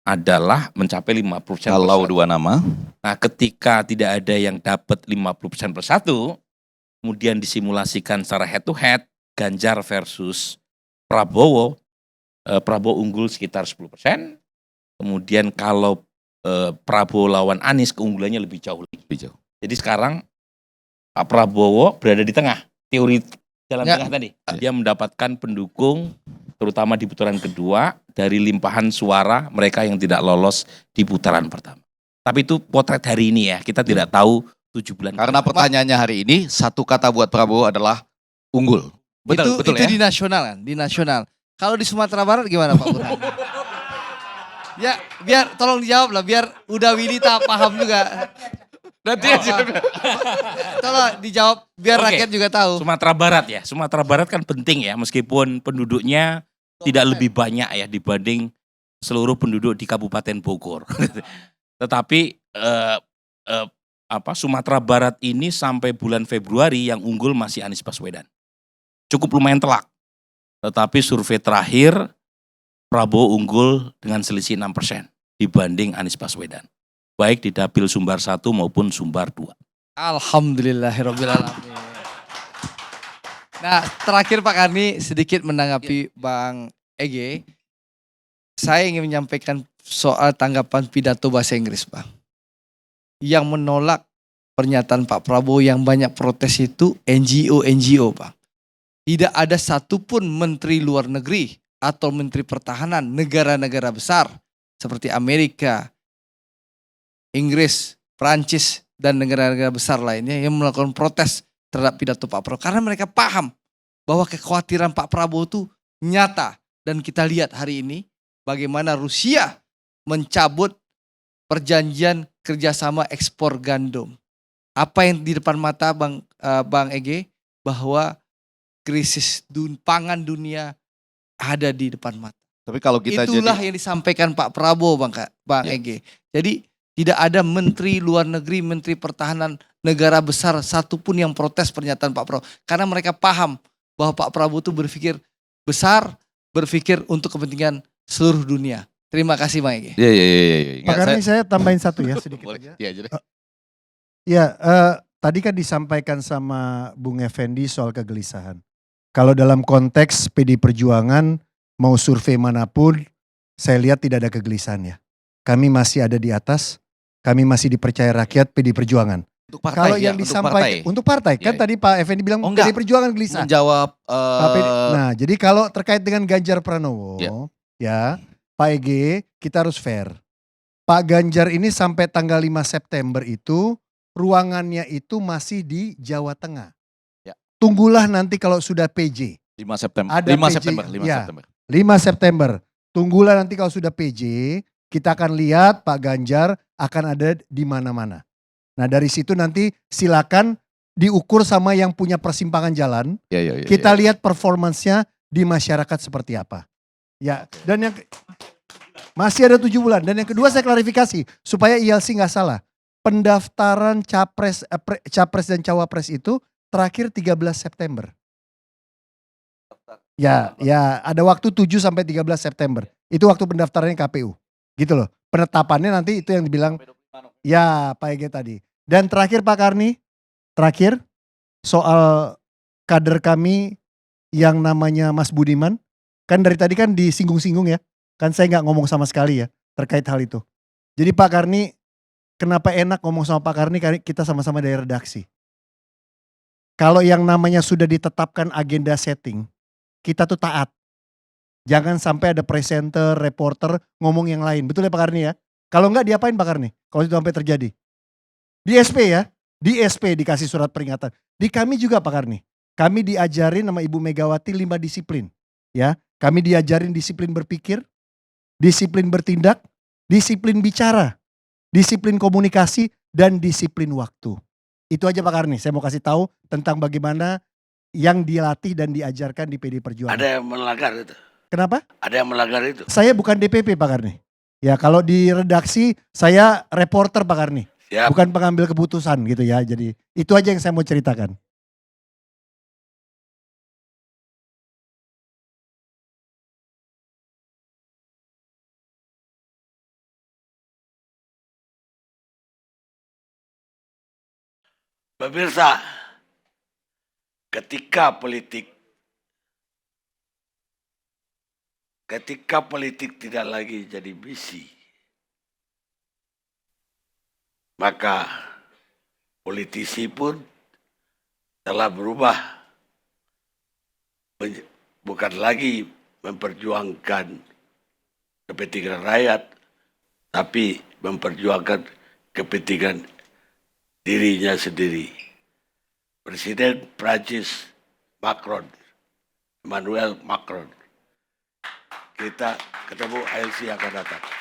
adalah mencapai 50% Kalau plus 2 nama. Nah, ketika tidak ada yang dapat 50% plus 1, kemudian disimulasikan secara head to head, Ganjar versus Prabowo, Prabowo unggul sekitar 10%. Kemudian kalau Prabowo lawan Anies, keunggulannya lebih jauh lagi. Lebih jauh. Jadi sekarang Pak Prabowo berada di tengah, teori jalan Ya. tengah tadi. Dia mendapatkan pendukung terutama di putaran kedua dari limpahan suara mereka yang tidak lolos di putaran pertama. Tapi itu potret hari ini ya, kita tidak tahu 7 bulan. Karena pertanyaannya hari ini satu kata buat Prabowo adalah unggul. Betul, betul itu ya. di nasional kan, di nasional. Kalau di Sumatera Barat gimana Pak Burhan? Ya, biar tolong dijawab lah, biar udah Winita paham juga. Nanti aja. Tolong dijawab biar Oke. rakyat juga tahu. Sumatera Barat ya. Sumatera Barat kan penting ya, meskipun penduduknya tidak lebih banyak ya dibanding seluruh penduduk di Kabupaten Bogor. Tetapi Sumatera Barat ini sampai bulan Februari yang unggul masih Anies Baswedan. Cukup lumayan telak. Tetapi survei terakhir Prabowo unggul dengan selisih 6% dibanding Anies Baswedan. Baik di dapil Sumbar 1 maupun Sumbar 2. Alhamdulillahirobbilalamin. Nah, terakhir Pak Karni sedikit menanggapi Bang Ege. Saya ingin menyampaikan soal tanggapan pidato bahasa Inggris, Bang. Yang menolak pernyataan Pak Prabowo yang banyak protes itu NGO, Bang. Tidak ada satupun menteri luar negeri atau menteri pertahanan negara-negara besar seperti Amerika, Inggris, Prancis, dan negara-negara besar lainnya yang melakukan protes terhadap pidato Pak Prabowo. Karena mereka paham bahwa kekhawatiran Pak Prabowo itu nyata. Dan kita lihat hari ini bagaimana Rusia mencabut perjanjian kerjasama ekspor gandum. Apa yang di depan mata Bang Ege? Bahwa krisis pangan dunia ada di depan mata. Tapi kalau kita Itulah yang disampaikan Pak Prabowo Bang Ya. Ege. Jadi tidak ada menteri luar negeri, menteri pertahanan negara besar satupun yang protes pernyataan Pak Prabowo. Karena mereka paham bahwa Pak Prabowo itu berpikir besar, berpikir untuk kepentingan seluruh dunia. Terima kasih Bang Ege. Pak Karni saya tambahin satu ya sedikit Boleh. aja. Iya, jadi. Ya, tadi kan disampaikan sama Bung Effendi soal kegelisahan. Kalau dalam konteks PD Perjuangan mau survei manapun, saya lihat tidak ada kegelisahan ya. Kami masih ada di atas, kami masih dipercaya rakyat PD Perjuangan. Untuk partai, Kalau ya, yang untuk disampaikan untuk partai, kan Iya. tadi Pak Effendi bilang Oh, enggak. PD Perjuangan gelisah. menjawab Nah, jadi kalau terkait dengan Ganjar Pranowo, Ya. ya Pak EG, kita harus fair. Pak Ganjar ini sampai tanggal 5 September itu, ruangannya itu masih di Jawa Tengah. Ya. Tunggulah nanti kalau sudah PJ. 5 September. Ada 5 PJ, September, 5 ya. September. 5 September. Tunggulah nanti kalau sudah PJ, kita akan lihat Pak Ganjar akan ada di mana-mana. Nah dari situ nanti silakan diukur sama yang punya persimpangan jalan. Ya. Kita lihat performansnya di masyarakat seperti apa. Ya, dan yang masih ada 7 bulan. Dan yang kedua saya klarifikasi supaya ILC nggak salah. Pendaftaran capres dan cawapres itu terakhir 13 September. Ya, ada waktu 7 sampai 13 September. Itu waktu pendaftarannya KPU. Gitu loh. Penetapannya nanti itu yang dibilang ya Pak Ege tadi. Dan terakhir Pak Karni, terakhir soal kader kami yang namanya Mas Budiman. Kan dari tadi kan disinggung-singgung ya. Kan saya nggak ngomong sama sekali ya terkait hal itu. Jadi Pak Karni, kenapa enak ngomong sama Pak Karni? Karena kita sama-sama dari redaksi. Kalau yang namanya sudah ditetapkan agenda setting, kita tuh taat. Jangan sampai ada presenter, reporter ngomong yang lain. Betul ya Pak Karni ya? Kalau enggak diapain Pak Karni? Kalau itu sampai terjadi. Di SP ya, di SP dikasih surat peringatan. Di kami juga Pak Karni. Kami diajarin sama Ibu Megawati 5 disiplin. Ya, kami diajarin disiplin berpikir, disiplin bertindak, disiplin bicara, disiplin komunikasi, dan disiplin waktu. Itu aja Pak Karni, saya mau kasih tahu tentang bagaimana yang dilatih dan diajarkan di PD Perjuangan. Ada yang melanggar itu. Kenapa? Ada yang melanggar itu. Saya bukan DPP Pak Karni. Ya kalau di redaksi saya reporter Pak Karni. Siap. Bukan pengambil keputusan gitu ya. Jadi itu aja yang saya mau ceritakan. Pemirsa, ketika politik tidak lagi jadi misi, maka politisi pun telah berubah, bukan lagi memperjuangkan kepentingan rakyat, tapi memperjuangkan kepentingan dirinya sendiri. Presiden Prancis Macron, Emmanuel Macron. Kita ketemu ALC akan datang.